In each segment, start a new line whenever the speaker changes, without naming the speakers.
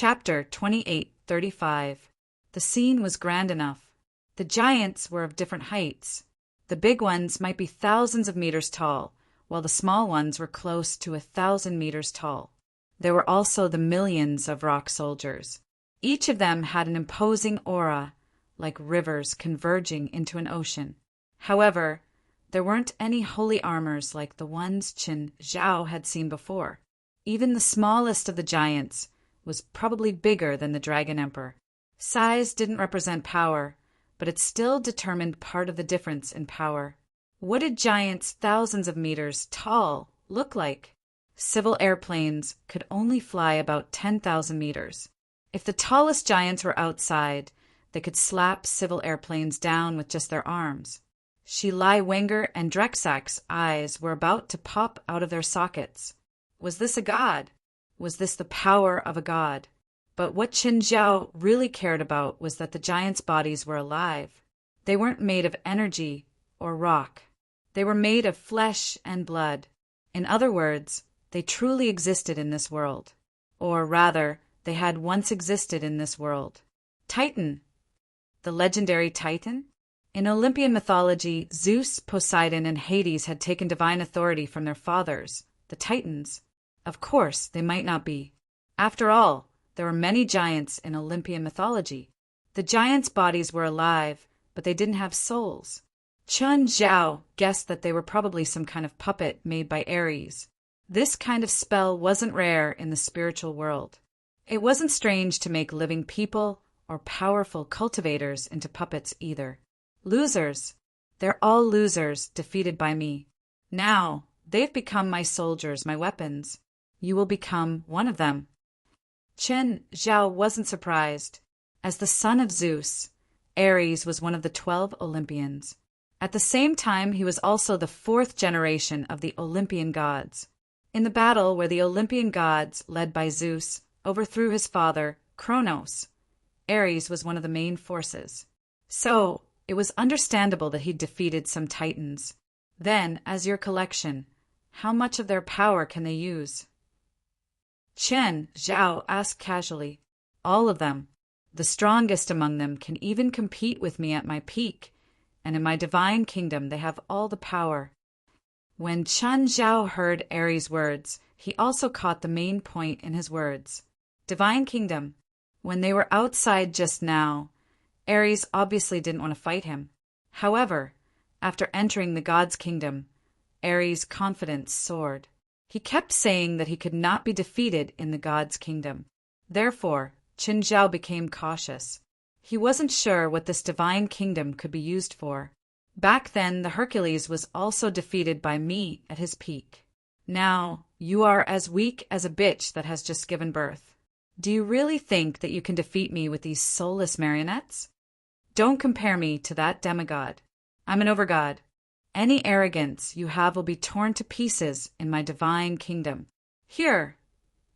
Chapter 28:35. The scene was grand enough. The giants were of different heights. The big ones might be thousands of meters tall, while the small ones were close to 1,000 meters tall. There were also the millions of rock soldiers. Each of them had an imposing aura, like rivers converging into an ocean. However, there weren't any holy armors like the ones Qin Zhao had seen before. Even the smallest of the giants was probably bigger than the Dragon Emperor. Size didn't represent power, but it still determined part of the difference in power. What did giants thousands of meters tall look like? Civil airplanes could only fly about 10,000 meters. If the tallest giants were outside, they could slap civil airplanes down with just their arms. Shi Lai Wenger and Drexak's eyes were about to pop out of their sockets. Was this a god? Was this the power of a god? But what Qin Zhao really cared about was that the giants' bodies were alive. They weren't made of energy or rock. They were made of flesh and blood. In other words, they truly existed in this world. Or rather, they had once existed in this world. Titan. The legendary Titan? In Olympian mythology, Zeus, Poseidon, and Hades had taken divine authority from their fathers, the Titans. Of course, they might not be. After all, there were many giants in Olympian mythology. The giants' bodies were alive, but they didn't have souls. Qin Zhao guessed that they were probably some kind of puppet made by Ares. This kind of spell wasn't rare in the spiritual world. It wasn't strange to make living people or powerful cultivators into puppets either. Losers. They're all losers defeated by me. Now, they've become my soldiers, my weapons. You will become one of them. Qin Zhao wasn't surprised. As the son of Zeus, Ares was one of the 12 Olympians. At the same time, he was also the 4th generation of the Olympian gods. In the battle where the Olympian gods, led by Zeus, overthrew his father, Kronos, Ares was one of the main forces. So, it was understandable that he defeated some titans. Then, as your collection, how much of their power can they use? Qin Zhao asked casually. All of them. The strongest among them can even compete with me at my peak, and in my divine kingdom they have all the power. When Qin Zhao heard Ares' words, he also caught the main point in his words. Divine kingdom. When they were outside just now, Ares obviously didn't want to fight him. However, after entering the god's kingdom, Ares' confidence soared. He kept saying that he could not be defeated in the god's kingdom. Therefore, Qin Zhao became cautious. He wasn't sure what this divine kingdom could be used for. Back then, the Hercules was also defeated by me at his peak. Now, you are as weak as a bitch that has just given birth. Do you really think that you can defeat me with these soulless marionettes? Don't compare me to that demigod. I'm an overgod. Any arrogance you have will be torn to pieces in my divine kingdom. Here,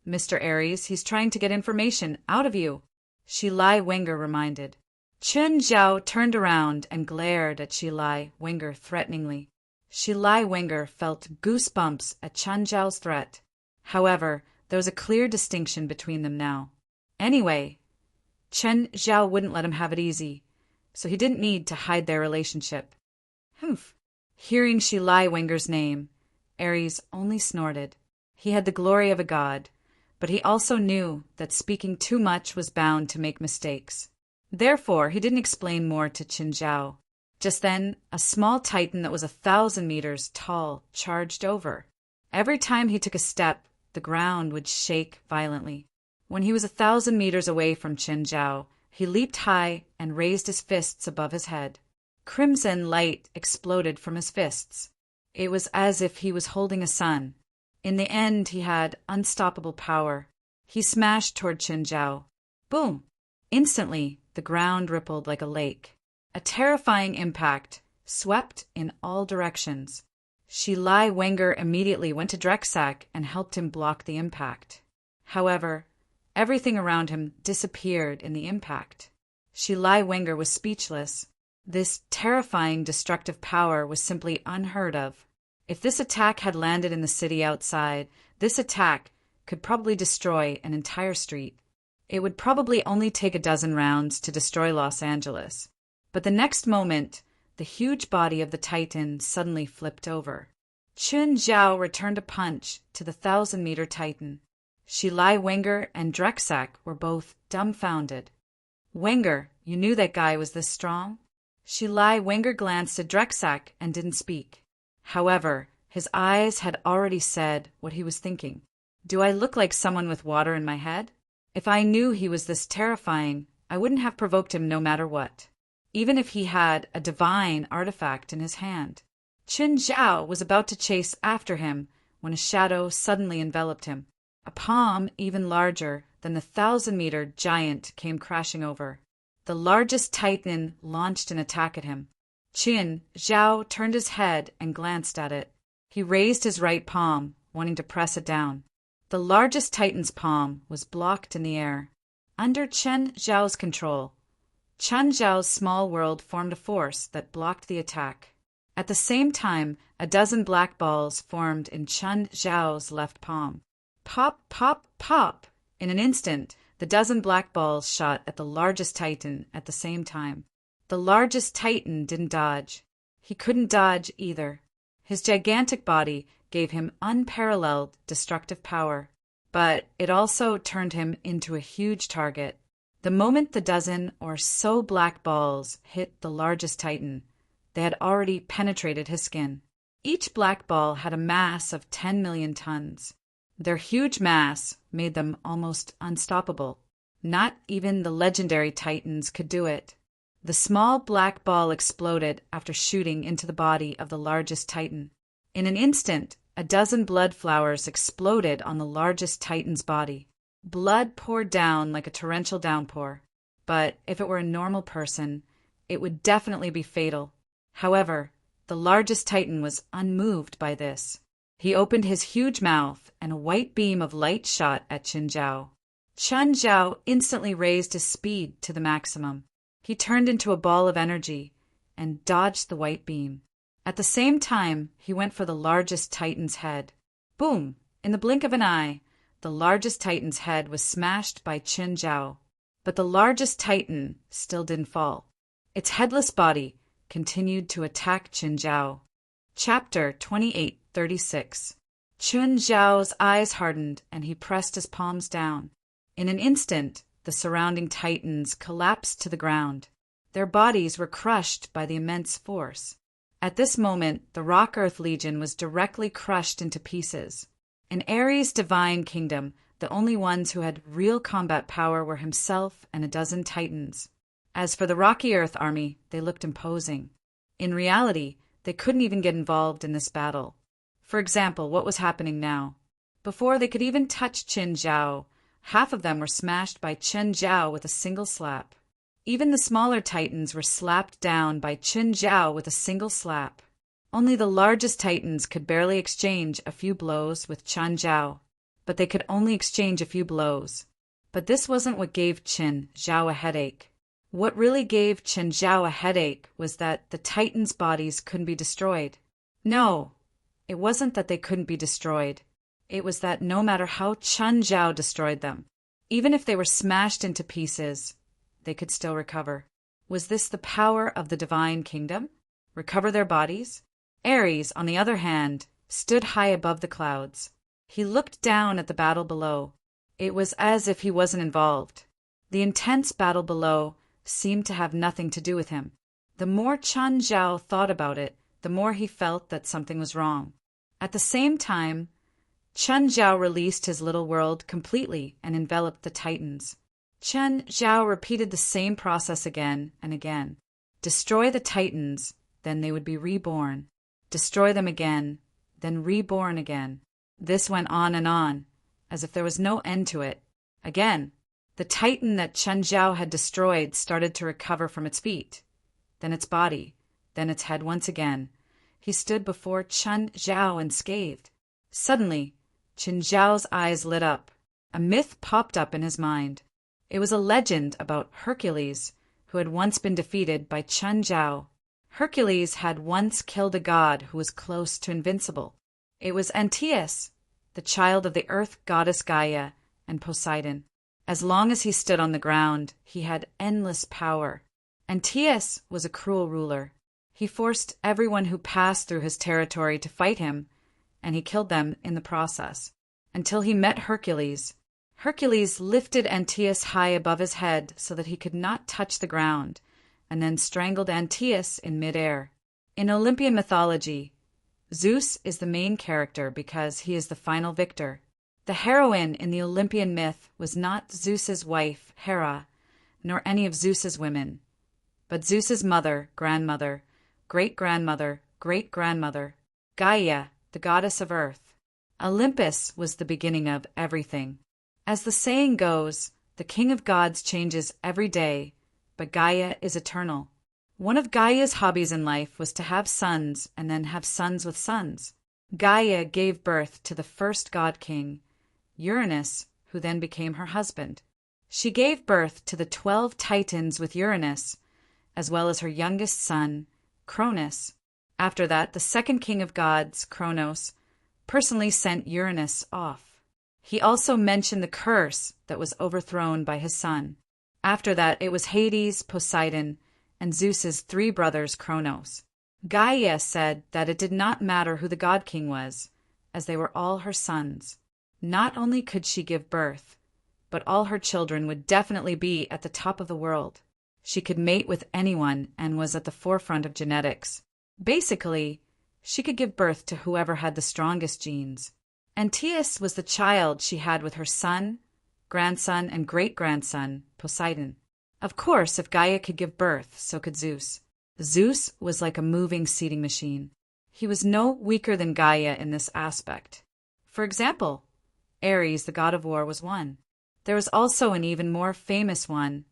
Mr. Ares, he's trying to get information out of you, Shi Lai Wenger reminded. Qin Zhao turned around and glared at Shi Lai Wenger threateningly. Shi Lai Wenger felt goosebumps at Qin Zhao's threat. However, there was a clear distinction between them now. Anyway, Qin Zhao wouldn't let him have it easy, so he didn't need to hide their relationship. Humph. Hearing Shi Lai Wenger's name, Ares only snorted. He had the glory of a god, but he also knew that speaking too much was bound to make mistakes. Therefore, he didn't explain more to Qin Zhao. Just then, a small titan that was 1,000 meters tall charged over. Every time he took a step, the ground would shake violently. When he was 1,000 meters away from Qin Zhao, he leaped high and raised his fists above his head. Crimson light exploded from his fists. It was as if he was holding a sun. In the end, he had unstoppable power. He smashed toward Qin Zhao. Boom! Instantly, the ground rippled like a lake. A terrifying impact swept in all directions. Shi Lai Wenger immediately went to Drexak and helped him block the impact. However, everything around him disappeared in the impact. Shi Lai Wenger was speechless. This terrifying destructive power was simply unheard of. If this attack had landed in the city outside, this attack could probably destroy an entire street. It would probably only take a dozen rounds to destroy Los Angeles. But the next moment, the huge body of the Titan suddenly flipped over. Chun Zhao returned a punch to the 1,000-meter Titan. Shi Lai Wenger and Drexak were both dumbfounded. Wenger, you knew that guy was this strong? Shi Lai Wenger glanced at Drexak and didn't speak. However, his eyes had already said what he was thinking. Do I look like someone with water in my head? If I knew he was this terrifying, I wouldn't have provoked him no matter what, even if he had a divine artifact in his hand. Chun Zhao was about to chase after him when a shadow suddenly enveloped him. A palm even larger than the 1,000-meter giant came crashing over. The largest Titan launched an attack at him. Chun Zhao turned his head and glanced at it. He raised his right palm, wanting to press it down. The largest Titan's palm was blocked in the air. Under Chun Zhao's control, Chun Zhao's small world formed a force that blocked the attack. At the same time, a dozen black balls formed in Chun Zhao's left palm. Pop, pop, pop! In an instant, the dozen black balls shot at the largest Titan at the same time. The largest Titan didn't dodge. He couldn't dodge either. His gigantic body gave him unparalleled destructive power, but it also turned him into a huge target. The moment the dozen or so black balls hit the largest Titan, they had already penetrated his skin. Each black ball had a mass of 10 million tons. Their huge mass made them almost unstoppable. Not even the legendary Titans could do it. The small black ball exploded after shooting into the body of the largest Titan. In an instant, a dozen blood flowers exploded on the largest Titan's body. Blood poured down like a torrential downpour. But if it were a normal person, it would definitely be fatal. However, the largest Titan was unmoved by this. He opened his huge mouth, and a white beam of light shot at Chun Zhao. Chun Zhao instantly raised his speed to the maximum. He turned into a ball of energy and dodged the white beam. At the same time, he went for the largest Titan's head. Boom! In the blink of an eye, the largest Titan's head was smashed by Chun Zhao. But the largest Titan still didn't fall. Its headless body continued to attack Chun Zhao. Chapter 28:36. Chun Zhao's eyes hardened and he pressed his palms down. In an instant, the surrounding Titans collapsed to the ground. Their bodies were crushed by the immense force. At this moment, the Rock-Earth Legion was directly crushed into pieces. In Ares' divine kingdom, the only ones who had real combat power were himself and a dozen Titans. As for the Rocky Earth army, they looked imposing. In reality, they couldn't even get involved in this battle. For example, what was happening now? Before they could even touch Chun Zhao, half of them were smashed by Chun Zhao with a single slap. Even the smaller Titans were slapped down by Chun Zhao with a single slap. Only the largest Titans could barely exchange a few blows with Chun Zhao, but they could only exchange a few blows. But this wasn't what gave Chun Zhao a headache. What really gave Chun Zhao a headache was that the Titans' bodies couldn't be destroyed. No, it wasn't that they couldn't be destroyed. It was that no matter how Chun Zhao destroyed them, even if they were smashed into pieces, they could still recover. Was this the power of the divine kingdom? Recover their bodies? Ares, on the other hand, stood high above the clouds. He looked down at the battle below. It was as if he wasn't involved. The intense battle below seemed to have nothing to do with him. The more Chun Zhao thought about it, the more he felt that something was wrong. At the same time, Chun Zhao released his little world completely and enveloped the Titans. Chun Zhao repeated the same process again and again. Destroy the Titans, then they would be reborn. Destroy them again, then reborn again. This went on, as if there was no end to it. Again, the Titan that Chun Zhao had destroyed started to recover from its feet, then its body, then its head once again. He stood before Chun Zhao unscathed. Suddenly, Chun Zhao's eyes lit up. A myth popped up in his mind. It was a legend about Hercules, who had once been defeated by Chun Zhao. Hercules had once killed a god who was close to invincible. It was Antaeus, the child of the earth goddess Gaia and Poseidon. As long as he stood on the ground, he had endless power. Antaeus was a cruel ruler. He forced everyone who passed through his territory to fight him, and he killed them in the process. Until he met Hercules. Hercules lifted Antaeus high above his head so that he could not touch the ground, and then strangled Antaeus in midair. In Olympian mythology, Zeus is the main character because he is the final victor. The heroine in the Olympian myth was not Zeus's wife, Hera, nor any of Zeus's women, but Zeus's mother, grandmother, great-grandmother, great-grandmother, Gaia, the goddess of earth. Olympus was the beginning of everything. As the saying goes, the king of gods changes every day, but Gaia is eternal. One of Gaia's hobbies in life was to have sons and then have sons with sons. Gaia gave birth to the first god king, Uranus, who then became her husband. She gave birth to the 12 Titans with Uranus, as well as her youngest son, Cronus. After that, the second king of gods, Cronos, personally sent Uranus off. He also mentioned the curse that was overthrown by his son. After that, it was Hades, Poseidon, and Zeus's 3 brothers, Cronos. Gaia said that it did not matter who the god king was, as they were all her sons. Not only could she give birth, but all her children would definitely be at the top of the world. She could mate with anyone and was at the forefront of genetics. Basically, she could give birth to whoever had the strongest genes. Antaeus was the child she had with her son, grandson, and great-grandson, Poseidon. Of course, if Gaia could give birth, so could Zeus. Zeus was like a moving seeding machine. He was no weaker than Gaia in this aspect. For example, Ares, the god of war, was one. There was also an even more famous one,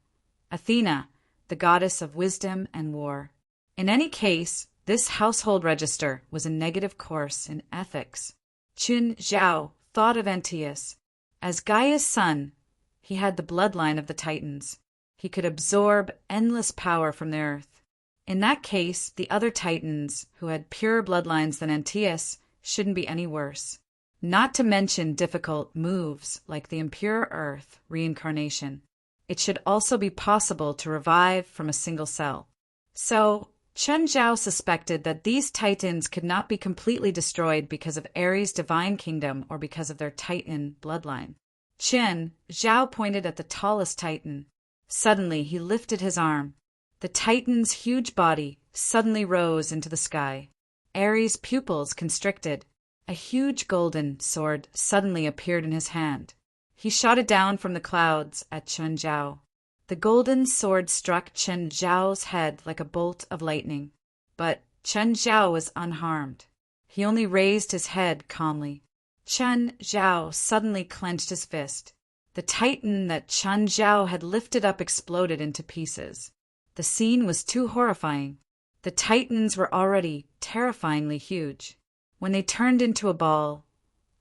Athena, the goddess of wisdom and war. In any case, this household register was a negative course in ethics. Qin Zhao thought of Antaeus. As Gaia's son, he had the bloodline of the Titans. He could absorb endless power from the earth. In that case, the other Titans, who had purer bloodlines than Antaeus, shouldn't be any worse. Not to mention difficult moves like the impure earth, reincarnation. It should also be possible to revive from a single cell. So, Chen Zhao suspected that these Titans could not be completely destroyed because of Ares' divine kingdom or because of their Titan bloodline. Chen Zhao pointed at the tallest Titan. Suddenly, he lifted his arm. The Titan's huge body suddenly rose into the sky. Ares' pupils constricted. A huge golden sword suddenly appeared in his hand. He shot it down from the clouds at Chen Zhao. The golden sword struck Chen Zhao's head like a bolt of lightning. But Chen Zhao was unharmed. He only raised his head calmly. Chen Zhao suddenly clenched his fist. The Titan that Chen Zhao had lifted up exploded into pieces. The scene was too horrifying. The Titans were already terrifyingly huge. When they turned into a ball,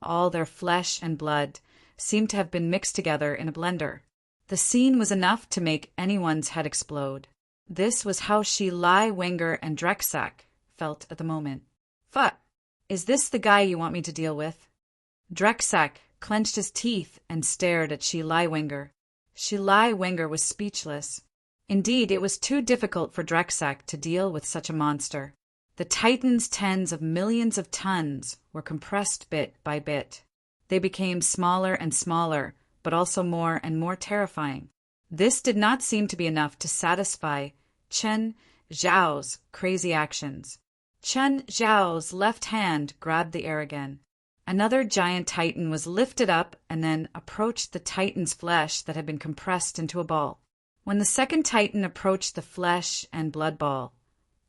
all their flesh and blood seemed to have been mixed together in a blender. The scene was enough to make anyone's head explode. This was how Shi Lai Wenger and Drexak felt at the moment. Fuck, is this the guy you want me to deal with? Drexak clenched his teeth and stared at Shi Lai Wenger. Shi Lai Wenger was speechless. Indeed, it was too difficult for Drexak to deal with such a monster. The Titan's tens of millions of tons were compressed bit by bit. They became smaller and smaller, but also more and more terrifying. This did not seem to be enough to satisfy Chen Zhao's crazy actions. Chen Zhao's left hand grabbed the air again. Another giant Titan was lifted up and then approached the Titan's flesh that had been compressed into a ball. When the second Titan approached the flesh and blood ball,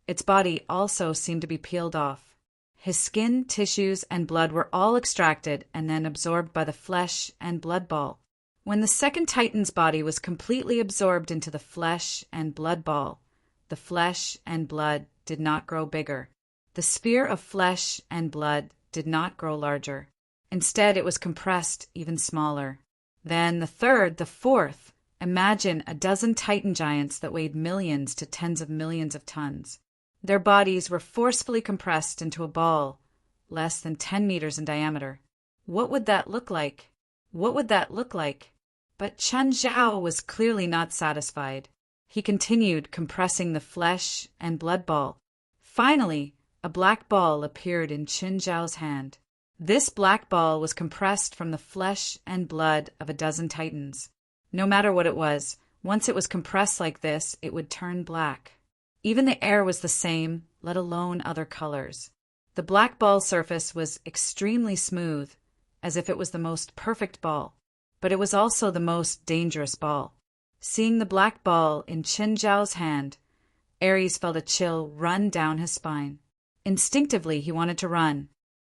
its body also seemed to be peeled off. His skin, tissues, and blood were all extracted and then absorbed by the flesh and blood ball. When the second Titan's body was completely absorbed into the flesh and blood ball, the flesh and blood did not grow bigger. The sphere of flesh and blood did not grow larger. Instead, it was compressed even smaller. Then the third, the fourth. Imagine a dozen Titan giants that weighed millions to tens of millions of tons. Their bodies were forcefully compressed into a ball, less than 10 meters in diameter. What would that look like? What would that look like? But Chen Zhao was clearly not satisfied. He continued compressing the flesh and blood ball. Finally, a black ball appeared in Chen Zhao's hand. This black ball was compressed from the flesh and blood of a dozen titans. No matter what it was, once it was compressed like this, it would turn black. Even the air was the same, let alone other colors. The black ball surface was extremely smooth, as if it was the most perfect ball. But it was also the most dangerous ball. Seeing the black ball in Chen Zhao's hand, Ares felt a chill run down his spine. Instinctively, he wanted to run.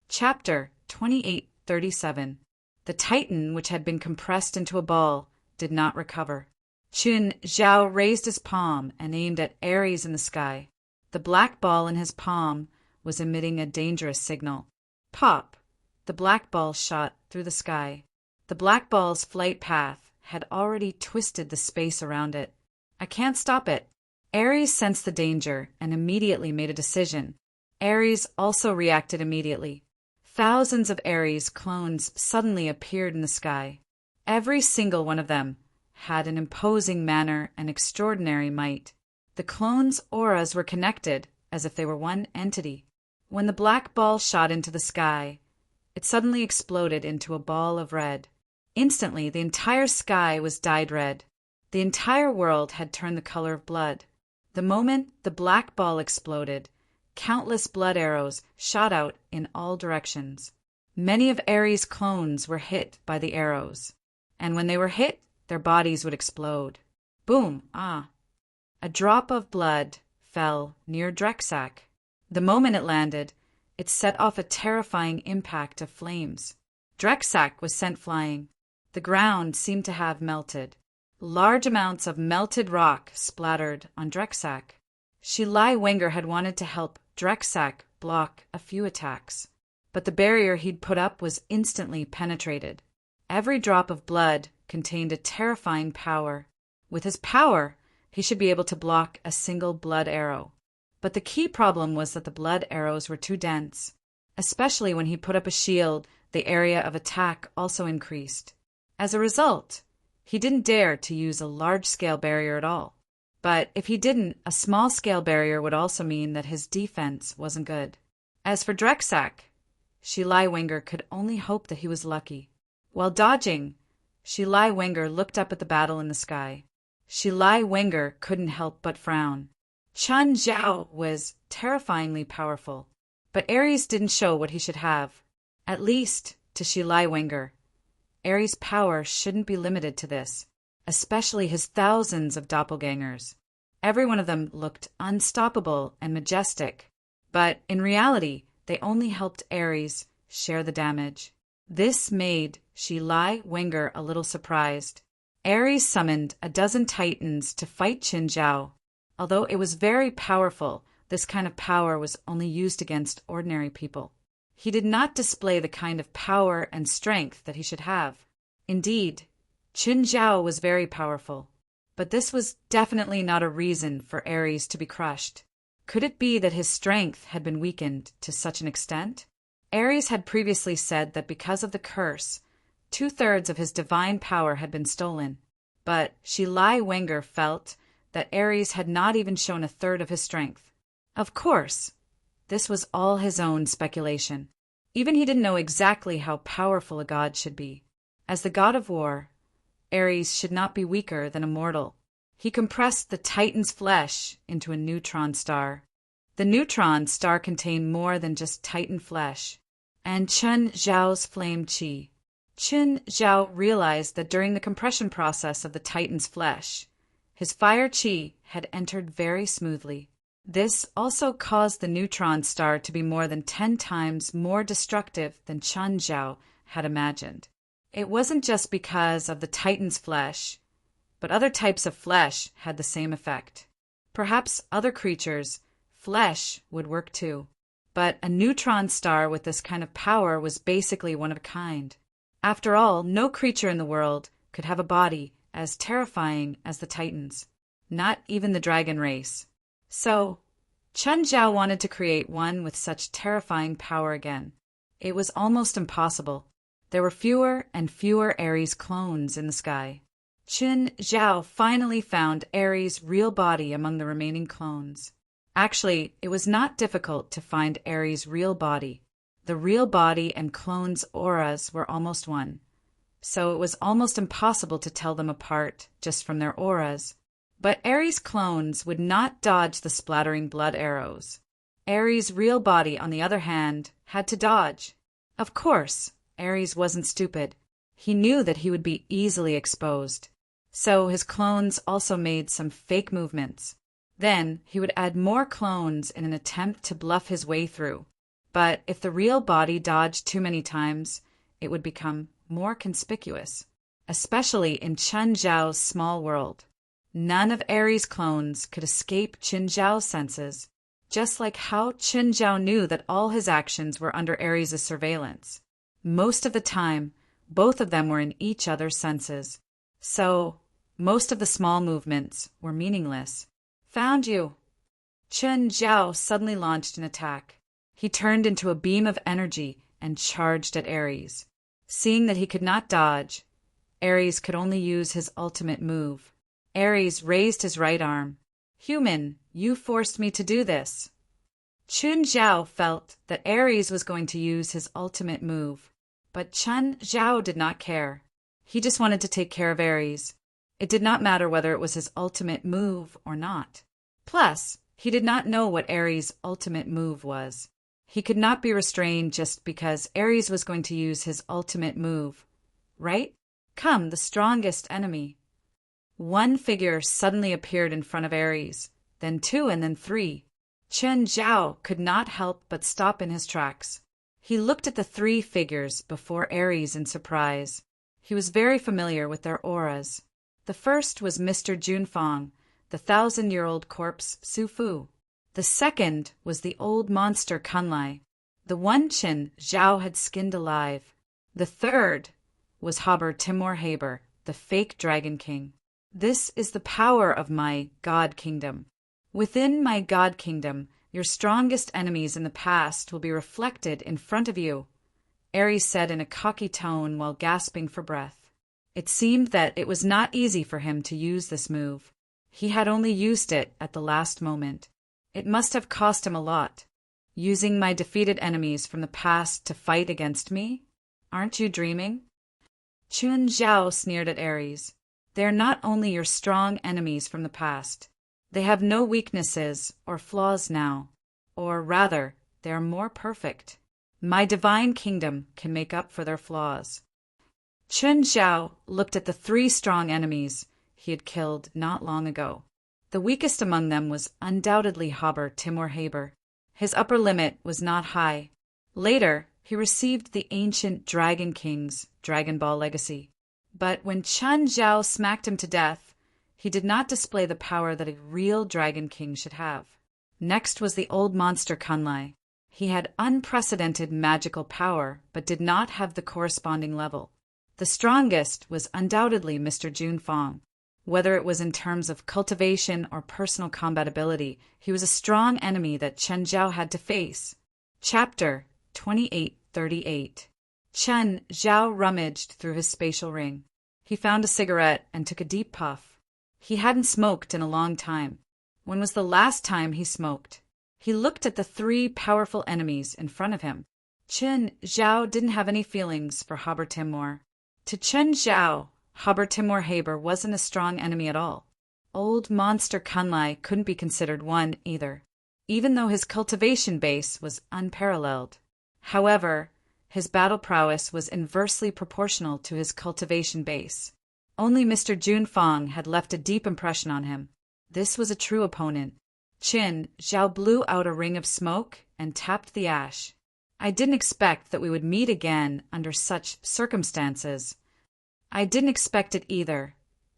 Chapter 28:37. The Titan, which had been compressed into a ball, did not recover. Chen Zhao raised his palm and aimed at Ares in the sky. The black ball in his palm was emitting a dangerous signal. Pop! The black ball shot through the sky. The black ball's flight path had already twisted the space around it. I can't stop it. Ares sensed the danger and immediately made a decision. Ares also reacted immediately. Thousands of Ares clones suddenly appeared in the sky. Every single one of them had an imposing manner and extraordinary might. The clones' auras were connected as if they were one entity. When the black ball shot into the sky, it suddenly exploded into a ball of red. Instantly, the entire sky was dyed red. The entire world had turned the color of blood. The moment the black ball exploded, countless blood arrows shot out in all directions. Many of Ares' clones were hit by the arrows, and when they were hit, their bodies would explode. Boom! Ah! A drop of blood fell near Drexak. The moment it landed, it set off a terrifying impact of flames. Drexak was sent flying. The ground seemed to have melted. Large amounts of melted rock splattered on Drexak. Shilai Wenger had wanted to help Drexak block a few attacks, but the barrier he'd put up was instantly penetrated. Every drop of blood contained a terrifying power. With his power, he should be able to block a single blood arrow. But the key problem was that the blood arrows were too dense. Especially when he put up a shield, the area of attack also increased. As a result, he didn't dare to use a large-scale barrier at all. But if he didn't, a small-scale barrier would also mean that his defense wasn't good. As for Drexak, Shilai Wenger could only hope that he was lucky. While dodging, Shilai Wenger looked up at the battle in the sky. Shilai Wenger couldn't help but frown. Chen Zhao was terrifyingly powerful, but Ares didn't show what he should have. At least, to Shilai Wenger, Ares' power shouldn't be limited to this, especially his thousands of doppelgangers. Every one of them looked unstoppable and majestic, but in reality, they only helped Ares share the damage. This made Shilai Wenger a little surprised. Ares summoned a dozen titans to fight Chen Zhao. Although it was very powerful, this kind of power was only used against ordinary people. He did not display the kind of power and strength that he should have. Indeed, Chen Zhao was very powerful, but this was definitely not a reason for Ares to be crushed. Could it be that his strength had been weakened to such an extent? Ares had previously said that because of the curse, 2/3 of his divine power had been stolen, but Shilai Wenger felt that Ares had not even shown 1/3 of his strength. Of course, this was all his own speculation. Even he didn't know exactly how powerful a god should be. As the god of war, Ares should not be weaker than a mortal. He compressed the Titan's flesh into a neutron star. The neutron star contained more than just Titan flesh, and Chen Zhao's flame chi. Chen Zhao realized that during the compression process of the Titan's flesh, his fire chi had entered very smoothly. This also caused the neutron star to be more than 10 times more destructive than Chen Zhao had imagined. It wasn't just because of the Titan's flesh, but other types of flesh had the same effect. Perhaps other creatures' flesh would work too. But a neutron star with this kind of power was basically one of a kind. After all, no creature in the world could have a body as terrifying as the Titans, not even the dragon race. So, Chen Zhao wanted to create one with such terrifying power again. It was almost impossible. There were fewer and fewer Ares clones in the sky. Qin Zhao finally found Ares' real body among the remaining clones. Actually, it was not difficult to find Ares' real body. The real body and clones' auras were almost one, so it was almost impossible to tell them apart just from their auras. But Ares' clones would not dodge the splattering blood arrows. Ares' real body, on the other hand, had to dodge. Of course, Ares wasn't stupid. He knew that he would be easily exposed. So his clones also made some fake movements. Then he would add more clones in an attempt to bluff his way through. But if the real body dodged too many times, it would become more conspicuous, especially in Qin Zhao's small world. None of Ares' clones could escape Qin Zhao's senses, just like how Qin Zhao knew that all his actions were under Ares' surveillance. Most of the time, both of them were in each other's senses. So, most of the small movements were meaningless. Found you! Qin Zhao suddenly launched an attack. He turned into a beam of energy and charged at Ares. Seeing that he could not dodge, Ares could only use his ultimate move. Ares raised his right arm. Human, you forced me to do this. Qin Zhao felt that Ares was going to use his ultimate move, but Qin Zhao did not care. He just wanted to take care of Ares. It did not matter whether it was his ultimate move or not. Plus, he did not know what Ares' ultimate move was. He could not be restrained just because Ares was going to use his ultimate move. Right? Come, the strongest enemy. One figure suddenly appeared in front of Ares, then two and then three. Qin Zhao could not help but stop in his tracks. He looked at the three figures before Ares in surprise. He was very familiar with their auras. The first was Mr. Junfang, the 1,000-year-old corpse Su Fu. The second was the old monster Kunlai, the one Qin Zhao had skinned alive. The third was Haber Timur Haber, the fake Dragon King. This is the power of my God Kingdom. Within my God Kingdom, your strongest enemies in the past will be reflected in front of you, Ares said in a cocky tone while gasping for breath. It seemed that it was not easy for him to use this move. He had only used it at the last moment. It must have cost him a lot. Using my defeated enemies from the past to fight against me? Aren't you dreaming? Qin Zhao sneered at Ares. They are not only your strong enemies from the past. They have no weaknesses or flaws now. Or rather, they are more perfect. My divine kingdom can make up for their flaws. Qin Zhao looked at the three strong enemies he had killed not long ago. The weakest among them was undoubtedly Haber Timur Haber. His upper limit was not high. Later, he received the ancient Dragon King's Dragon Ball legacy. But when Qin Zhao smacked him to death, he did not display the power that a real Dragon King should have. Next was the old monster Kunlai. He had unprecedented magical power, but did not have the corresponding level. The strongest was undoubtedly Mr. Junfang. Whether it was in terms of cultivation or personal combat ability, he was a strong enemy that Qin Zhao had to face. Chapter 2838. Qin Zhao rummaged through his spatial ring. He found a cigarette and took a deep puff. He hadn't smoked in a long time. When was the last time he smoked? He looked at the three powerful enemies in front of him. Qin Zhao didn't have any feelings for Haber Timur. To Qin Zhao, Haber Timur Haber wasn't a strong enemy at all. Old monster Kunlai couldn't be considered one either, even though his cultivation base was unparalleled. However, his battle prowess was inversely proportional to his cultivation base. Only Mr. Junfang had left a deep impression on him. This was a true opponent. Qin Zhao blew out a ring of smoke and tapped the ash. I didn't expect that we would meet again under such circumstances. I didn't expect it either,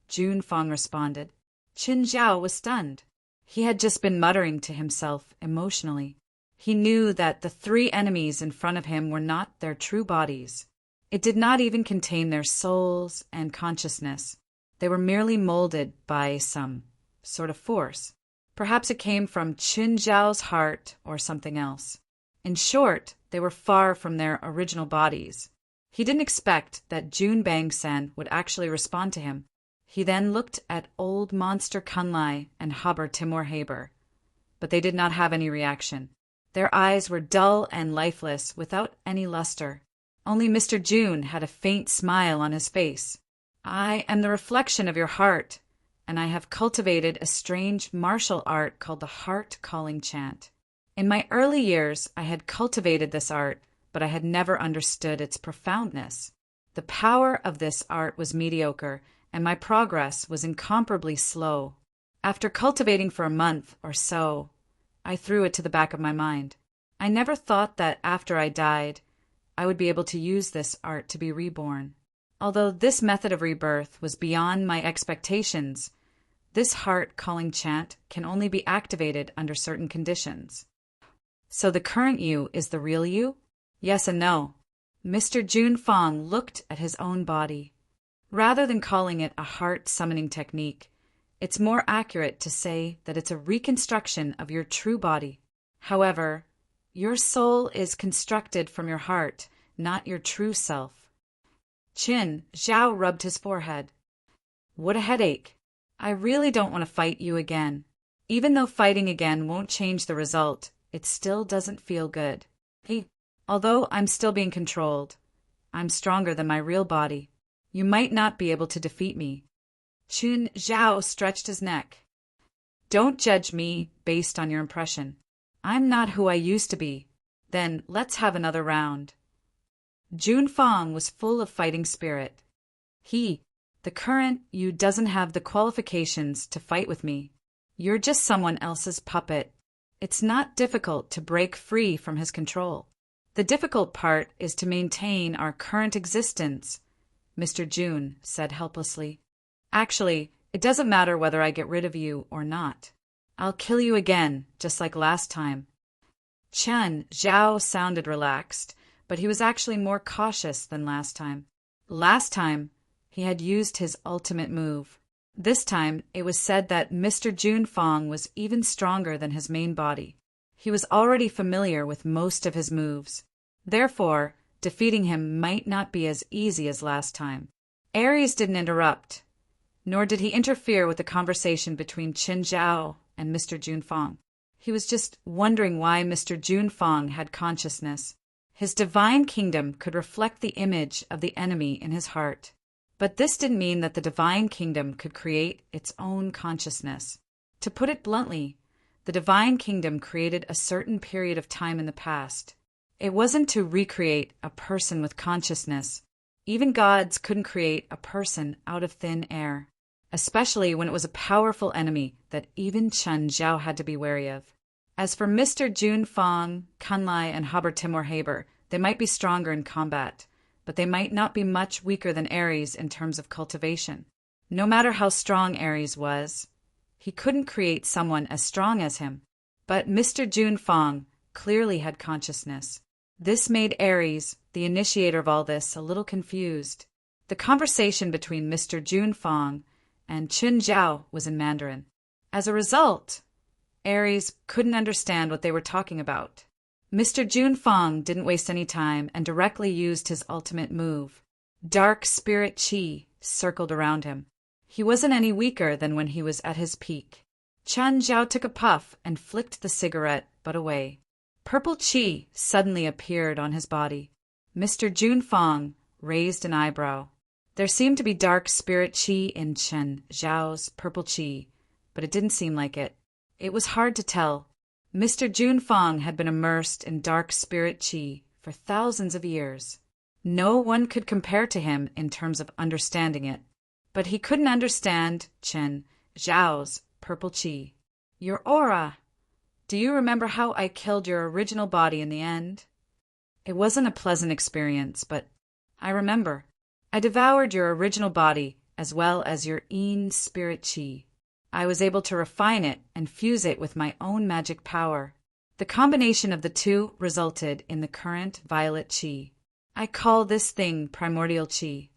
Junfang responded. Qin Zhao was stunned. He had just been muttering to himself emotionally. He knew that the three enemies in front of him were not their true bodies. It did not even contain their souls and consciousness. They were merely molded by some sort of force. Perhaps it came from Qin Zhao's heart or something else. In short, they were far from their original bodies. He didn't expect that Jun Bangsen would actually respond to him. He then looked at old monster Kunlai and Haber Timur Haber, but they did not have any reaction. Their eyes were dull and lifeless, without any luster. Only Mr. June had a faint smile on his face. I am the reflection of your heart, and I have cultivated a strange martial art called the heart-calling chant. In my early years, I had cultivated this art, but I had never understood its profoundness. The power of this art was mediocre, and my progress was incomparably slow. After cultivating for a month or so, I threw it to the back of my mind. I never thought that after I died, I would be able to use this art to be reborn. Although this method of rebirth was beyond my expectations, this heart-calling chant can only be activated under certain conditions. So the current you is the real you? Yes and no. Mr. Jun Fong looked at his own body. Rather than calling it a heart-summoning technique, it's more accurate to say that it's a reconstruction of your true body. However, your soul is constructed from your heart, not your true self. Qin Zhao rubbed his forehead. What a headache. I really don't want to fight you again. Even though fighting again won't change the result, it still doesn't feel good. Although I'm still being controlled, I'm stronger than my real body. You might not be able to defeat me. Qin Zhao stretched his neck. Don't judge me based on your impression. I'm not who I used to be. Then let's have another round. Jun Fong was full of fighting spirit. The current you doesn't have the qualifications to fight with me. You're just someone else's puppet. It's not difficult to break free from his control. The difficult part is to maintain our current existence, Mr. June said helplessly. Actually, it doesn't matter whether I get rid of you or not. I'll kill you again, just like last time. Chen Zhao sounded relaxed, but he was actually more cautious than last time. Last time, he had used his ultimate move. This time, it was said that Mr. Jun Fong was even stronger than his main body. He was already familiar with most of his moves. Therefore, defeating him might not be as easy as last time. Ares didn't interrupt, nor did he interfere with the conversation between Qin Zhao and Mr. Jun Fong. He was just wondering why Mr. Jun Fong had consciousness. His divine kingdom could reflect the image of the enemy in his heart. But this didn't mean that the divine kingdom could create its own consciousness. To put it bluntly, the divine kingdom created a certain period of time in the past. It wasn't to recreate a person with consciousness. Even gods couldn't create a person out of thin air, especially when it was a powerful enemy that even Chen Zhao had to be wary of. As for Mr. Jun Fong, Kunlai, and Haber Timur Haber, they might be stronger in combat, but they might not be much weaker than Ares in terms of cultivation. No matter how strong Ares was, he couldn't create someone as strong as him. But Mr. Jun Fong clearly had consciousness. This made Ares, the initiator of all this, a little confused. The conversation between Mr. Jun Fong and Qin Zhao was in Mandarin. As a result, Ares couldn't understand what they were talking about. Mr. Jun Fong didn't waste any time and directly used his ultimate move. Dark spirit qi circled around him. He wasn't any weaker than when he was at his peak. Chen Zhao took a puff and flicked the cigarette butt away. Purple qi suddenly appeared on his body. Mr. Jun Fong raised an eyebrow. There seemed to be dark spirit qi in Chen Zhao's purple qi, but it didn't seem like it. It was hard to tell. Mr. Jun Fong had been immersed in dark spirit qi for thousands of years. No one could compare to him in terms of understanding it. But he couldn't understand Chen Zhao's purple qi. Your aura. Do you remember how I killed your original body in the end? It wasn't a pleasant experience, but I remember. I devoured your original body as well as your Yin spirit qi. I was able to refine it and fuse it with my own magic power. The combination of the two resulted in the current violet qi. I call this thing primordial qi.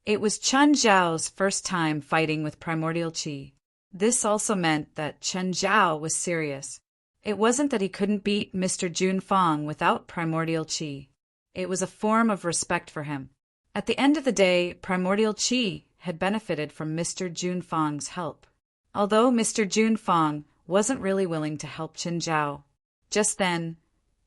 It was Chen Zhao's first time fighting with primordial qi. This also meant that Chen Zhao was serious. It wasn't that he couldn't beat Mr. Jun Fong without primordial qi. It was a form of respect for him. At the end of the day, primordial qi had benefited from Mr. Junfang's help. Although Mr. Junfang wasn't really willing to help Qin Zhao. Just then,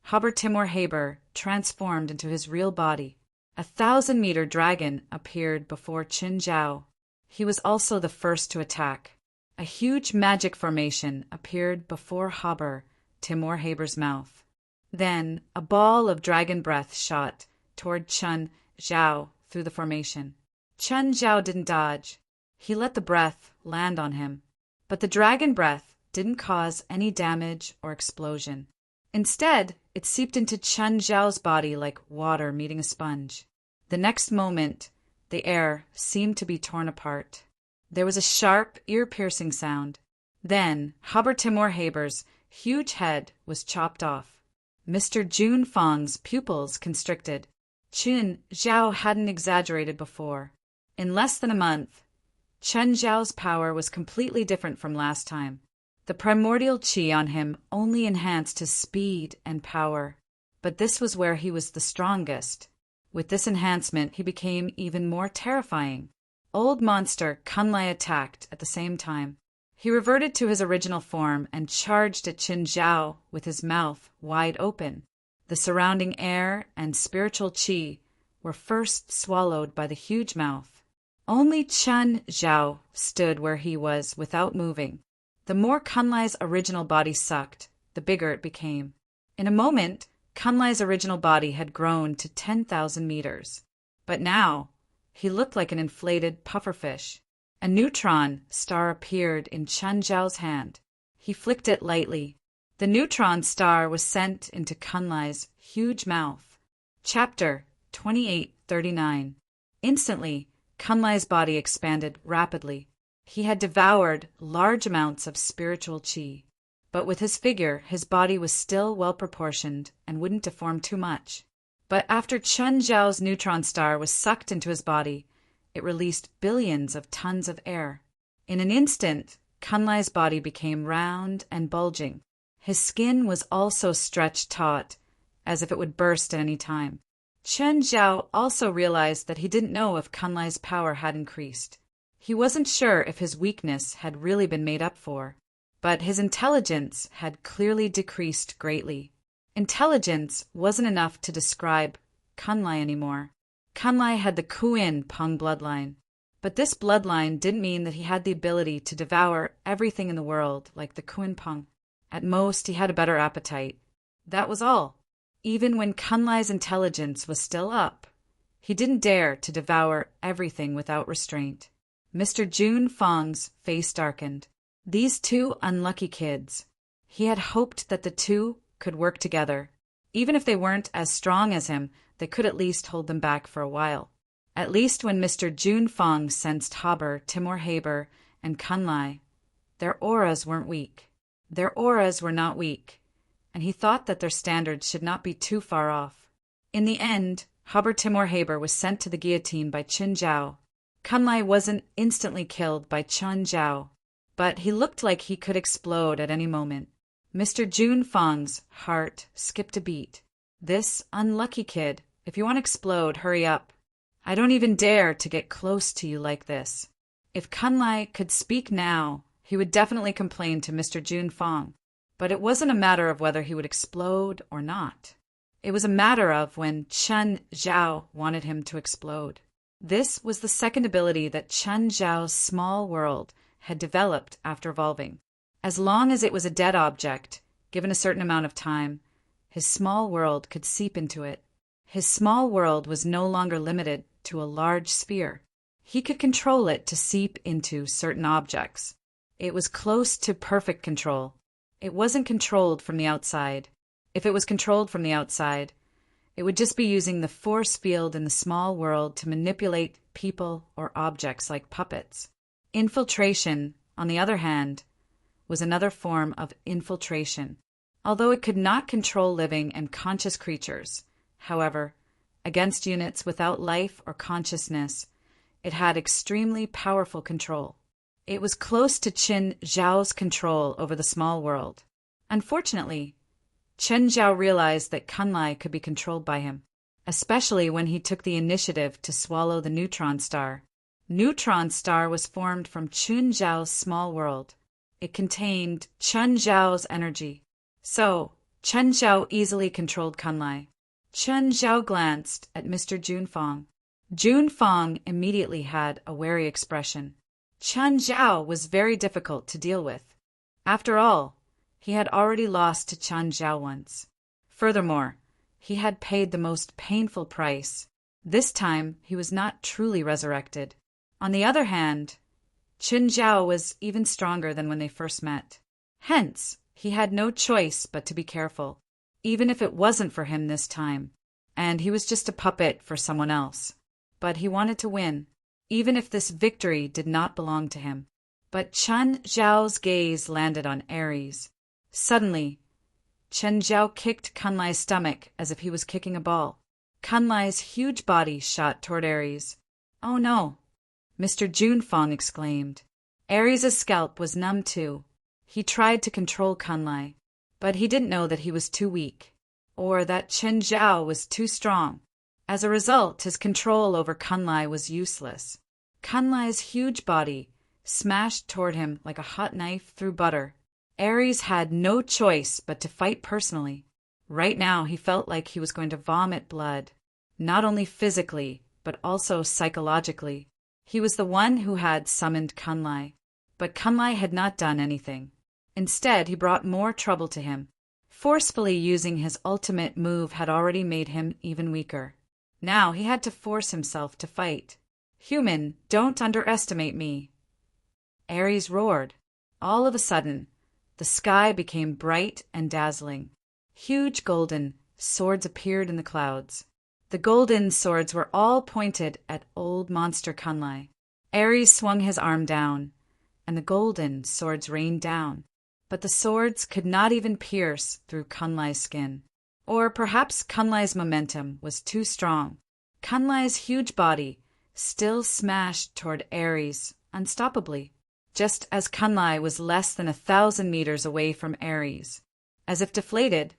Haber Timur Haber transformed into his real body. A 1,000-meter dragon appeared before Qin Zhao. He was also the first to attack. A huge magic formation appeared before Haber Timur Haber's mouth. Then a ball of dragon breath shot toward Qin Zhao through the formation. Qin Zhao didn't dodge. He let the breath land on him. But the dragon breath didn't cause any damage or explosion. Instead, it seeped into Qin Zhao's body like water meeting a sponge. The next moment, the air seemed to be torn apart. There was a sharp, ear-piercing sound. Then, Haber Timur Haber's huge head was chopped off. Mr. Junfang's pupils constricted. Qin Zhao hadn't exaggerated before. In less than a month, Qin Zhao's power was completely different from last time. The primordial qi on him only enhanced his speed and power, but this was where he was the strongest. With this enhancement, he became even more terrifying. Old monster Kunlai attacked at the same time. He reverted to his original form and charged at Qin Zhao with his mouth wide open. The surrounding air and spiritual qi were first swallowed by the huge mouth. Only Qin Zhao stood where he was without moving. The more Kunlai's original body sucked, the bigger it became. In a moment, Kunlai's original body had grown to 10,000 meters. But now, he looked like an inflated pufferfish. A neutron star appeared in Qin Zhao's hand. He flicked it lightly. The neutron star was sent into Kunlai's huge mouth. Chapter 2839. Instantly, Kunlai's body expanded rapidly. He had devoured large amounts of spiritual qi. But with his figure, his body was still well-proportioned and wouldn't deform too much. But after Qin Zhao's neutron star was sucked into his body, it released billions of tons of air. In an instant, Kunlai's body became round and bulging. His skin was also stretched taut, as if it would burst at any time. Qin Zhao also realized that he didn't know if Kunlai's power had increased. He wasn't sure if his weakness had really been made up for, but his intelligence had clearly decreased greatly. Intelligence wasn't enough to describe Kunlai anymore. Kunlai had the Kuin Peng bloodline, but this bloodline didn't mean that he had the ability to devour everything in the world like the Kuin Peng. At most, he had a better appetite. That was all. Even when Kunlai's intelligence was still up, he didn't dare to devour everything without restraint. Mr. Junfang's face darkened. These two unlucky kids. He had hoped that the two could work together. Even if they weren't as strong as him, they could at least hold them back for a while. At least when Mr. Junfang sensed Haber, Timur Haber, and Kunlai, their auras weren't weak. Their auras were not weak, and he thought that their standards should not be too far off. In the end, Haber Timur Haber was sent to the guillotine by Qin Zhao. Kunlai wasn't instantly killed by Qin Zhao, but he looked like he could explode at any moment. Mr. Junfang's heart skipped a beat. This unlucky kid, if you want to explode, hurry up. I don't even dare to get close to you like this. If Kunlai could speak now, he would definitely complain to Mr. Junfang. But it wasn't a matter of whether he would explode or not. It was a matter of when Qin Zhao wanted him to explode. This was the second ability that Qin Zhao's small world had developed after evolving. As long as it was a dead object, given a certain amount of time, his small world could seep into it. His small world was no longer limited to a large sphere. He could control it to seep into certain objects. It was close to perfect control. It wasn't controlled from the outside. If it was controlled from the outside, it would just be using the force field in the small world to manipulate people or objects like puppets. Infiltration, on the other hand, was another form of infiltration. Although it could not control living and conscious creatures, however, against units without life or consciousness, it had extremely powerful control. It was close to Qin Zhao's control over the small world. Unfortunately, Qin Zhao realized that Kunlai could be controlled by him, especially when he took the initiative to swallow the neutron star. neutron star was formed from Chun Zhao's small world. It contained Chun Zhao's energy. So, Chun Zhao easily controlled Kunlai. Chun Zhao glanced at Mr. Junfang. Junfang immediately had a wary expression. Chun Zhao was very difficult to deal with. After all, he had already lost to Chun Zhao once. Furthermore, he had paid the most painful price. This time, he was not truly resurrected. On the other hand, Chun Zhao was even stronger than when they first met. Hence, he had no choice but to be careful, even if it wasn't for him this time, and he was just a puppet for someone else. But he wanted to win, even if this victory did not belong to him. But Chun Zhao's gaze landed on Ares. Suddenly, Chun Zhao kicked Kunlai's stomach as if he was kicking a ball. Kunlai's huge body shot toward Ares. "Oh no!" Mr. Junfang exclaimed. Ares' scalp was numb too. He tried to control Kunlai, but he didn't know that he was too weak, or that Chun Zhao was too strong. As a result, his control over Kunlai was useless. Kunlai's huge body smashed toward him like a hot knife through butter. Ares had no choice but to fight personally. Right now, he felt like he was going to vomit blood, not only physically, but also psychologically. He was the one who had summoned Kunlai, but Kunlai had not done anything. Instead, he brought more trouble to him. Forcefully using his ultimate move had already made him even weaker. Now he had to force himself to fight. "Human, don't underestimate me!" Ares roared. All of a sudden, the sky became bright and dazzling. Huge golden swords appeared in the clouds. The golden swords were all pointed at old monster Kunlai. Ares swung his arm down, and the golden swords rained down. But the swords could not even pierce through Kunlai's skin. Or perhaps Kunlai's momentum was too strong. Kunlai's huge body still smashed toward Ares unstoppably, just as Kunlai was less than 1,000 meters away from Ares. As if deflated,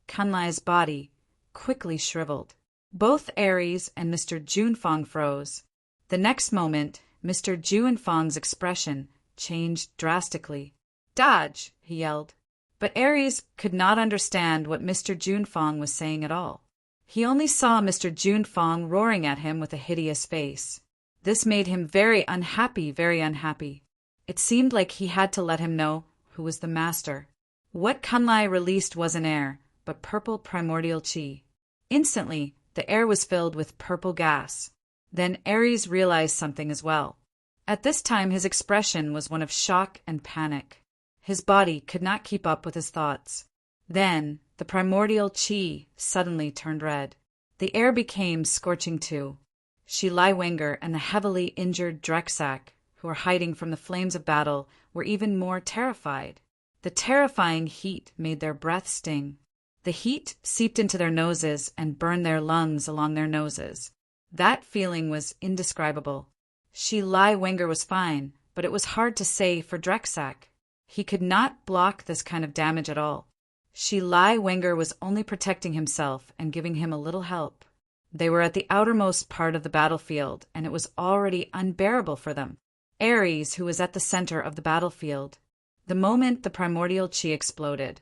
Kunlai's body quickly shriveled. Both Ares and Mr. Junfang froze. The next moment, Mr. Junfang's expression changed drastically. "Dodge!" he yelled. But Ares could not understand what Mr. Junfang was saying at all. He only saw Mr. Junfang roaring at him with a hideous face. This made him very unhappy, very unhappy. It seemed like he had to let him know who was the master. What Kunlai released wasn't air, but purple primordial chi. Instantly, the air was filled with purple gas. Then Ares realized something as well. At this time, his expression was one of shock and panic. His body could not keep up with his thoughts. Then, the primordial chi suddenly turned red. The air became scorching too. Shi Lai Wenger and the heavily injured Drexak, who were hiding from the flames of battle, were even more terrified. The terrifying heat made their breath sting. The heat seeped into their noses and burned their lungs along their noses. That feeling was indescribable. Shi Lai Wenger was fine, but it was hard to say for Drexak. He could not block this kind of damage at all. Shi Lai Wenger was only protecting himself and giving him a little help. They were at the outermost part of the battlefield, and it was already unbearable for them. Ares, who was at the center of the battlefield. The moment the primordial chi exploded,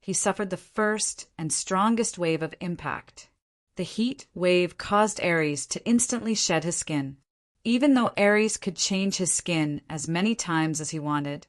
he suffered the first and strongest wave of impact. The heat wave caused Ares to instantly shed his skin. Even though Ares could change his skin as many times as he wanted,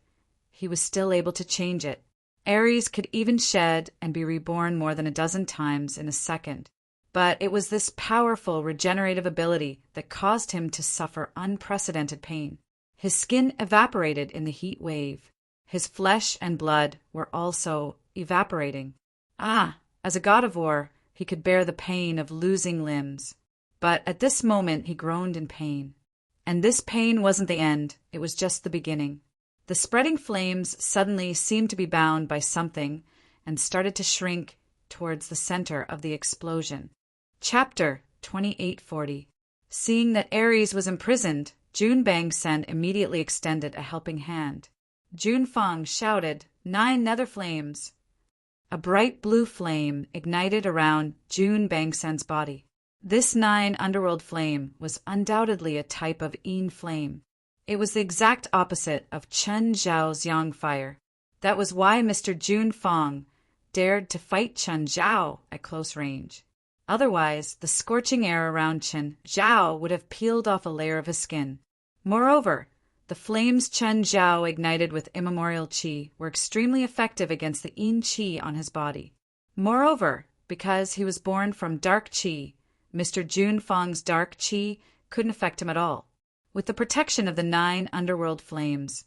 he was still able to change it. Ares could even shed and be reborn more than a dozen times in a second. But it was this powerful regenerative ability that caused him to suffer unprecedented pain. His skin evaporated in the heat wave. His flesh and blood were also evaporating. As a god of war, he could bear the pain of losing limbs. But at this moment he groaned in pain. And this pain wasn't the end, it was just the beginning. The spreading flames suddenly seemed to be bound by something and started to shrink towards the center of the explosion. Chapter 2840. Seeing that Ares was imprisoned, Jun Bangsen immediately extended a helping hand. Junfang shouted, 9 nether flames. A bright blue flame ignited around Jun Bangsen's body. This 9 underworld flame was undoubtedly a type of Yin flame. It was the exact opposite of Chen Zhao's Yang fire. That was why Mr. Jun Fong dared to fight Chen Zhao at close range. Otherwise, the scorching air around Chen Zhao would have peeled off a layer of his skin. Moreover, the flames Chen Zhao ignited with immemorial qi were extremely effective against the Yin qi on his body. Moreover, because he was born from dark qi, Mr. Jun Fong's dark qi couldn't affect him at all. With the protection of the 9 underworld flames,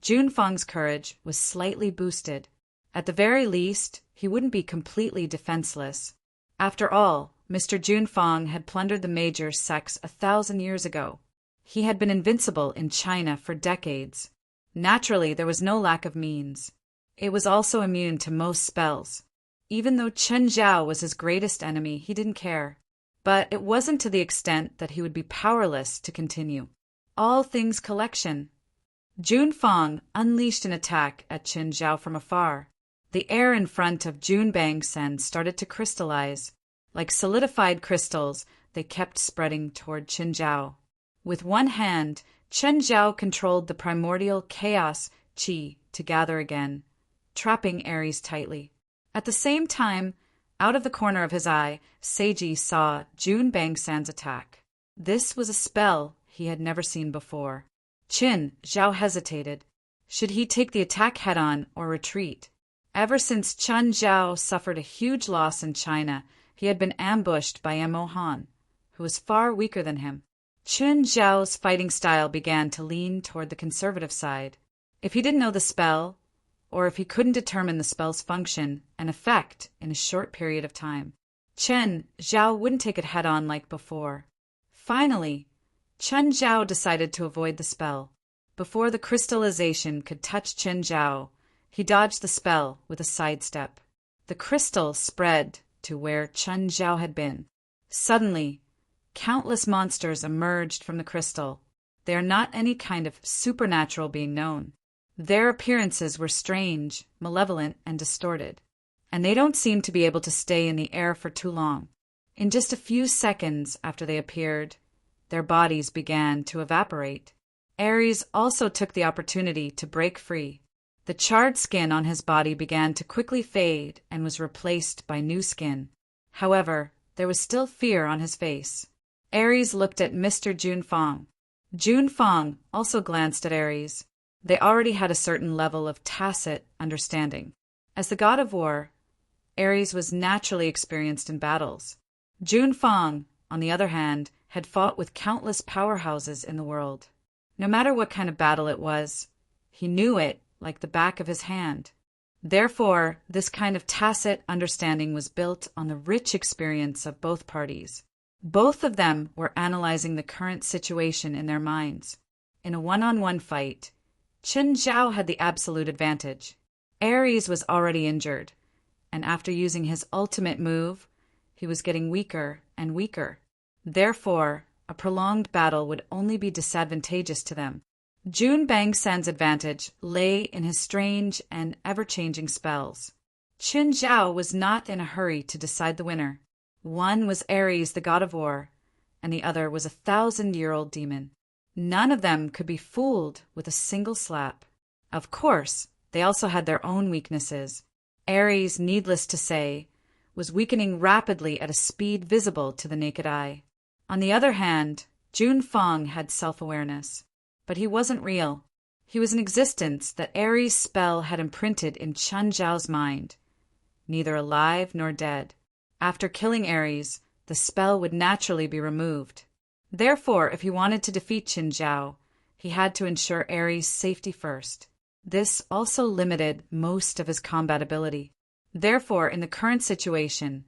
Jun Fong's courage was slightly boosted. At the very least, he wouldn't be completely defenseless. After all, Mr. Jun Fong had plundered the major sects 1,000 years ago. He had been invincible in China for decades. Naturally, there was no lack of means. It was also immune to most spells. Even though Chen Zhao was his greatest enemy, he didn't care. But it wasn't to the extent that he would be powerless to continue. All things collection. Jun Fong unleashed an attack at Chen Zhao from afar. The air in front of Jun Bangsen started to crystallize. Like solidified crystals, they kept spreading toward Chen Zhao. With one hand, Chen Zhao controlled the primordial chaos qi to gather again, trapping Ares tightly. At the same time, out of the corner of his eye, Seiji saw Jun Bangsan's attack. This was a spell he had never seen before. Chen Zhao hesitated. Should he take the attack head-on or retreat? Ever since Chen Zhao suffered a huge loss in China, he had been ambushed by Mo Han, who was far weaker than him. Chen Zhao's fighting style began to lean toward the conservative side. If he didn't know the spell, or if he couldn't determine the spell's function and effect in a short period of time, Chen Zhao wouldn't take it head-on like before. Finally, Chen Zhao decided to avoid the spell. Before the crystallization could touch Chen Zhao, he dodged the spell with a sidestep. The crystal spread to where Chen Zhao had been. Suddenly, countless monsters emerged from the crystal. They are not any kind of supernatural being known. Their appearances were strange, malevolent, and distorted. And they don't seem to be able to stay in the air for too long. In just a few seconds after they appeared, their bodies began to evaporate. Ares also took the opportunity to break free. The charred skin on his body began to quickly fade and was replaced by new skin. However, there was still fear on his face. Ares looked at Mr. Jun Fong. Jun Fong also glanced at Ares. They already had a certain level of tacit understanding. As the god of war, Ares was naturally experienced in battles. Jun Fong, on the other hand, had fought with countless powerhouses in the world. No matter what kind of battle it was, he knew it like the back of his hand. Therefore, this kind of tacit understanding was built on the rich experience of both parties. Both of them were analyzing the current situation in their minds. In a one-on-one fight, Chen Zhao had the absolute advantage. Ares was already injured, and after using his ultimate move, he was getting weaker and weaker. Therefore, a prolonged battle would only be disadvantageous to them. Jun Bangsan's advantage lay in his strange and ever-changing spells. Chen Zhao was not in a hurry to decide the winner. One was Ares, the god of war, and the other was a 1,000-year-old demon. None of them could be fooled with a single slap. Of course, they also had their own weaknesses. Ares, needless to say, was weakening rapidly at a speed visible to the naked eye. On the other hand, Jun Fong had self-awareness. But he wasn't real. He was an existence that Ares' spell had imprinted in Chen Zhao's mind, neither alive nor dead. After killing Ares, the spell would naturally be removed. Therefore, if he wanted to defeat Chen Zhao, he had to ensure Ares' safety first. This also limited most of his combat ability. Therefore, in the current situation,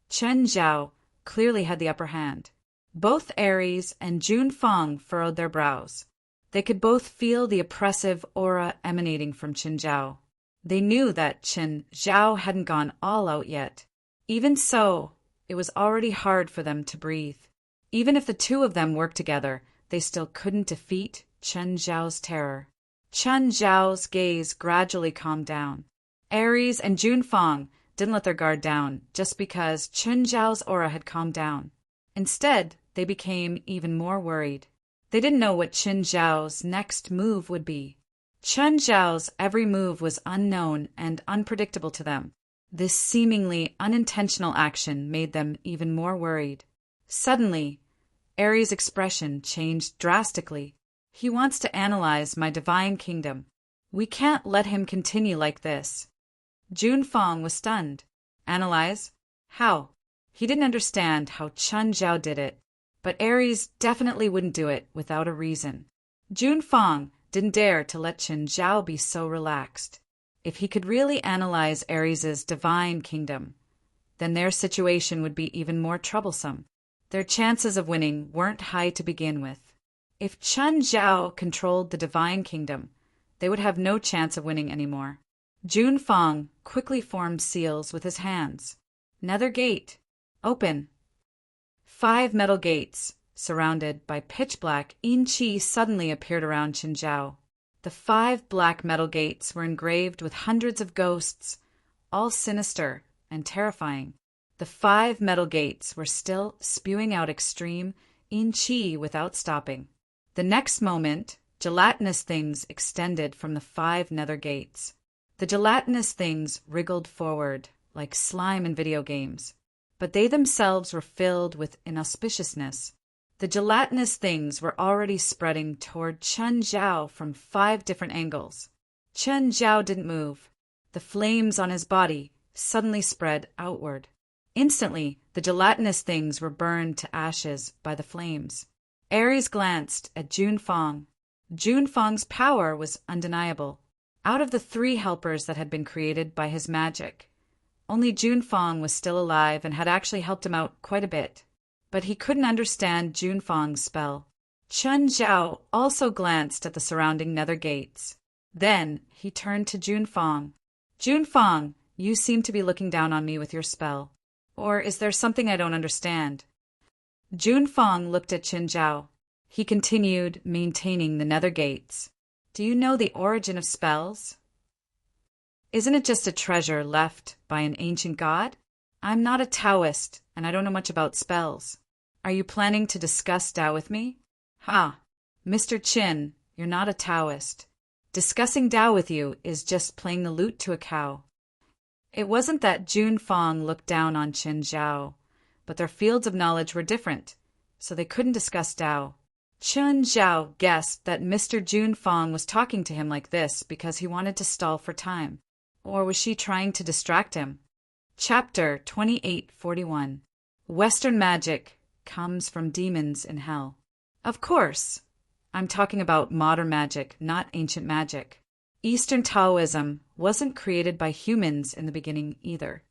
Chen Zhao clearly had the upper hand. Both Ares and Jun Fong furrowed their brows. They could both feel the oppressive aura emanating from Chen Zhao. They knew that Chen Zhao hadn't gone all out yet. Even so, it was already hard for them to breathe. Even if the two of them worked together, they still couldn't defeat Chen Zhao's terror. Chen Zhao's gaze gradually calmed down. Ares and Jun Fong didn't let their guard down just because Chen Zhao's aura had calmed down. Instead, they became even more worried. They didn't know what Qin Zhao's next move would be. Qin Zhao's every move was unknown and unpredictable to them. This seemingly unintentional action made them even more worried. Suddenly, Aries' expression changed drastically. He wants to analyze my divine kingdom. We can't let him continue like this. Junfang was stunned. Analyze? How? He didn't understand how Qin Zhao did it, but Aries definitely wouldn't do it without a reason. Junfang didn't dare to let Qin Zhao be so relaxed. If he could really analyze Aries' divine kingdom, then their situation would be even more troublesome. Their chances of winning weren't high to begin with. If Qin Zhao controlled the divine kingdom, they would have no chance of winning anymore. Junfang quickly formed seals with his hands. Nether gate. Open. 5 metal gates, surrounded by pitch-black yin qi, suddenly appeared around Qin Zhao. The 5 black metal gates were engraved with hundreds of ghosts, all sinister and terrifying. The 5 metal gates were still spewing out extreme yin qi without stopping. The next moment, gelatinous things extended from the 5 nether gates. The gelatinous things wriggled forward, like slime in video games, but they themselves were filled with inauspiciousness. The gelatinous things were already spreading toward Qin Zhao from 5 different angles. Qin Zhao didn't move. The flames on his body suddenly spread outward. Instantly, the gelatinous things were burned to ashes by the flames. Aries glanced at Junfang. Junfang's power was undeniable. Out of the 3 helpers that had been created by his magic, only Junfang was still alive and had actually helped him out quite a bit. But he couldn't understand Junfang's spell. Qin Zhao also glanced at the surrounding nether gates. Then he turned to Junfang. Junfang, you seem to be looking down on me with your spell. Or is there something I don't understand? Junfang looked at Qin Zhao. He continued, maintaining the nether gates. Do you know the origin of spells? Isn't it just a treasure left by an ancient god? I'm not a Taoist, and I don't know much about spells. Are you planning to discuss Tao with me? Ha! Mr. Qin, you're not a Taoist. Discussing Tao with you is just playing the lute to a cow. It wasn't that Junfang looked down on Qin Zhao, but their fields of knowledge were different, so they couldn't discuss Tao. Qin Zhao guessed that Mr. Junfang was talking to him like this because he wanted to stall for time. Or was she trying to distract him? Chapter 2841. Western magic comes from demons in hell. Of course, I'm talking about modern magic, not ancient magic. Eastern Taoism wasn't created by humans in the beginning either.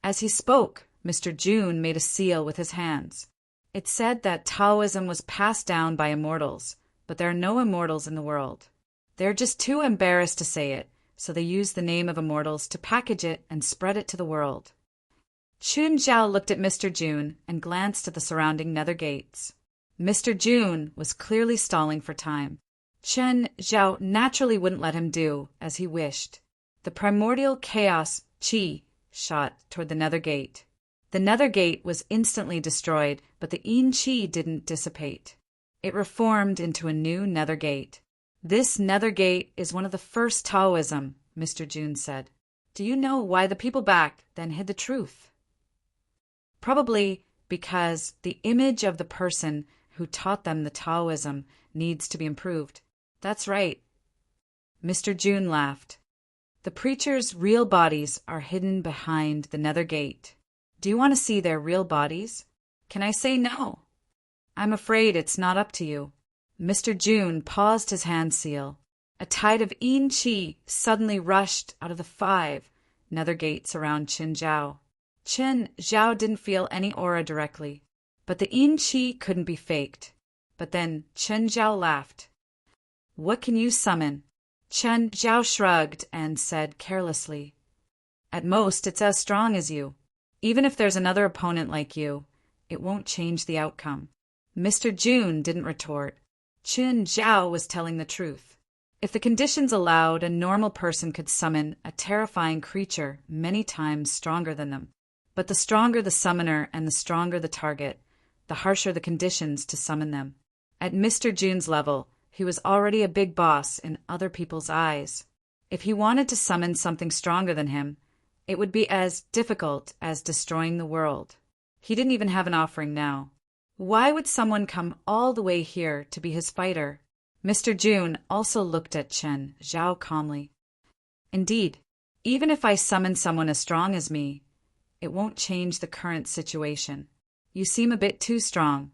As he spoke, Mr. Jun made a seal with his hands. It said that Taoism was passed down by immortals, but there are no immortals in the world. They're just too embarrassed to say it, so they used the name of immortals to package it and spread it to the world. Qin Zhao looked at Mr. Jun and glanced at the surrounding nether gates. Mr. Jun was clearly stalling for time. Qin Zhao naturally wouldn't let him do as he wished. The primordial chaos qi shot toward the nether gate. The nether gate was instantly destroyed, but the yin qi didn't dissipate. It reformed into a new nether gate. This nether gate is one of the first Taoism, Mr. Jun said. Do you know why the people back then hid the truth? Probably because the image of the person who taught them the Taoism needs to be improved. That's right. Mr. Jun laughed. The preachers' real bodies are hidden behind the nether gate. Do you want to see their real bodies? Can I say no? I'm afraid it's not up to you. Mr. Jun paused his hand seal. A tide of yin qi suddenly rushed out of the 5 nether gates around Qin Zhao. Qin Zhao didn't feel any aura directly, but the yin qi couldn't be faked. But then Qin Zhao laughed. What can you summon? Qin Zhao shrugged and said carelessly, At most, it's as strong as you. Even if there's another opponent like you, it won't change the outcome. Mr. Jun didn't retort. Qin Zhao was telling the truth. If the conditions allowed, a normal person could summon a terrifying creature many times stronger than them. But the stronger the summoner and the stronger the target, the harsher the conditions to summon them. At Mr. June's level, he was already a big boss in other people's eyes. If he wanted to summon something stronger than him, it would be as difficult as destroying the world. He didn't even have an offering now. Why would someone come all the way here to be his fighter? Mr. June also looked at Chen Zhao calmly. Indeed, even if I summon someone as strong as me, it won't change the current situation. You seem a bit too strong.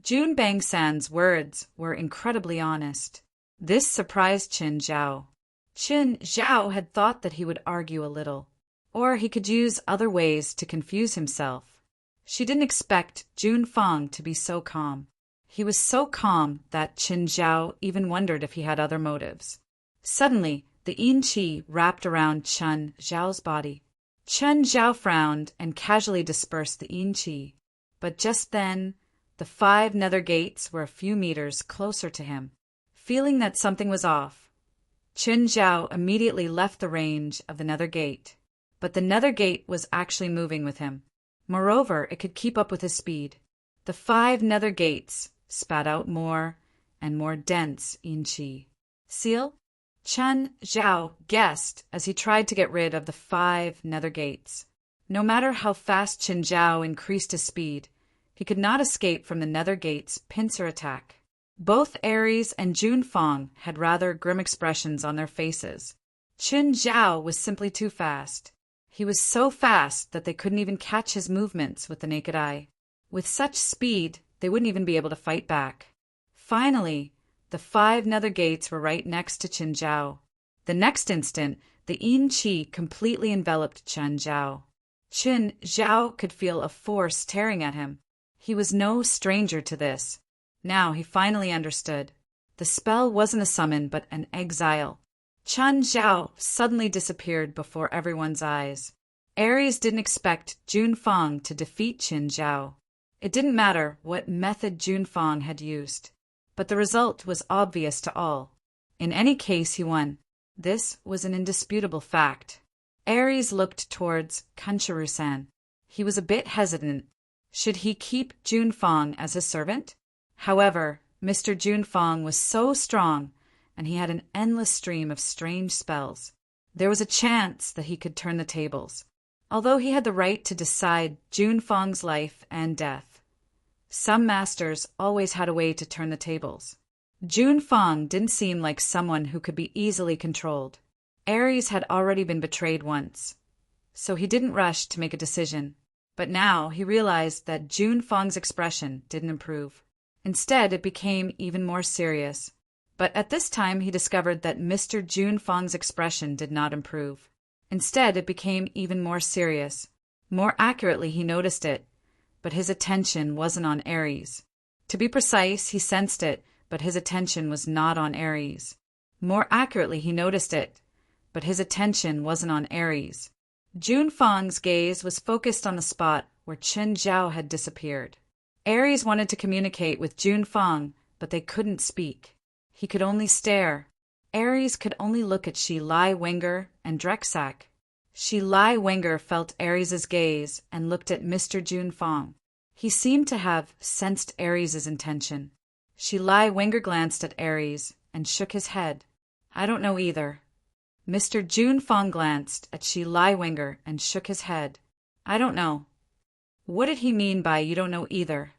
Jun Bangsan's words were incredibly honest. This surprised Qin Zhao. Qin Zhao had thought that he would argue a little, or he could use other ways to confuse himself. She didn't expect Jun Fang to be so calm. He was so calm that Qin Zhao even wondered if he had other motives. Suddenly, the yin qi wrapped around Chen Zhao's body. Chen Zhao frowned and casually dispersed the yin qi. But just then, the 5 nether gates were a few meters closer to him. Feeling that something was off, Qin Zhao immediately left the range of the nether gate. But the nether gate was actually moving with him. Moreover, it could keep up with his speed. The 5 nether gates spat out more and more dense yin qi. Seal? Chen Zhao guessed as he tried to get rid of the 5 nether gates. No matter how fast Qin Zhao increased his speed, he could not escape from the nether gate's pincer attack. Both Aries and Jun Fang had rather grim expressions on their faces. Qin Zhao was simply too fast. He was so fast that they couldn't even catch his movements with the naked eye. With such speed, they wouldn't even be able to fight back. Finally, the 5 nether gates were right next to Qin Zhao. The next instant, the yin qi completely enveloped Chen Zhao. Qin Zhao could feel a force tearing at him. He was no stranger to this. Now he finally understood. The spell wasn't a summon but an exile. Chen Zhao suddenly disappeared before everyone's eyes. Aries didn't expect Jun Fang to defeat Qin Zhao. It didn't matter what method Jun Fang had used, but the result was obvious to all. In any case, he won. This was an indisputable fact. Aries looked towards Kuncharu-san. He was a bit hesitant. Should he keep Jun Fang as his servant? However, Mr. Jun Fang was so strong, and he had an endless stream of strange spells. There was a chance that he could turn the tables. Although he had the right to decide Jun Fang's life and death, some masters always had a way to turn the tables. Jun Fang didn't seem like someone who could be easily controlled. Aries had already been betrayed once, so he didn't rush to make a decision. But now he realized that Jun Fang's expression didn't improve. Instead, it became even more serious. But at this time, he discovered that Mr. Jun Fang's expression did not improve. Instead, it became even more serious. More accurately, he noticed it, but his attention wasn't on Aries. To be precise, he sensed it, but his attention was not on Aries. More accurately, he noticed it, but his attention wasn't on Aries. Jun Fang's gaze was focused on the spot where Qin Zhao had disappeared. Aries wanted to communicate with Jun Fang, but they couldn't speak. He could only stare. Aries could only look at Shi Lai Wenger and Drexak. Shi Lai Wenger felt Aries's gaze and looked at Mr. Jun Fang. He seemed to have sensed Aries's intention. Shi Lai Wenger glanced at Aries and shook his head. I don't know either. Mr. Jun Fang glanced at Shi Lai Wenger and shook his head. I don't know. What did he mean by you don't know either?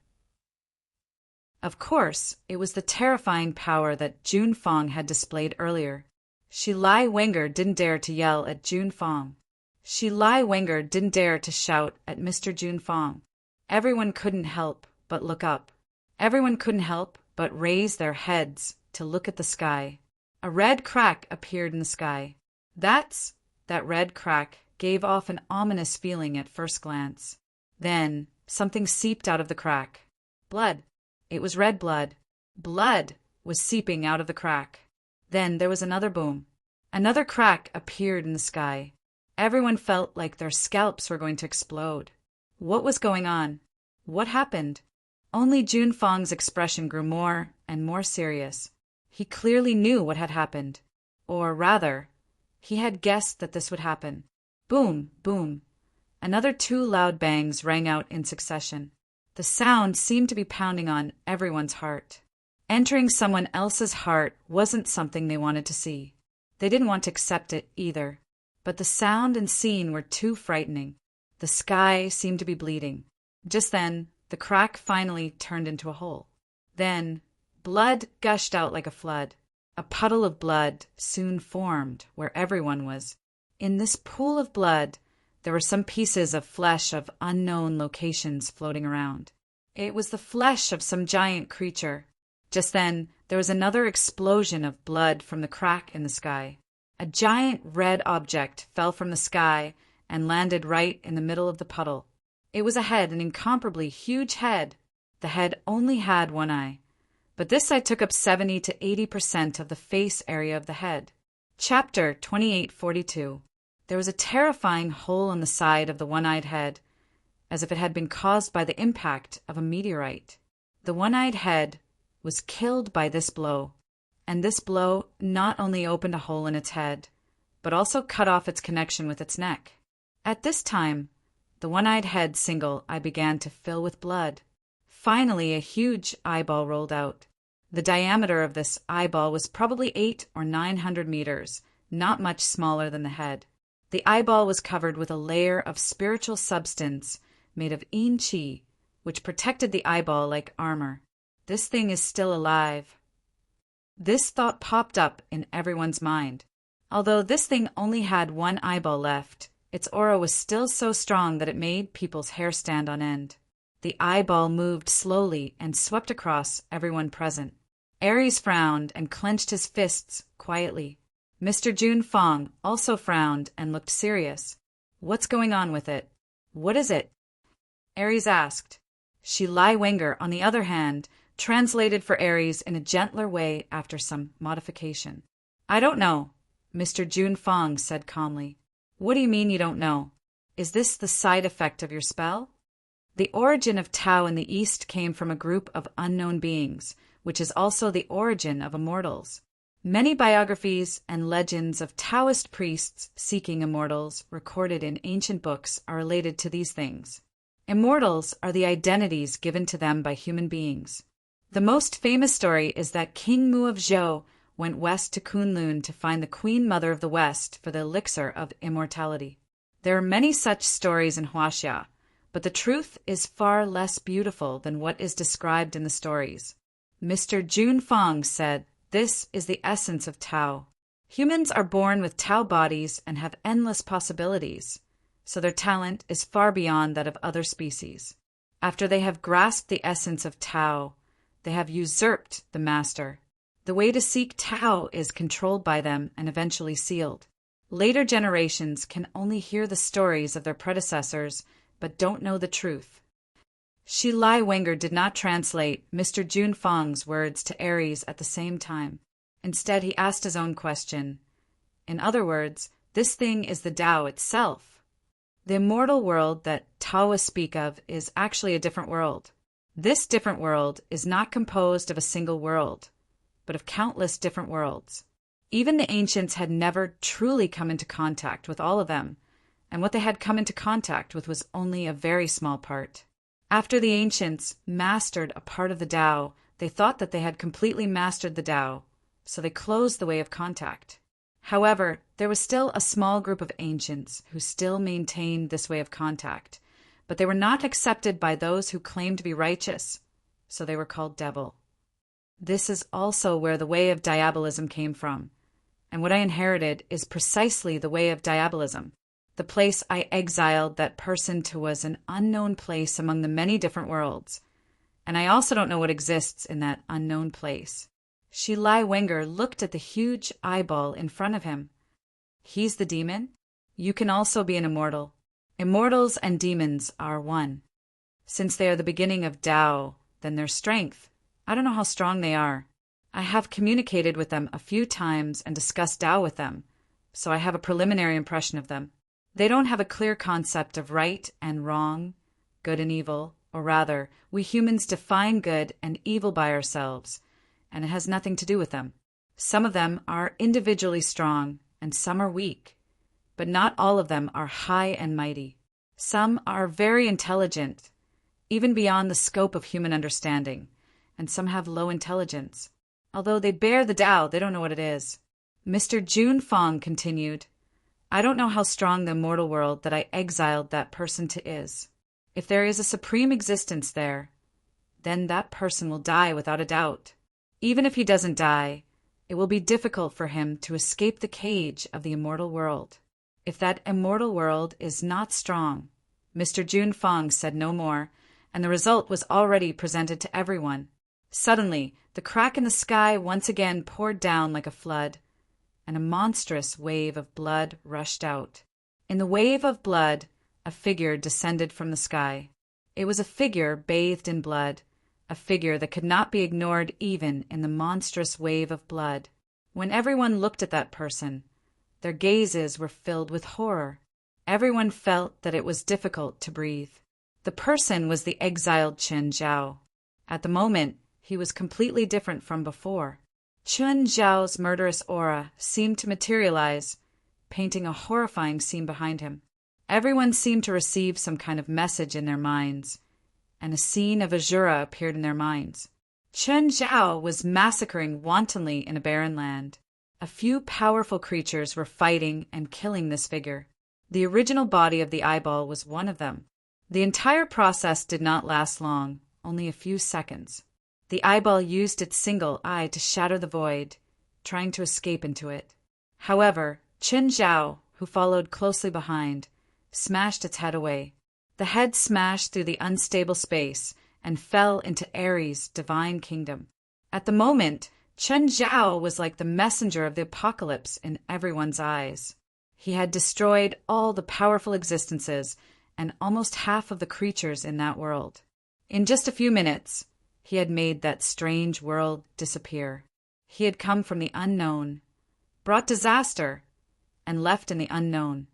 Of course, it was the terrifying power that Jun Fang had displayed earlier. Shi Lai Wenger didn't dare to yell at Jun Fang. Shi Lai Wenger didn't dare to shout at Mr. Jun Fang. Everyone couldn't help but look up. Everyone couldn't help but raise their heads to look at the sky. A red crack appeared in the sky. That red crack gave off an ominous feeling at first glance. Then something seeped out of the crack. Blood. It was red blood. Blood was seeping out of the crack. Then there was another boom. Another crack appeared in the sky. Everyone felt like their scalps were going to explode. What was going on? What happened? Only Jun Fang's expression grew more and more serious. He clearly knew what had happened. Or rather, he had guessed that this would happen. Boom, boom. Another 2 loud bangs rang out in succession. The The sound seemed to be pounding on everyone's heart. Entering someone else's heart wasn't something they wanted to see. They didn't want to accept it either. But the sound and scene were too frightening. The sky seemed to be bleeding. Just then, the crack finally turned into a hole. Then, blood gushed out like a flood. A puddle of blood soon formed where everyone was. In this pool of blood, there were some pieces of flesh of unknown locations floating around. It was the flesh of some giant creature. Just then, there was another explosion of blood from the crack in the sky. A giant red object fell from the sky and landed right in the middle of the puddle. It was a head, an incomparably huge head. The head only had one eye, but this side took up 70 to 80% of the face area of the head. Chapter 2842. There was a terrifying hole in the side of the one-eyed head, as if it had been caused by the impact of a meteorite. The one-eyed head was killed by this blow, and this blow not only opened a hole in its head, but also cut off its connection with its neck. At this time, the one-eyed head single eye began to fill with blood. Finally, a huge eyeball rolled out. The diameter of this eyeball was probably 800 or 900 meters, not much smaller than the head. The eyeball was covered with a layer of spiritual substance made of yin qi, which protected the eyeball like armor. This thing is still alive. This thought popped up in everyone's mind. Although this thing only had one eyeball left, its aura was still so strong that it made people's hair stand on end. The eyeball moved slowly and swept across everyone present. Aries frowned and clenched his fists quietly. Mr. Jun Fong also frowned and looked serious. What's going on with it? What is it? Aries asked. Shi Lai Wenger, on the other hand, translated for Aries in a gentler way after some modification. I don't know, Mr. Jun Fong said calmly. What do you mean you don't know? Is this the side effect of your spell? The origin of Tao in the East came from a group of unknown beings, which is also the origin of immortals. Many biographies and legends of Taoist priests seeking immortals recorded in ancient books are related to these things. Immortals are the identities given to them by human beings. The most famous story is that King Mu of Zhou went west to Kunlun to find the Queen Mother of the West for the elixir of immortality. There are many such stories in Huaxia, but the truth is far less beautiful than what is described in the stories. Mr. Jun Fong said, "This is the essence of Tao. Humans are born with Tao bodies and have endless possibilities, so their talent is far beyond that of other species. After they have grasped the essence of Tao, they have usurped the master. The way to seek Tao is controlled by them and eventually sealed. Later generations can only hear the stories of their predecessors, but don't know the truth." Shi Lai Wenger did not translate Mr. Jun Fong's words to Aries at the same time. Instead, he asked his own question. In other words, this thing is the Tao itself. The immortal world that Taoists speak of is actually a different world. This different world is not composed of a single world, but of countless different worlds. Even the ancients had never truly come into contact with all of them, and what they had come into contact with was only a very small part. After the ancients mastered a part of the Tao, they thought that they had completely mastered the Tao, so they closed the way of contact. However, there was still a small group of ancients who still maintained this way of contact, but they were not accepted by those who claimed to be righteous, so they were called devil. This is also where the way of diabolism came from, and what I inherited is precisely the way of diabolism. The place I exiled that person to was an unknown place among the many different worlds, and I also don't know what exists in that unknown place. Shi Lai Wenger looked at the huge eyeball in front of him. He's the demon? You can also be an immortal. Immortals and demons are one. Since they are the beginning of Tao, then their strength. I don't know how strong they are. I have communicated with them a few times and discussed Tao with them, so I have a preliminary impression of them. They don't have a clear concept of right and wrong, good and evil, or rather, we humans define good and evil by ourselves, and it has nothing to do with them. Some of them are individually strong, and some are weak, but not all of them are high and mighty. Some are very intelligent, even beyond the scope of human understanding, and some have low intelligence. Although they bear the Tao, they don't know what it is. Mr. Jun Fong continued, I don't know how strong the immortal world that I exiled that person to is. If there is a supreme existence there, then that person will die without a doubt. Even if he doesn't die, it will be difficult for him to escape the cage of the immortal world. If that immortal world is not strong, Mr. Jun Fong said no more, and the result was already presented to everyone. Suddenly, the crack in the sky once again poured down like a flood, and a monstrous wave of blood rushed out. In the wave of blood, a figure descended from the sky. It was a figure bathed in blood, a figure that could not be ignored even in the monstrous wave of blood. When everyone looked at that person, their gazes were filled with horror. Everyone felt that it was difficult to breathe. The person was the exiled Chen Zhao. At the moment, he was completely different from before. Chen Zhao's murderous aura seemed to materialize, painting a horrifying scene behind him. Everyone seemed to receive some kind of message in their minds, and a scene of Azura appeared in their minds. Chen Zhao was massacring wantonly in a barren land. A few powerful creatures were fighting and killing this figure. The original body of the eyeball was one of them. The entire process did not last long, only a few seconds. The eyeball used its single eye to shatter the void, trying to escape into it. However, Chen Zhao, who followed closely behind, smashed its head away. The head smashed through the unstable space and fell into Ares' divine kingdom. At the moment, Chen Zhao was like the messenger of the apocalypse in everyone's eyes. He had destroyed all the powerful existences and almost half of the creatures in that world. In just a few minutes, he had made that strange world disappear. He had come from the unknown, brought disaster, and left in the unknown,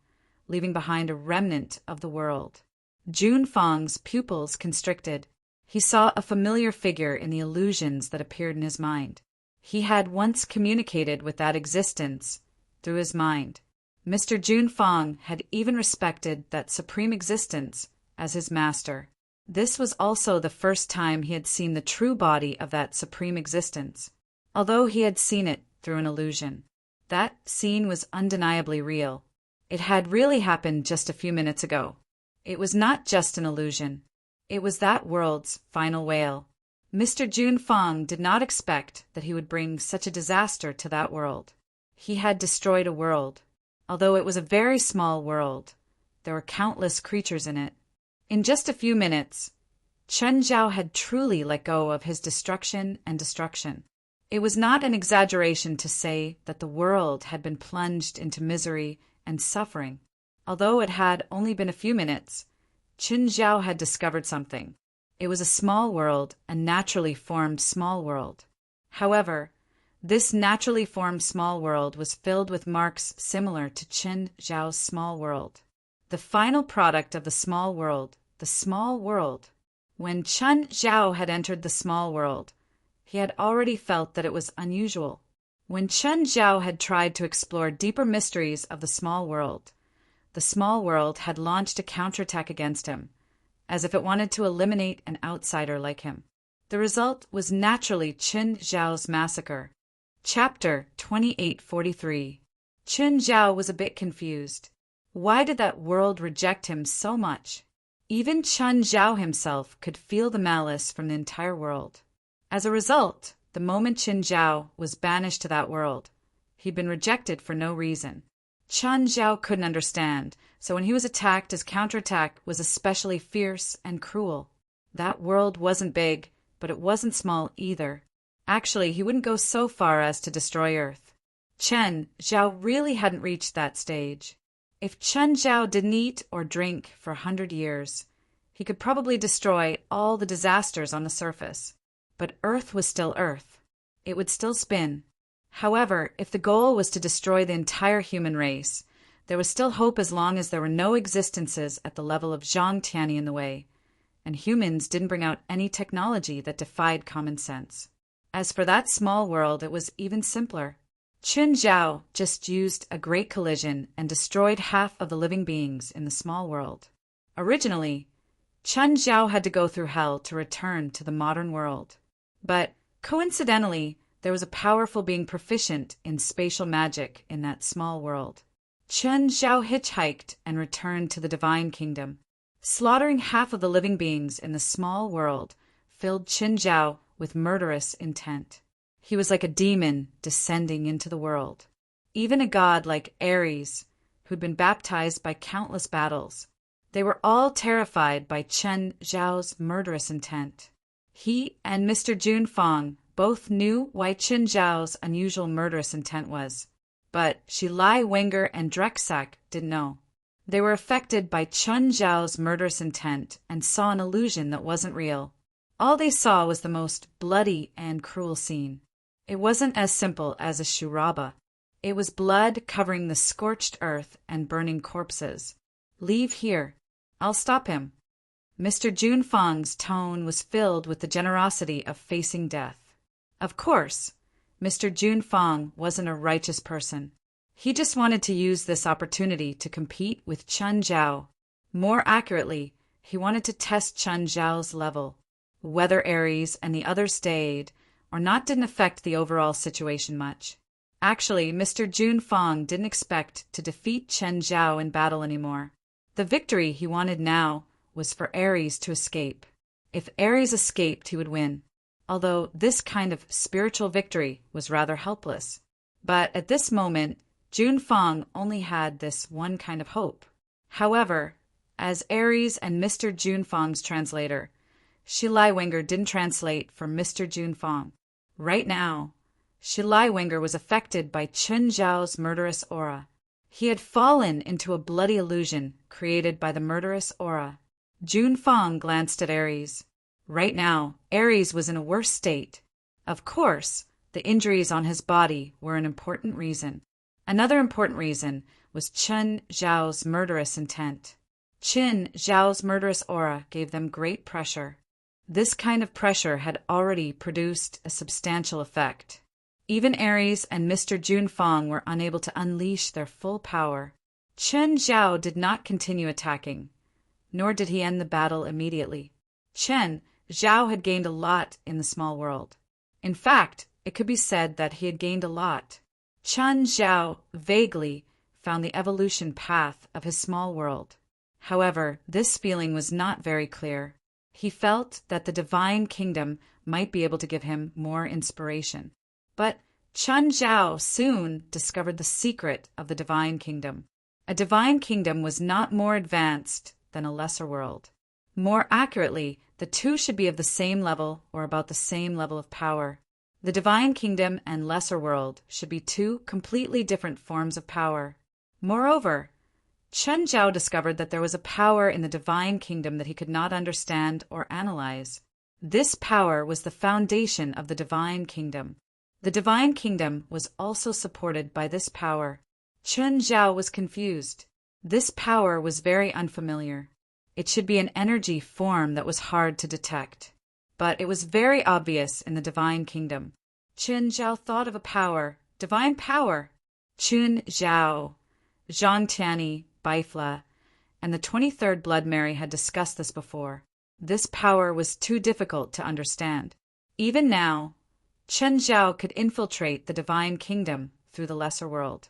leaving behind a remnant of the world. Jun Fong's pupils constricted. He saw a familiar figure in the illusions that appeared in his mind. He had once communicated with that existence through his mind. Mr. Jun Fong had even respected that supreme existence as his master. This was also the first time he had seen the true body of that supreme existence, although he had seen it through an illusion. That scene was undeniably real. It had really happened just a few minutes ago. It was not just an illusion. It was that world's final wail. Mr. Jun Fong did not expect that he would bring such a disaster to that world. He had destroyed a world. Although it was a very small world, there were countless creatures in it. In just a few minutes, Chen Zhao had truly let go of his destruction and destruction. It was not an exaggeration to say that the world had been plunged into misery and suffering. Although it had only been a few minutes, Chen Zhao had discovered something. It was a small world, a naturally formed small world. However, this naturally formed small world was filled with marks similar to Chen Zhao's small world. The final product of the small world, the small world. When Chen Zhao had entered the small world, he had already felt that it was unusual. When Chen Zhao had tried to explore deeper mysteries of the small world had launched a counterattack against him, as if it wanted to eliminate an outsider like him. The result was naturally Chen Zhao's massacre. Chapter 2843. Chen Zhao was a bit confused. Why did that world reject him so much? Even Chen Zhao himself could feel the malice from the entire world. As a result, the moment Chen Zhao was banished to that world, he'd been rejected for no reason. Chen Zhao couldn't understand, so when he was attacked, his counterattack was especially fierce and cruel. That world wasn't big, but it wasn't small either. Actually, he wouldn't go so far as to destroy Earth. Chen Zhao really hadn't reached that stage. If Chen Zhao didn't eat or drink for 100 years, he could probably destroy all the disasters on the surface. But Earth was still Earth. It would still spin. However, if the goal was to destroy the entire human race, there was still hope as long as there were no existences at the level of Zhang Tianyi in the way, and humans didn't bring out any technology that defied common sense. As for that small world, it was even simpler. Chen Zhao just used a great collision and destroyed half of the living beings in the small world. Originally, Chen Zhao had to go through hell to return to the modern world. But, coincidentally, there was a powerful being proficient in spatial magic in that small world. Chen Zhao hitchhiked and returned to the divine kingdom. Slaughtering half of the living beings in the small world filled Chen Zhao with murderous intent. He was like a demon descending into the world. Even a god like Ares, who'd been baptized by countless battles, they were all terrified by Chen Zhao's murderous intent. He and Mr. Junfang both knew why Chen Zhao's unusual murderous intent was, but Xilai, Wenger, and Drexak didn't know. They were affected by Chen Zhao's murderous intent and saw an illusion that wasn't real. All they saw was the most bloody and cruel scene. It wasn't as simple as a shuraba. It was blood covering the scorched earth and burning corpses. "Leave here. I'll stop him." Mr. Junfang's tone was filled with the generosity of facing death. Of course, Mr. Junfang wasn't a righteous person. He just wanted to use this opportunity to compete with Chen Zhao. More accurately, he wanted to test Chen Zhao's level. Whether Ares and the others stayed or not didn't affect the overall situation much. Actually, Mr. Junfang didn't expect to defeat Chen Zhao in battle anymore. The victory he wanted now was for Ares to escape. If Ares escaped, he would win, although this kind of spiritual victory was rather helpless. But at this moment, Junfang only had this one kind of hope. However, as Ares and Mr. Junfang's translator, Xilai Wenger didn't translate for Mr. Junfang. Right now, Xilai Wenger was affected by Chen Zhao's murderous aura. He had fallen into a bloody illusion created by the murderous aura. Junfang glanced at Ares. Right now, Ares was in a worse state. Of course, the injuries on his body were an important reason. Another important reason was Chen Zhao's murderous intent. Chen Zhao's murderous aura gave them great pressure. This kind of pressure had already produced a substantial effect. Even Ares and Mr. Junfang were unable to unleash their full power. Chen Zhao did not continue attacking, nor did he end the battle immediately. Chen Zhao had gained a lot in the small world. In fact, it could be said that he had gained a lot. Chen Zhao vaguely found the evolution path of his small world. However, this feeling was not very clear. He felt that the divine kingdom might be able to give him more inspiration. But Chen Zhao soon discovered the secret of the divine kingdom. A divine kingdom was not more advanced than a lesser world. More accurately, the two should be of the same level or about the same level of power. The divine kingdom and lesser world should be two completely different forms of power. Moreover, Chen Zhao discovered that there was a power in the divine kingdom that he could not understand or analyze. This power was the foundation of the divine kingdom. The divine kingdom was also supported by this power. Chen Zhao was confused. This power was very unfamiliar. It should be an energy form that was hard to detect. But it was very obvious in the divine kingdom. Chen Zhao thought of a power, divine power. Chun Zhao, Zhang Tianyi, Baifla, and the 23rd Blood Mary had discussed this before. This power was too difficult to understand. Even now, Chen Zhao could infiltrate the divine kingdom through the lesser world.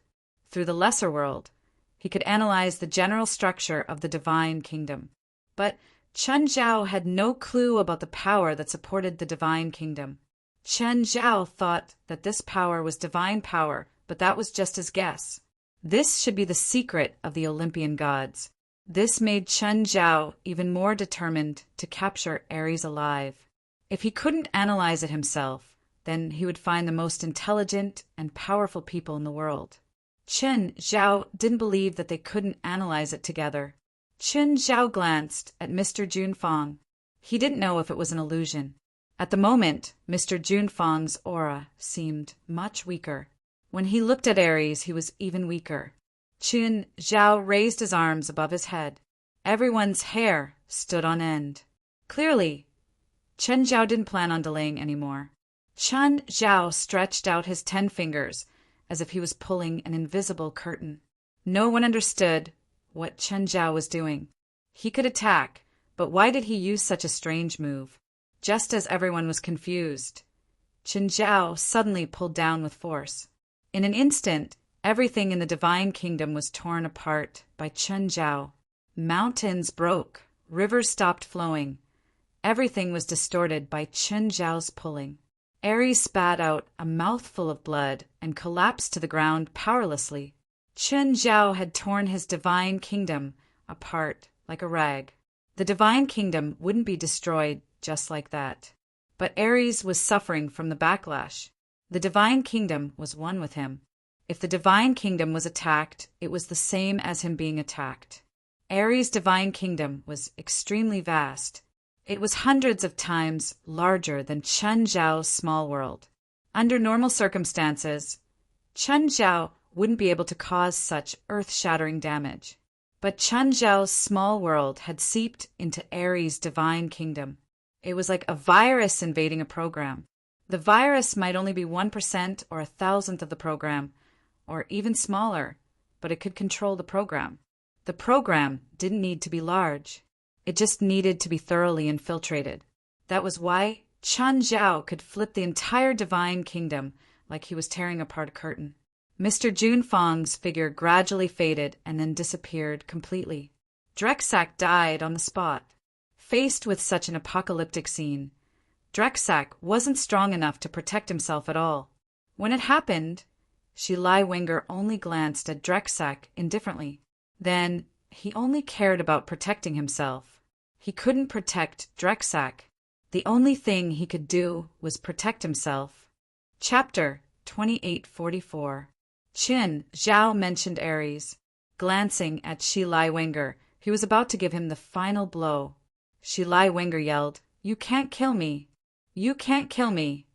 Through the lesser world, he could analyze the general structure of the divine kingdom. But Chen Zhao had no clue about the power that supported the divine kingdom. Chen Zhao thought that this power was divine power, but that was just his guess. This should be the secret of the Olympian gods. This made Chen Zhao even more determined to capture Ares alive. If he couldn't analyze it himself, then he would find the most intelligent and powerful people in the world. Chen Zhao didn't believe that they couldn't analyze it together. Chen Zhao glanced at Mr. Junfang. He didn't know if it was an illusion. At the moment, Mr. Junfang's aura seemed much weaker. When he looked at Ares, he was even weaker. Chen Zhao raised his arms above his head. Everyone's hair stood on end. Clearly, Chen Zhao didn't plan on delaying anymore. Chen Zhao stretched out his 10 fingers as if he was pulling an invisible curtain. No one understood what Chen Zhao was doing. He could attack, But why did he use such a strange move? Just as everyone was confused, Qin Zhao suddenly pulled down with force. In an instant, everything in the divine kingdom was torn apart by Qin Zhao. Mountains broke, rivers stopped flowing. Everything was distorted by Qin Zhao's pulling. Ares spat out a mouthful of blood and collapsed to the ground powerlessly. Qin Zhao had torn his divine kingdom apart like a rag. The divine kingdom wouldn't be destroyed just like that. But Ares was suffering from the backlash. The divine kingdom was one with him. If the divine kingdom was attacked, it was the same as him being attacked. Ares' divine kingdom was extremely vast. It was hundreds of times larger than Qin Zhao's small world. Under normal circumstances, Qin Zhao wouldn't be able to cause such earth-shattering damage. But Qin Zhao's small world had seeped into Ares' divine kingdom. It was like a virus invading a program. The virus might only be 1% or 1,000th of the program, or even smaller, but it could control the program. The program didn't need to be large. It just needed to be thoroughly infiltrated. That was why Qin Zhao could flip the entire divine kingdom like he was tearing apart a curtain. Mr. Junfang's figure gradually faded and then disappeared completely. Drexak died on the spot. Faced with such an apocalyptic scene, Drexak wasn't strong enough to protect himself at all. When it happened, Shilai Wenger only glanced at Drexak indifferently. Then, he only cared about protecting himself. He couldn't protect Drexak. The only thing he could do was protect himself. Chapter 2844. Qin Zhao mentioned Ares. Glancing at Shilai Wenger, he was about to give him the final blow. Shilai Wenger yelled, "You can't kill me! You can't kill me!"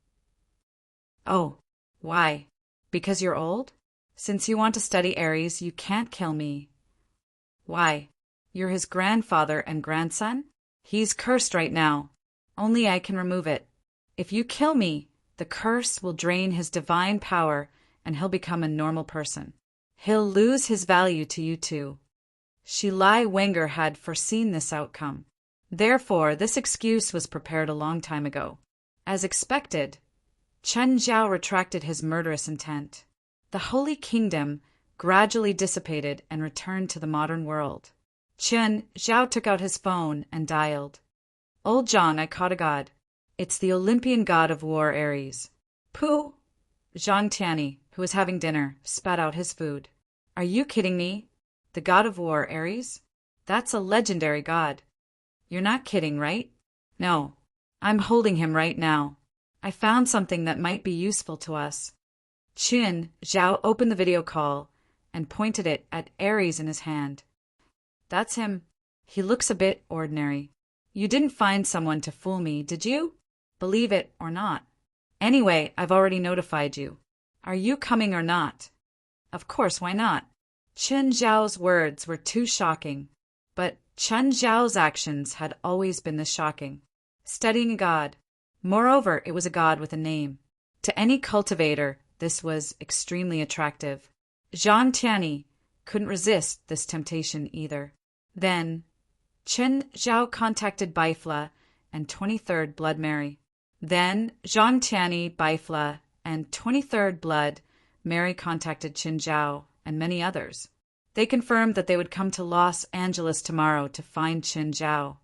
"Oh, why? Because you're old? Since you want to study Ares, you can't kill me." "Why? You're his grandfather and grandson? He's cursed right now. Only I can remove it. If you kill me, the curse will drain his divine power and he'll become a normal person. He'll lose his value to you too." Shilai Wenger had foreseen this outcome. Therefore, this excuse was prepared a long time ago. As expected, Qin Zhao retracted his murderous intent. The Holy Kingdom gradually dissipated and returned to the modern world. Qin Zhao took out his phone and dialed. "Old Zhang, I caught a god. It's the Olympian god of war, Ares." "Pooh!" Zhang Tianyi, who was having dinner, spat out his food. "Are you kidding me? The god of war, Ares? That's a legendary god. You're not kidding, right?" "No. I'm holding him right now. I found something that might be useful to us." Qin Zhao opened the video call and pointed it at Ares in his hand. "That's him. He looks a bit ordinary. You didn't find someone to fool me, did you? Believe it or not. Anyway, I've already notified you. Are you coming or not?" "Of course, why not?" Qin Zhao's words were too shocking. But Qin Zhao's actions had always been this shocking. Studying a god. Moreover, it was a god with a name. To any cultivator, this was extremely attractive. Zhang Tianyi couldn't resist this temptation either. Then, Qin Zhao contacted Baifla and 23rd Blood Mary. Then, Zhang Tianyi, Baifla, and 23rd Blood Mary contacted Qin Zhao and many others. They confirmed that they would come to Los Angeles tomorrow to find Qin Zhao.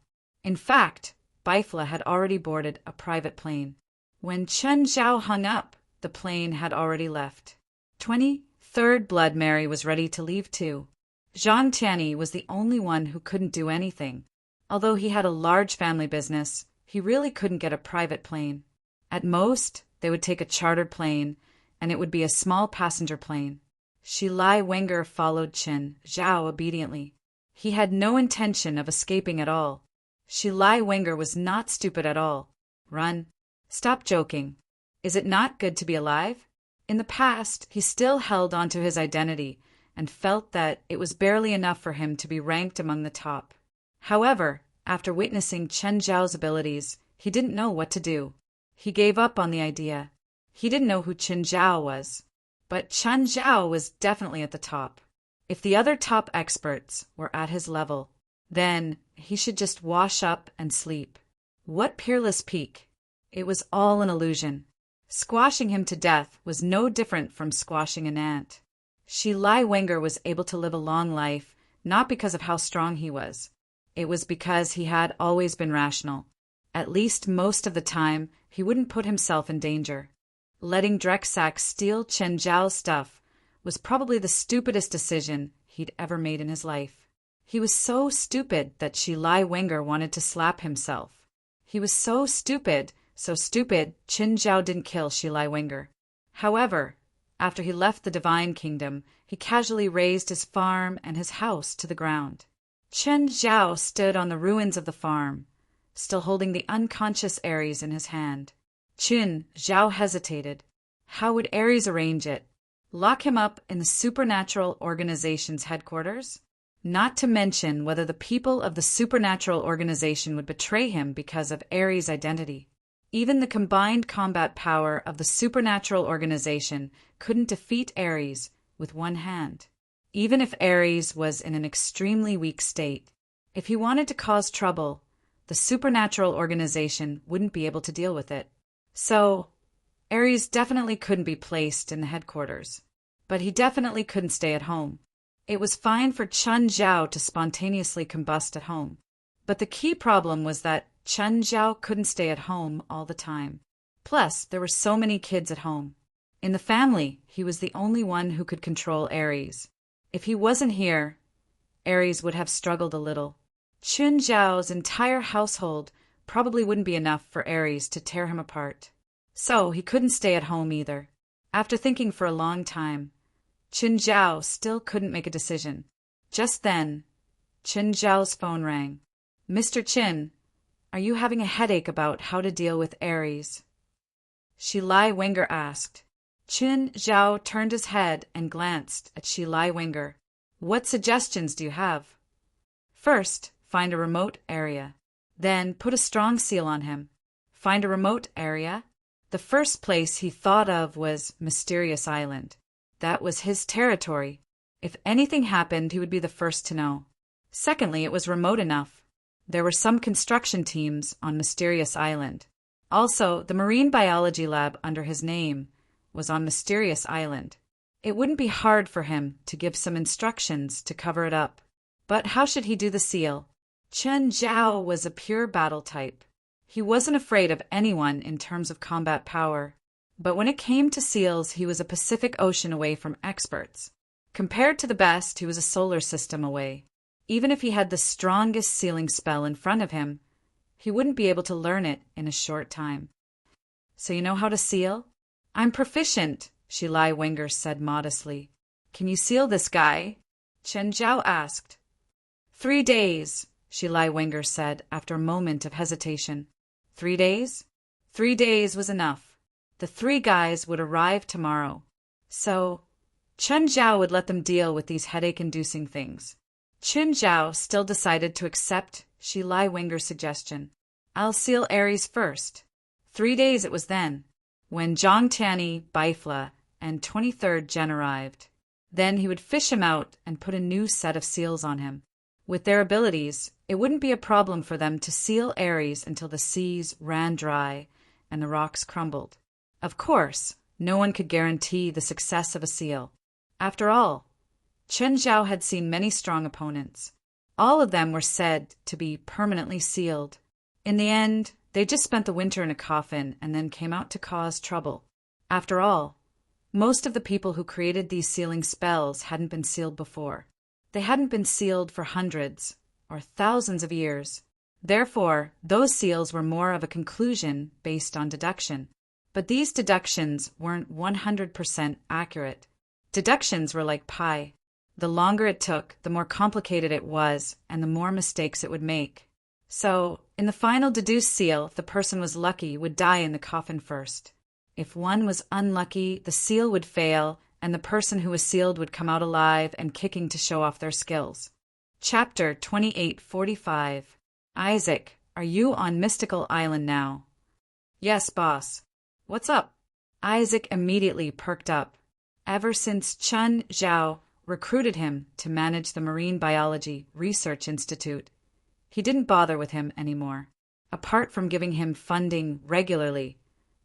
In fact, Baifla had already boarded a private plane. When Qin Zhao hung up, the plane had already left. 23rd Blood Mary was ready to leave too. Zhang Tianyi was the only one who couldn't do anything. Although he had a large family business, he really couldn't get a private plane. At most, they would take a chartered plane, and it would be a small passenger plane. Shilai Wenger followed Qin Zhao obediently. He had no intention of escaping at all. Shilai Wenger was not stupid at all. "Run. Stop joking. Is it not good to be alive?" In the past, he still held onto his identity and felt that it was barely enough for him to be ranked among the top. However, after witnessing Qin Zhao's abilities, he didn't know what to do. He gave up on the idea. He didn't know who Qin Zhao was. But Qin Zhao was definitely at the top. If the other top experts were at his level, Then he should just wash up and sleep. What peerless peak! It was all an illusion. Squashing him to death was no different from squashing an ant. Shi Lai Wenger was able to live a long life, not because of how strong he was. It was because he had always been rational. At least most of the time, he wouldn't put himself in danger. Letting Drexak steal Chen Zhao's stuff was probably the stupidest decision he'd ever made in his life. He was so stupid that Shi Lai Wenger wanted to slap himself. He was so stupid Chen Zhao didn't kill Shi Lai Wenger. However, after he left the Divine Kingdom, he casually razed his farm and his house to the ground. Chen Zhao stood on the ruins of the farm, still holding the unconscious Ares in his hand. Chen Zhao hesitated. How would Ares arrange it? Lock him up in the supernatural organization's headquarters? Not to mention whether the people of the supernatural organization would betray him because of Ares' identity. Even the combined combat power of the supernatural organization couldn't defeat Ares with one hand. Even if Ares was in an extremely weak state, if he wanted to cause trouble, the supernatural organization wouldn't be able to deal with it. So, Ares definitely couldn't be placed in the headquarters. But he definitely couldn't stay at home. It was fine for Chen Zhao to spontaneously combust at home. But the key problem was that Chen Zhao couldn't stay at home all the time. Plus, there were so many kids at home. In the family, he was the only one who could control Ares. If he wasn't here, Ares would have struggled a little. Chen Zhao's entire household probably wouldn't be enough for Ares to tear him apart. So he couldn't stay at home either. After thinking for a long time, Chen Zhao still couldn't make a decision. Just then, Chen Zhao's phone rang. "Mr. Chen, are you having a headache about how to deal with Ares?" Shi Lai Wenger asked. Chen Zhao turned his head and glanced at Shi Lai Wenger. "What suggestions do you have?" "First, find a remote area. Then put a strong seal on him." Find a remote area? The first place he thought of was Mysterious Island. That was his territory. If anything happened, he would be the first to know. Secondly, it was remote enough. There were some construction teams on Mysterious Island. Also, the marine biology lab under his name was on Mysterious Island. It wouldn't be hard for him to give some instructions to cover it up. But how should he do the seal? Chen Zhao was a pure battle type. He wasn't afraid of anyone in terms of combat power. But when it came to seals, he was a Pacific Ocean away from experts. Compared to the best, he was a solar system away. Even if he had the strongest sealing spell in front of him, he wouldn't be able to learn it in a short time. "So you know how to seal?" "I'm proficient," Shi Lai Wenger said modestly. "Can you seal this guy?" Chen Zhao asked. 3 days, Shi Lai Wenger said after a moment of hesitation. 3 days? 3 days was enough. The 3 guys would arrive tomorrow. So, Chen Zhao would let them deal with these headache-inducing things. Chen Zhao still decided to accept Shi Lai Wenger's suggestion. "I'll seal Ares first." 3 days it was then, when Zhang Tianyi, Baifla, and 23rd Gen arrived. Then he would fish him out and put a new set of seals on him. With their abilities, it wouldn't be a problem for them to seal Ares until the seas ran dry and the rocks crumbled. Of course, no one could guarantee the success of a seal. After all, Chen Zhao had seen many strong opponents. All of them were said to be permanently sealed. In the end, they just spent the winter in a coffin and then came out to cause trouble. After all, most of the people who created these sealing spells hadn't been sealed before. They hadn't been sealed for hundreds or thousands of years. Therefore, those seals were more of a conclusion based on deduction. But these deductions weren't 100% accurate. Deductions were like pi. The longer it took, the more complicated it was, and the more mistakes it would make. So, in the final deduced seal, if the person was lucky, would die in the coffin first. If one was unlucky, the seal would fail, and the person who was sealed would come out alive and kicking to show off their skills. Chapter 2845. Isaac, are you on Mystical Island now? Yes, boss. What's up? Isaac immediately perked up. Ever since Chen Zhao recruited him to manage the Marine Biology Research Institute, He didn't bother with him anymore. Apart from giving him funding regularly,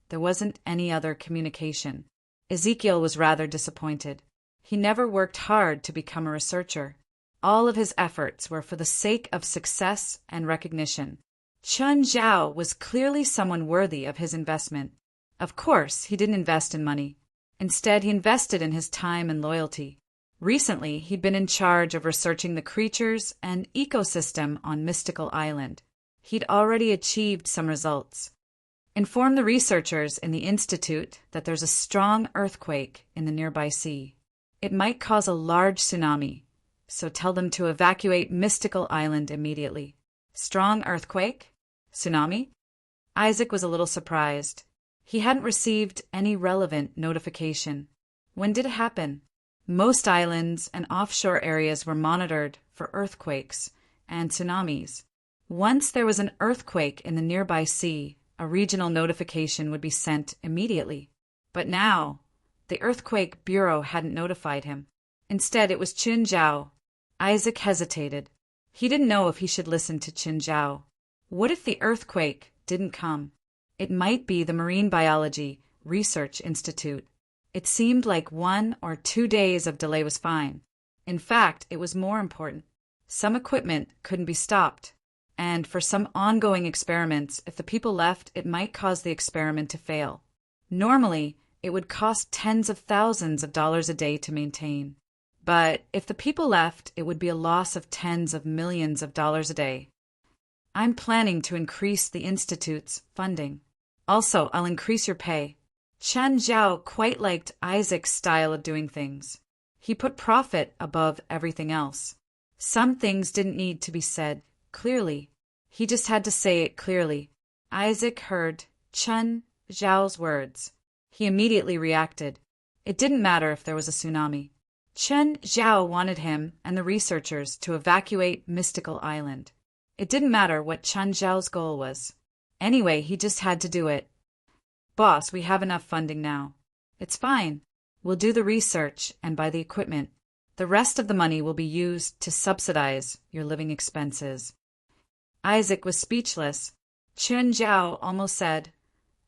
there wasn't any other communication. Ezekiel was rather disappointed. He never worked hard to become a researcher. All of his efforts were for the sake of success and recognition. Chen Zhao was clearly someone worthy of his investment. Of course, he didn't invest in money. Instead, he invested in his time and loyalty. Recently, he'd been in charge of researching the creatures and ecosystem on Mystical Island. He'd already achieved some results. Inform the researchers in the Institute that there's a strong earthquake in the nearby sea. It might cause a large tsunami, so tell them to evacuate Mystical Island immediately. Strong earthquake? Tsunami? Isaac was a little surprised. He hadn't received any relevant notification. When did it happen? Most islands and offshore areas were monitored for earthquakes and tsunamis. Once there was an earthquake in the nearby sea, a regional notification would be sent immediately. But now, the Earthquake Bureau hadn't notified him. Instead, it was Qin Zhao. Isaac hesitated. He didn't know if he should listen to Qin Zhao. What if the earthquake didn't come? It might be the Marine Biology Research Institute. It seemed like 1 or 2 days of delay was fine. In fact, it was more important. Some equipment couldn't be stopped. And for some ongoing experiments, if the people left, it might cause the experiment to fail. Normally, it would cost tens of thousands of dollars a day to maintain. But if the people left, it would be a loss of tens of millions of dollars a day. I'm planning to increase the Institute's funding. Also, I'll increase your pay. Chen Zhao quite liked Isaac's style of doing things. He put profit above everything else. Some things didn't need to be said clearly. He just had to say it clearly. Isaac heard Chen Zhao's words. He immediately reacted. It didn't matter if there was a tsunami. Chen Zhao wanted him and the researchers to evacuate Mystical Island. It didn't matter what Chen Zhao's goal was. Anyway, he just had to do it. Boss, we have enough funding now. It's fine. We'll do the research and buy the equipment. The rest of the money will be used to subsidize your living expenses. Isaac was speechless. Chen Zhao almost said,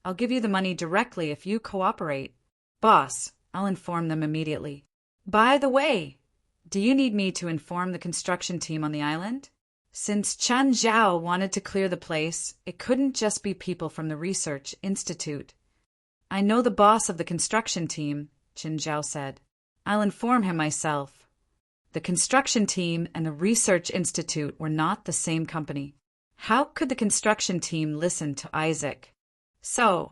I'll give you the money directly if you cooperate. Boss, I'll inform them immediately. By the way, do you need me to inform the construction team on the island? Since Chen Zhao wanted to clear the place, it couldn't just be people from the Research Institute. I know the boss of the construction team, Chen Zhao said. I'll inform him myself. The construction team and the Research Institute were not the same company. How could the construction team listen to Isaac? So,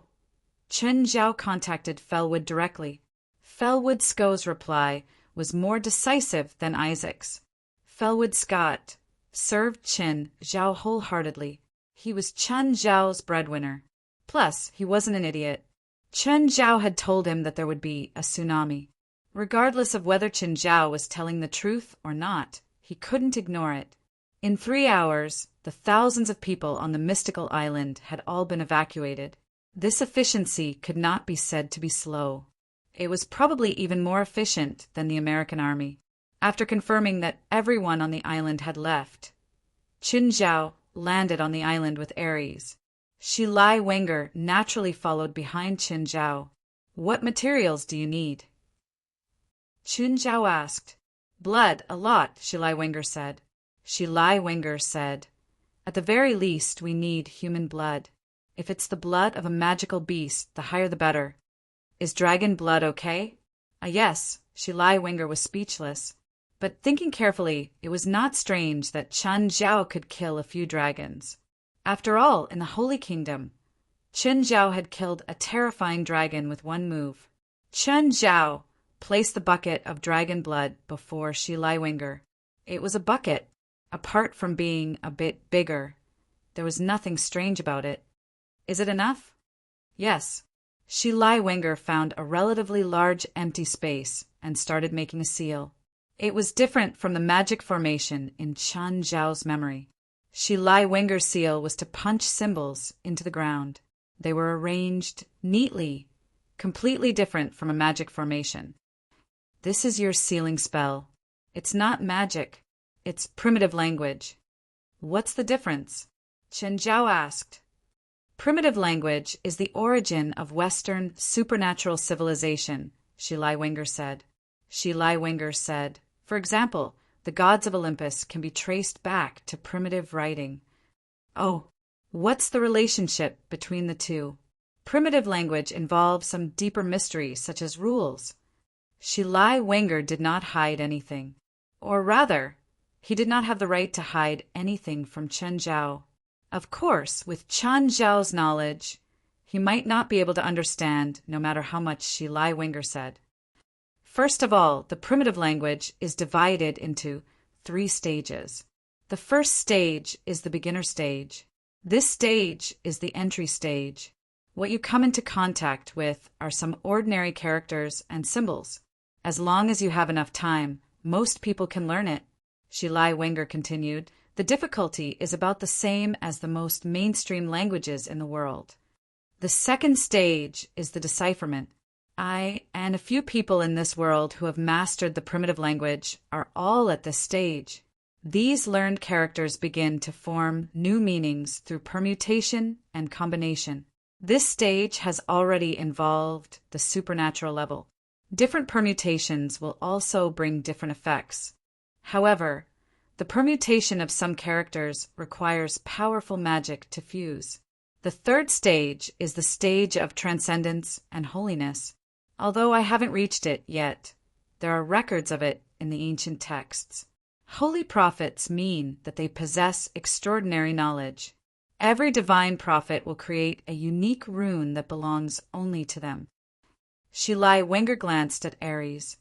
Chen Zhao contacted Fellwood directly. Fellwood Sko's reply was more decisive than Isaac's. Fellwood Scott served Chen Zhao wholeheartedly. He was Chen Zhao's breadwinner. Plus, he wasn't an idiot. Chen Zhao had told him that there would be a tsunami. Regardless of whether Chen Zhao was telling the truth or not, he couldn't ignore it. In 3 hours, the thousands of people on the Mystical Island had all been evacuated. This efficiency could not be said to be slow. It was probably even more efficient than the American army. After confirming that everyone on the island had left, Qin Zhao landed on the island with Ares. Shi Lai Wenger naturally followed behind Qin Zhao. What materials do you need? Qin Zhao asked. Blood, a lot, Shi Lai Wenger said. Shi Lai Wenger said, at the very least, we need human blood. If it's the blood of a magical beast, the higher the better. Is dragon blood okay? Yes, Shi Lai Wenger was speechless. But thinking carefully, it was not strange that Chen Zhao could kill a few dragons. After all, in the Holy Kingdom, Qin Zhao had killed a terrifying dragon with one move. Chen Zhao placed the bucket of dragon blood before Shi Lai Wenger. It was a bucket. Apart from being a bit bigger, there was nothing strange about it. Is it enough? Yes. Shi Lai Wenger found a relatively large empty space and started making a seal. It was different from the magic formation in Chen Zhao's memory. Shi Lai Wenger's seal was to punch symbols into the ground. They were arranged neatly, completely different from a magic formation. This is your sealing spell. It's not magic. It's primitive language. What's the difference? Chen Zhao asked. Primitive language is the origin of Western supernatural civilization, Shilai Wenger said. Shilai Wenger said, for example, the gods of Olympus can be traced back to primitive writing. Oh, what's the relationship between the two? Primitive language involves some deeper mystery, such as rules. Shilai Wenger did not hide anything. Or rather, he did not have the right to hide anything from Chen Zhao. Of course, with Chen Zhao's knowledge, he might not be able to understand no matter how much Shilai Wenger said. First of all, the primitive language is divided into 3 stages. The first stage is the beginner stage. This stage is the entry stage. What you come into contact with are some ordinary characters and symbols. As long as you have enough time, most people can learn it. Shilai Wenger continued, the difficulty is about the same as the most mainstream languages in the world. The second stage is the decipherment. I and a few people in this world who have mastered the primitive language are all at this stage. These learned characters begin to form new meanings through permutation and combination. This stage has already involved the supernatural level. Different permutations will also bring different effects. However, the permutation of some characters requires powerful magic to fuse. The third stage is the stage of transcendence and holiness. Although I haven't reached it yet, there are records of it in the ancient texts. Holy prophets mean that they possess extraordinary knowledge. Every divine prophet will create a unique rune that belongs only to them. Shilai Wenger glanced at Ares.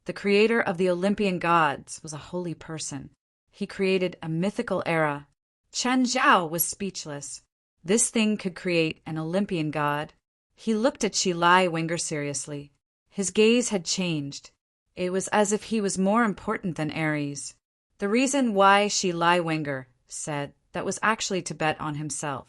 The creator of the Olympian gods was a holy person. He created a mythical era. Chen Zhao was speechless. This thing could create an Olympian god. He looked at Shilai Wenger seriously. His gaze had changed. It was as if he was more important than Ares. The reason why Shilai Wenger said that was actually to bet on himself.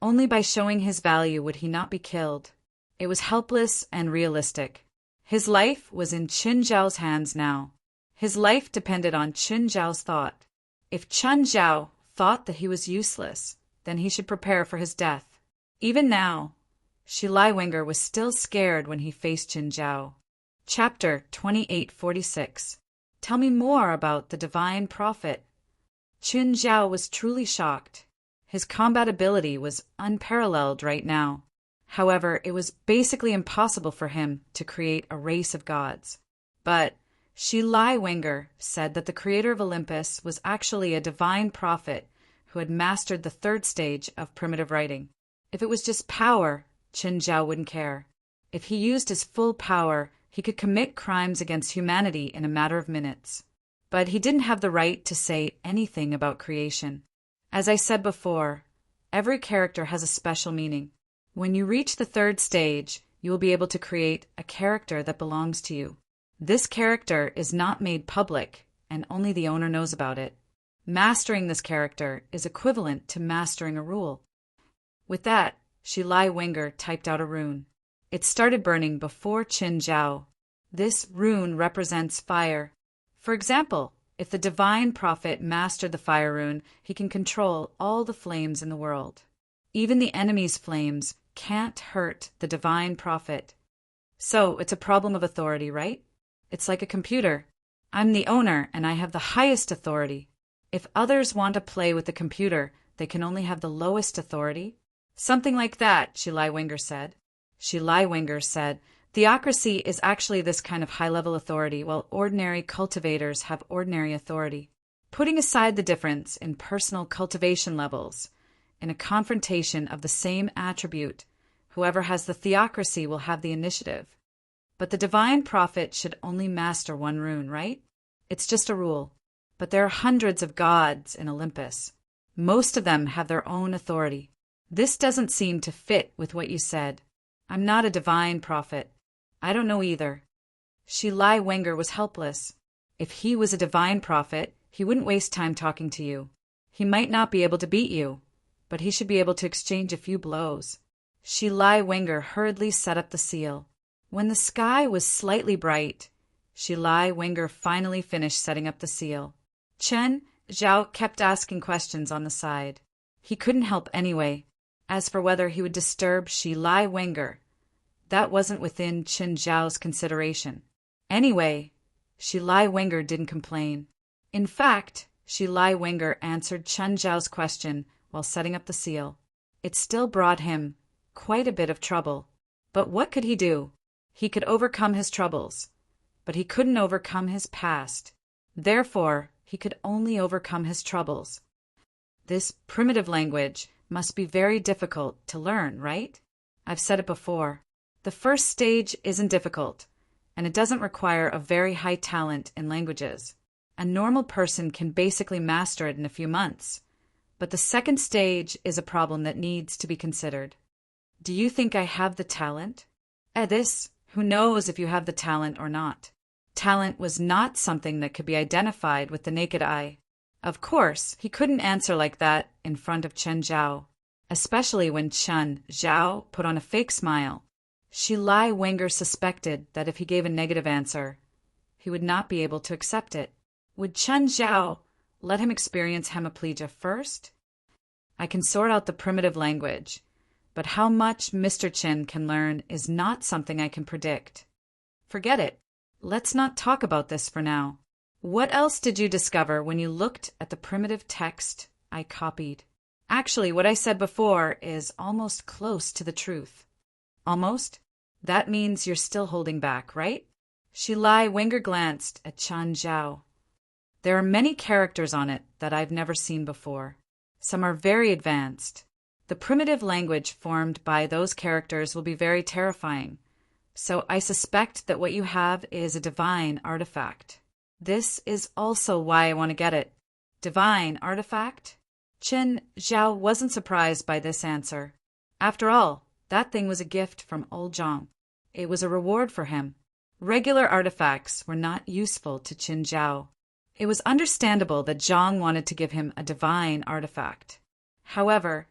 Only by showing his value would he not be killed. It was helpless and realistic. His life was in Chen Zhao's hands now. His life depended on Chen Zhao's thought. If Chen Zhao thought that he was useless, then he should prepare for his death. Even now, Shilai Wenger was still scared when he faced Chen Zhao. Chapter 2846. Tell me more about the divine prophet. Chen Zhao was truly shocked. His combat ability was unparalleled right now. However, it was basically impossible for him to create a race of gods. But Shilai Wenger said that the creator of Olympus was actually a divine prophet who had mastered the third stage of primitive writing. If it was just power, Chen Zhao wouldn't care. If he used his full power, he could commit crimes against humanity in a matter of minutes. But he didn't have the right to say anything about creation. As I said before, every character has a special meaning. When you reach the third stage, you will be able to create a character that belongs to you. This character is not made public, and only the owner knows about it. Mastering this character is equivalent to mastering a rule. With that, Shilai Wenger typed out a rune. It started burning before Chen Zhao. This rune represents fire. For example, if the divine prophet mastered the fire rune, he can control all the flames in the world. Even the enemy's flames can't hurt the divine prophet. So it's a problem of authority, right? It's like a computer. I'm the owner and I have the highest authority. If others want to play with the computer, they can only have the lowest authority. Something like that, Shilai Wenger said. Shilai Wenger said, theocracy is actually this kind of high-level authority, while ordinary cultivators have ordinary authority. Putting aside the difference in personal cultivation levels, in a confrontation of the same attribute, whoever has the theocracy will have the initiative. But the divine prophet should only master one rune, right? It's just a rule. But there are hundreds of gods in Olympus. Most of them have their own authority. This doesn't seem to fit with what you said. I'm not a divine prophet. I don't know either. Shilai Wenger was helpless. If he was a divine prophet, he wouldn't waste time talking to you. He might not be able to beat you, but he should be able to exchange a few blows. Shilai Wenger hurriedly set up the seal. When the sky was slightly bright, Shilai Wenger finally finished setting up the seal. Chen, Zhao kept asking questions on the side. He couldn't help anyway. As for whether he would disturb Shi Lai Wenger, that wasn't within Qin Zhao's consideration. Anyway, Shi Lai Wenger didn't complain. In fact, Shi Lai Wenger answered Chen Zhao's question while setting up the seal. It still brought him quite a bit of trouble. But what could he do? He could overcome his troubles, but he couldn't overcome his past. Therefore, he could only overcome his troubles. This primitive language must be very difficult to learn, right? I've said it before. The first stage isn't difficult, and it doesn't require a very high talent in languages. A normal person can basically master it in a few months. But the second stage is a problem that needs to be considered. Do you think I have the talent? This, who knows if you have the talent or not? Talent was not something that could be identified with the naked eye. Of course, he couldn't answer like that in front of Chen Zhao, especially when Chen Zhao put on a fake smile. Shi Lai Wenger suspected that if he gave a negative answer, he would not be able to accept it. Would Chen Zhao let him experience hemiplegia first? I can sort out the primitive language, but how much Mr. Chin can learn is not something I can predict. Forget it. Let's not talk about this for now. What else did you discover when you looked at the primitive text I copied? Actually, what I said before is almost close to the truth. Almost? That means you're still holding back, right? Shi Lai Wenger glanced at Chen Zhao. There are many characters on it that I've never seen before. Some are very advanced. The primitive language formed by those characters will be very terrifying. So I suspect that what you have is a divine artifact. This is also why I want to get it. Divine artifact? Qin Zhao wasn't surprised by this answer. After all, that thing was a gift from old Zhang. It was a reward for him. Regular artifacts were not useful to Qin Zhao. It was understandable that Zhang wanted to give him a divine artifact. However,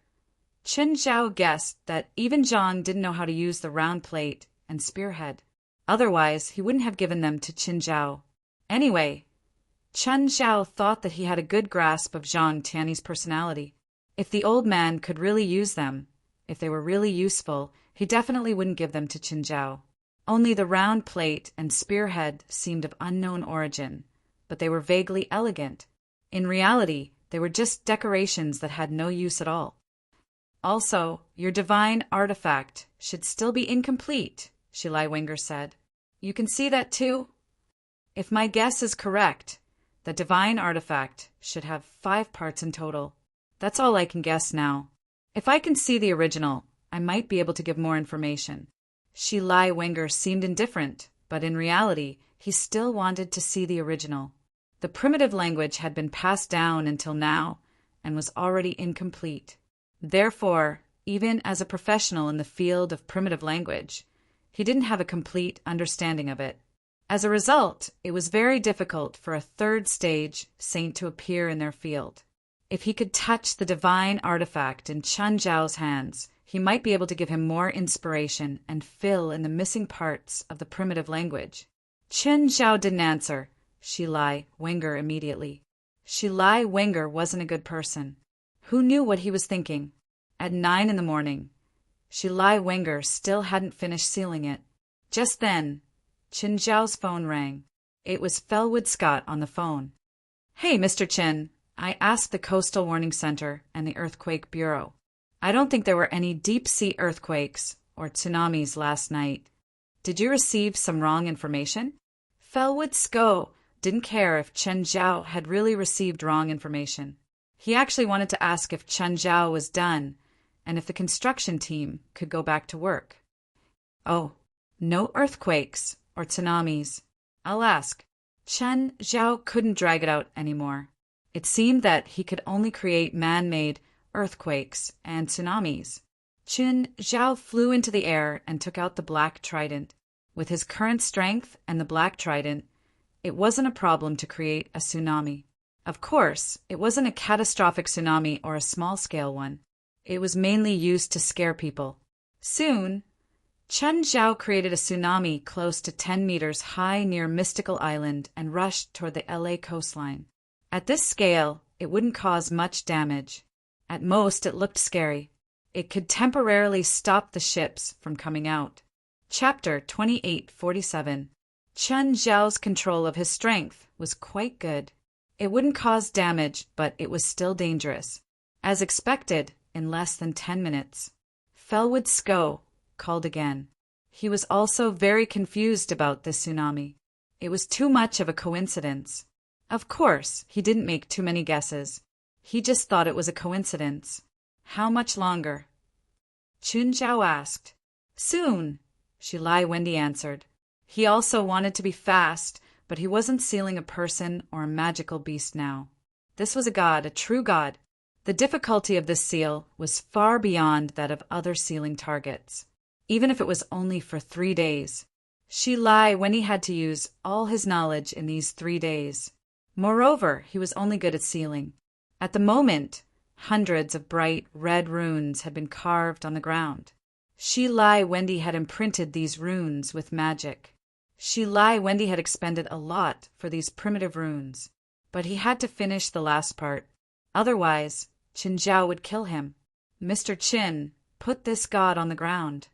Qin Zhao guessed that even Zhang didn't know how to use the round plate and spearhead. Otherwise, he wouldn't have given them to Qin Zhao. Anyway, Chen Zhao thought that he had a good grasp of Zhang Tiany's personality. If the old man could really use them, if they were really useful, he definitely wouldn't give them to Qin Zhao. Only the round plate and spearhead seemed of unknown origin, but they were vaguely elegant. In reality, they were just decorations that had no use at all. Also, your divine artifact should still be incomplete, Shi Lai Wenger said. You can see that too? If my guess is correct, the divine artifact should have 5 parts in total. That's all I can guess now. If I can see the original, I might be able to give more information. Shi Lai Wenger seemed indifferent, but in reality, he still wanted to see the original. The primitive language had been passed down until now and was already incomplete. Therefore, even as a professional in the field of primitive language, he didn't have a complete understanding of it. As a result, it was very difficult for a third stage saint to appear in their field. If he could touch the divine artifact in Chen Zhao's hands, he might be able to give him more inspiration and fill in the missing parts of the primitive language. Qin Zhao didn't answer Shi Lai Wenger immediately. Shi Lai Wenger wasn't a good person. Who knew what he was thinking? At 9 in the morning, Shi Lai Wenger still hadn't finished sealing it. Just then, Qin Zhao's phone rang. It was Felwood Scott on the phone. Hey, Mr. Qin, I asked the Coastal Warning Center and the Earthquake Bureau. I don't think there were any deep-sea earthquakes or tsunamis last night. Did you receive some wrong information? Felwood Scott didn't care if Chen Zhao had really received wrong information. He actually wanted to ask if Chen Zhao was done and if the construction team could go back to work. Oh, no earthquakes or tsunamis. I'll ask. Chen Zhao couldn't drag it out anymore. It seemed that he could only create man-made earthquakes and tsunamis. Qin Zhao flew into the air and took out the black trident. With his current strength and the black trident, it wasn't a problem to create a tsunami. Of course, it wasn't a catastrophic tsunami or a small-scale one. It was mainly used to scare people. Soon, Chen Zhao created a tsunami close to 10 meters high near Mystical Island and rushed toward the LA coastline. At this scale, it wouldn't cause much damage. At most, it looked scary. It could temporarily stop the ships from coming out. Chapter 2847. Chen Zhao's control of his strength was quite good. It wouldn't cause damage, but it was still dangerous. As expected, in less than 10 minutes, Felwood Sko called again. He was also very confused about this tsunami. It was too much of a coincidence. Of course, he didn't make too many guesses. He just thought it was a coincidence. How much longer? Chun Zhao asked. Soon, Shilai Wendy answered. He also wanted to be fast, but he wasn't sealing a person or a magical beast now. This was a god, a true god. The difficulty of this seal was far beyond that of other sealing targets, even if it was only for 3 days. Shilai Wendy had to use all his knowledge in these 3 days. Moreover, he was only good at sealing. At the moment, hundreds of bright red runes had been carved on the ground. Shilai Wendy had imprinted these runes with magic. Shilai Wendy had expended a lot for these primitive runes, but he had to finish the last part. Otherwise, Qin Zhao would kill him. Mr. Qin, put this god on the ground.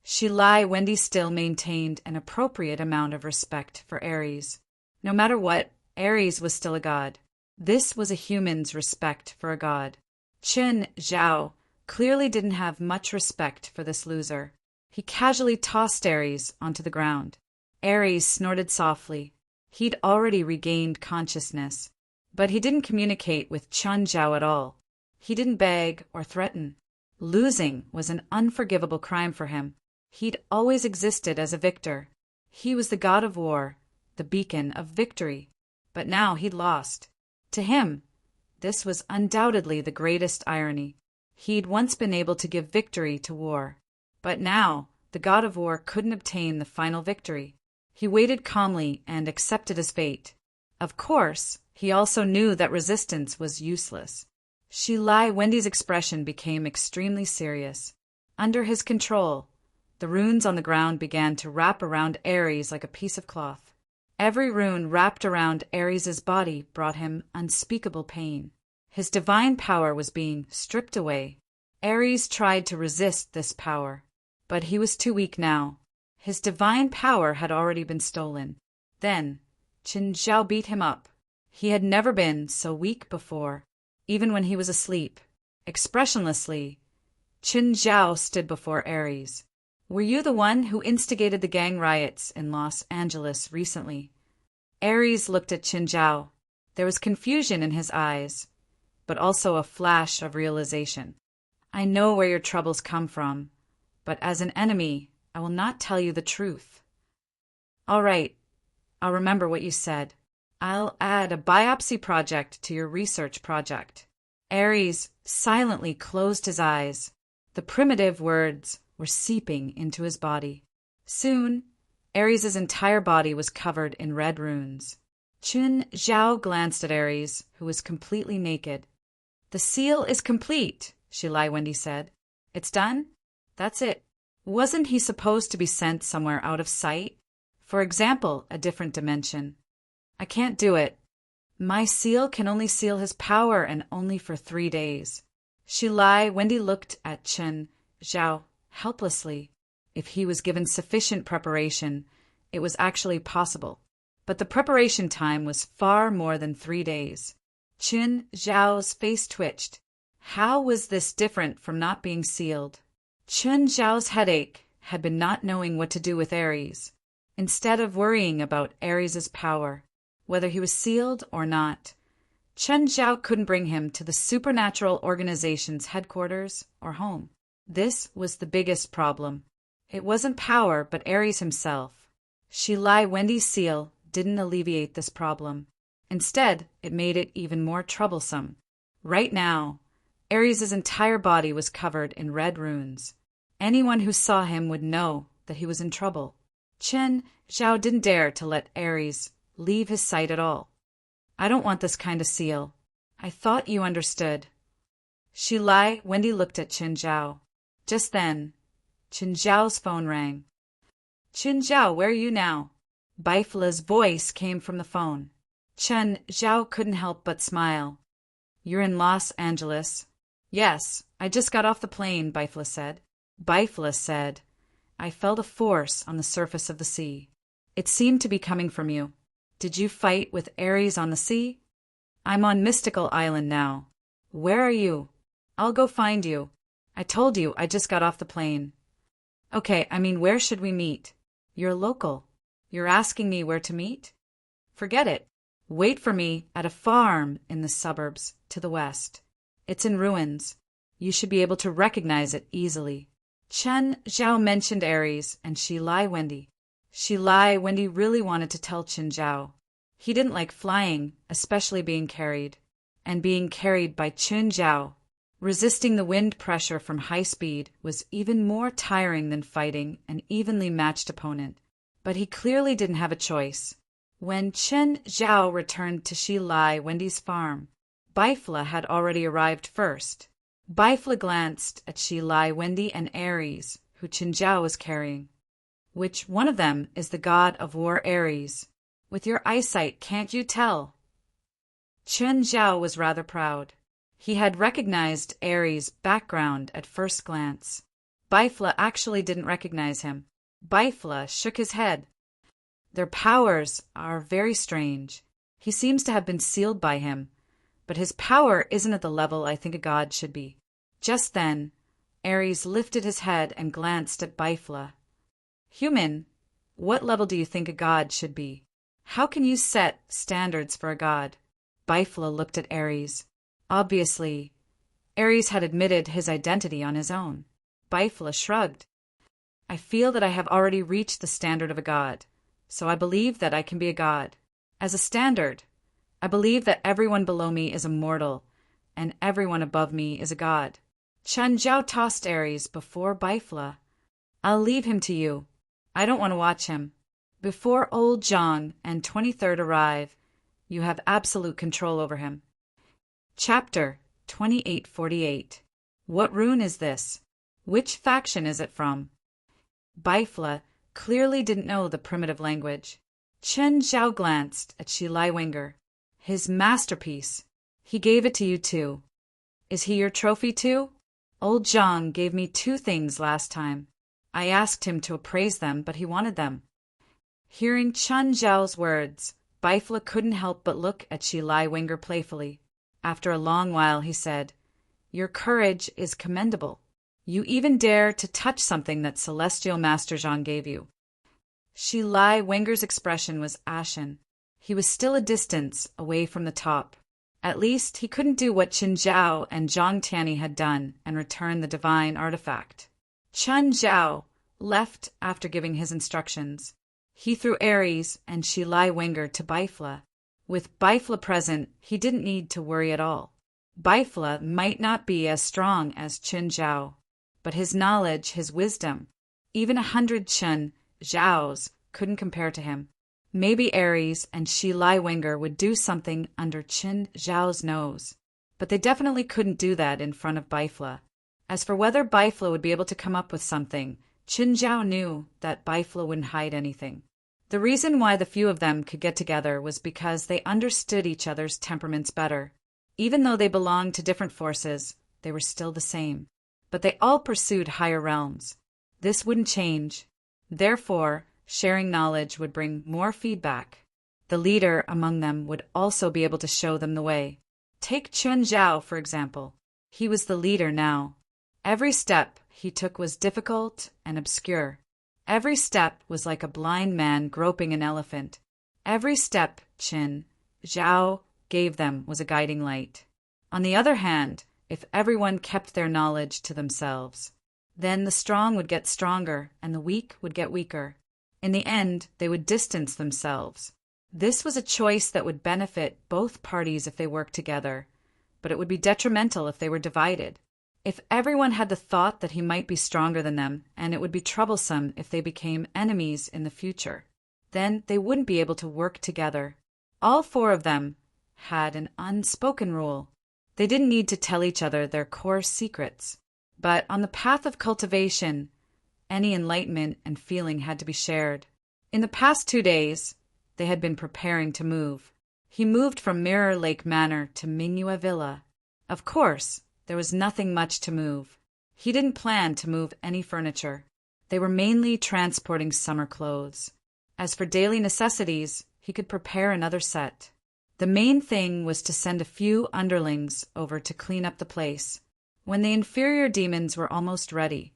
Shilai Wendy still maintained an appropriate amount of respect for Ares. No matter what, Ares was still a god. This was a human's respect for a god. Qin Zhao clearly didn't have much respect for this loser. He casually tossed Ares onto the ground. Ares snorted softly. He'd already regained consciousness, but he didn't communicate with Chun Zhao at all. He didn't beg or threaten. Losing was an unforgivable crime for him. He'd always existed as a victor. He was the god of war, the beacon of victory. But now he'd lost. To him, this was undoubtedly the greatest irony. He'd once been able to give victory to war, but now the god of war couldn't obtain the final victory. He waited calmly and accepted his fate. Of course, he also knew that resistance was useless. Shilai Wendy's expression became extremely serious. Under his control, the runes on the ground began to wrap around Ares like a piece of cloth. Every rune wrapped around Ares's body brought him unspeakable pain. His divine power was being stripped away. Ares tried to resist this power, but he was too weak now. His divine power had already been stolen. Then, Qin Zhao beat him up. He had never been so weak before, even when he was asleep. Expressionlessly, Qin Zhao stood before Ares. Were you the one who instigated the gang riots in Los Angeles recently? Ares looked at Qin Zhao. There was confusion in his eyes, but also a flash of realization. I know where your troubles come from, but as an enemy, I will not tell you the truth. All right, I'll remember what you said. I'll add a biopsy project to your research project. Ares silently closed his eyes. The primitive words were seeping into his body. Soon, Ares's entire body was covered in red runes. Qin Zhao glanced at Ares, who was completely naked. The seal is complete, Shilai Wendy said. It's done? That's it. Wasn't he supposed to be sent somewhere out of sight? For example, a different dimension. I can't do it. My seal can only seal his power, and only for 3 days. Shilai Wendy looked at Qin Zhao helplessly. If he was given sufficient preparation, it was actually possible. But the preparation time was far more than 3 days. Qin Zhao's face twitched. How was this different from not being sealed? Qin Zhao's headache had been not knowing what to do with Ares. Instead of worrying about Ares's power, whether he was sealed or not, Qin Zhao couldn't bring him to the supernatural organization's headquarters or home. This was the biggest problem. It wasn't power, but Ares himself. Shilai Wendy's seal didn't alleviate this problem. Instead, it made it even more troublesome. Right now, Ares's entire body was covered in red runes. Anyone who saw him would know that he was in trouble. Qin Zhao didn't dare to let Ares leave his sight at all. I don't want this kind of seal. I thought you understood. Shilai Wendy looked at Qin Zhao. Just then, Qin Zhao's phone rang. Qin Zhao, where are you now? Bifla's voice came from the phone. Qin Zhao couldn't help but smile. You're in Los Angeles. Yes, I just got off the plane, Bifla said. Bifla said, I felt a force on the surface of the sea. It seemed to be coming from you. Did you fight with Ares on the sea? I'm on Mystical Island now. Where are you? I'll go find you. I told you I just got off the plane. Okay, where should we meet? You're local. You're asking me where to meet? Forget it. Wait for me at a farm in the suburbs to the west. It's in ruins. You should be able to recognize it easily. Chen Zhao mentioned Ares and Shi Lai Wendy. Shi Lai Wendy really wanted to tell Chen Zhao. He didn't like flying, especially being carried. And being carried by Chen Zhao, resisting the wind pressure from high speed, was even more tiring than fighting an evenly matched opponent. But he clearly didn't have a choice. When Chen Zhao returned to Shi Lai Wendy's farm, Bifla had already arrived first. Bifla glanced at Shi Lai Wendy and Ares, who Chen Zhao was carrying. Which one of them is the god of war Ares? With your eyesight, can't you tell? Chen Zhao was rather proud. He had recognized Ares' background at first glance. Bifla actually didn't recognize him. Bifla shook his head. Their powers are very strange. He seems to have been sealed by him, but his power isn't at the level I think a god should be. Just then, Ares lifted his head and glanced at Bifla. Human, what level do you think a god should be? How can you set standards for a god? Bifla looked at Ares. Obviously, Ares had admitted his identity on his own. Bifla shrugged. I feel that I have already reached the standard of a god, so I believe that I can be a god. As a standard, I believe that everyone below me is a mortal, and everyone above me is a god. Chen Zhao tossed Ares before Bifla. I'll leave him to you. I don't want to watch him. Before old Zhang and 23rd arrive, you have absolute control over him. Chapter 2848. What rune is this? Which faction is it from? Bifla clearly didn't know the primitive language. Chen Zhao glanced at Shi Lai Wenger. His masterpiece. He gave it to you too. Is he your trophy too? Old Zhang gave me 2 things last time. I asked him to appraise them, but he wanted them. Hearing Chen Zhao's words, Bifla couldn't help but look at Shi Lai Wenger playfully. After a long while, he said, Your courage is commendable. You even dare to touch something that Celestial Master Zhang gave you. Shi Lai Wenger's expression was ashen. He was still a distance away from the top. At least he couldn't do what Chen Zhao and Zhang Tianyi had done and return the divine artifact. Chen Zhao left after giving his instructions. He threw Ares and Shi Lai Wenger to Bifla. With Bifla present, he didn't need to worry at all. Bifla might not be as strong as Chen Zhao, but his knowledge, his wisdom, even 100 Chen Zhaos couldn't compare to him. Maybe Ares and Shi Lai Wenger would do something under Chen Zhao's nose, but they definitely couldn't do that in front of Bifla. As for whether Bifla would be able to come up with something, Chen Zhao knew that Bifla wouldn't hide anything. The reason why the few of them could get together was because they understood each other's temperaments better. Even though they belonged to different forces, they were still the same. But they all pursued higher realms. This wouldn't change. Therefore, sharing knowledge would bring more feedback. The leader among them would also be able to show them the way. Take Chen Zhao, for example. He was the leader now. Every step he took was difficult and obscure. Every step was like a blind man groping an elephant. Every step Chen Zhao gave them was a guiding light. On the other hand, if everyone kept their knowledge to themselves, then the strong would get stronger and the weak would get weaker. In the end, they would distance themselves. This was a choice that would benefit both parties if they worked together, but it would be detrimental if they were divided. If everyone had the thought that he might be stronger than them, and it would be troublesome if they became enemies in the future, then they wouldn't be able to work together. All 4 of them had an unspoken rule. They didn't need to tell each other their core secrets. But on the path of cultivation, any enlightenment and feeling had to be shared. In the past 2 days, they had been preparing to move. He moved from Mirror Lake Manor to Mingyue Villa. Of course, there was nothing much to move. He didn't plan to move any furniture. They were mainly transporting summer clothes. As for daily necessities, he could prepare another set. The main thing was to send a few underlings over to clean up the place. When the inferior demons were almost ready,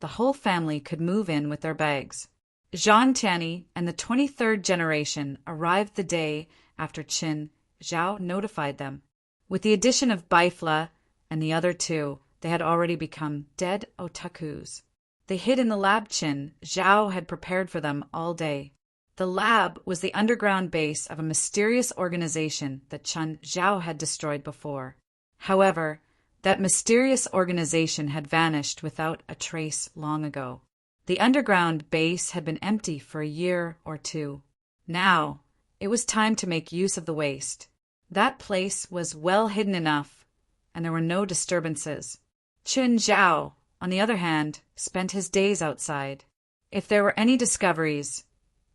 the whole family could move in with their bags. Jean Tianyi and the 23rd generation arrived the day after Qin Zhao notified them. With the addition of Baifla and the other two, they had already become dead otakus. They hid in the lab Qin Zhao had prepared for them all day. The lab was the underground base of a mysterious organization that Qin Zhao had destroyed before. However, that mysterious organization had vanished without a trace long ago. The underground base had been empty for a year or two. Now, it was time to make use of the waste. That place was well hidden enough, and there were no disturbances. Qin Zhao, on the other hand, spent his days outside. If there were any discoveries,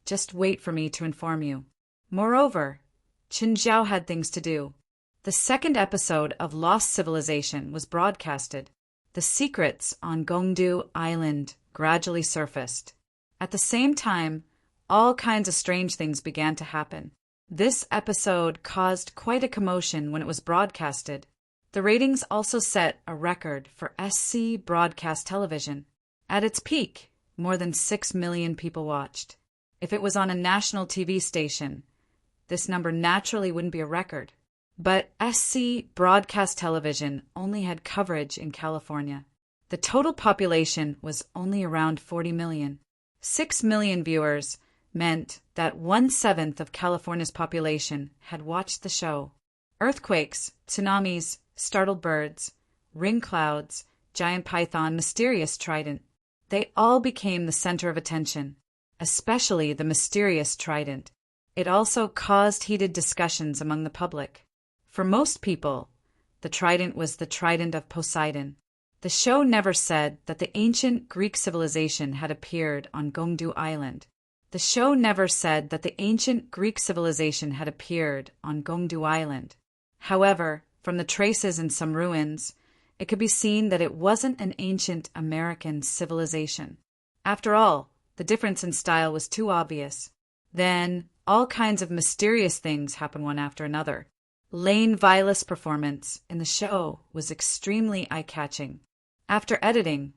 just wait for me to inform you. Moreover, Qin Zhao had things to do. The second episode of Lost Civilization was broadcasted. The secrets on Gongdu Island gradually surfaced. At the same time, all kinds of strange things began to happen. This episode caused quite a commotion when it was broadcasted. The ratings also set a record for SC broadcast television. At its peak, more than 6 million people watched. If it was on a national TV station, this number naturally wouldn't be a record. But SC broadcast television only had coverage in California. The total population was only around 40 million. 6 million viewers meant that 1/7 of California's population had watched the show. Earthquakes, tsunamis, startled birds, ring clouds, giant python, mysterious trident. They all became the center of attention, especially the mysterious trident. It also caused heated discussions among the public. For most people, the trident was the trident of Poseidon. The show never said that the ancient Greek civilization had appeared on Gongdu Island. The show never said that the ancient Greek civilization had appeared on Gongdu Island. However, from the traces in some ruins, it could be seen that it wasn't an ancient American civilization. After all, the difference in style was too obvious. Then, all kinds of mysterious things happened one after another. Lane Vilas' performance in the show was extremely eye-catching. After editing,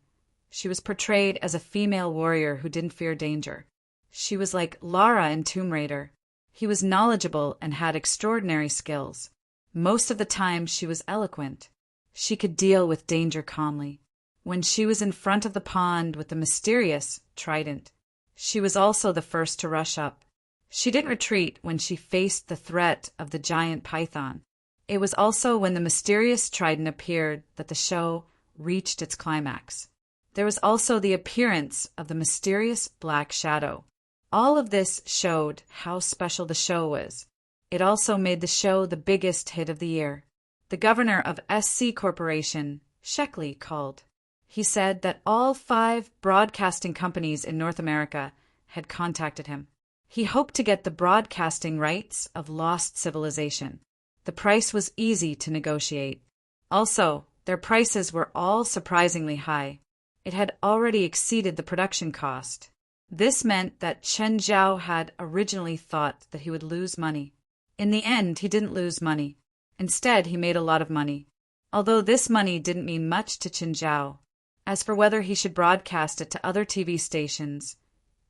she was portrayed as a female warrior who didn't fear danger. She was like Lara in Tomb Raider. He was knowledgeable and had extraordinary skills. Most of the time, she was eloquent. She could deal with danger calmly. When she was in front of the pond with the mysterious trident, she was also the first to rush up. She didn't retreat when she faced the threat of the giant python. It was also when the mysterious trident appeared that the show reached its climax. There was also the appearance of the mysterious black shadow. All of this showed how special the show was. It also made the show the biggest hit of the year. The governor of SC Corporation, Sheckley, called. He said that all 5 broadcasting companies in North America had contacted him. He hoped to get the broadcasting rights of Lost Civilization. The price was easy to negotiate. Also, their prices were all surprisingly high. It had already exceeded the production cost. This meant that Qin Zhao had originally thought that he would lose money. In the end, he didn't lose money. Instead, he made a lot of money. Although this money didn't mean much to Qin Zhao. As for whether he should broadcast it to other TV stations,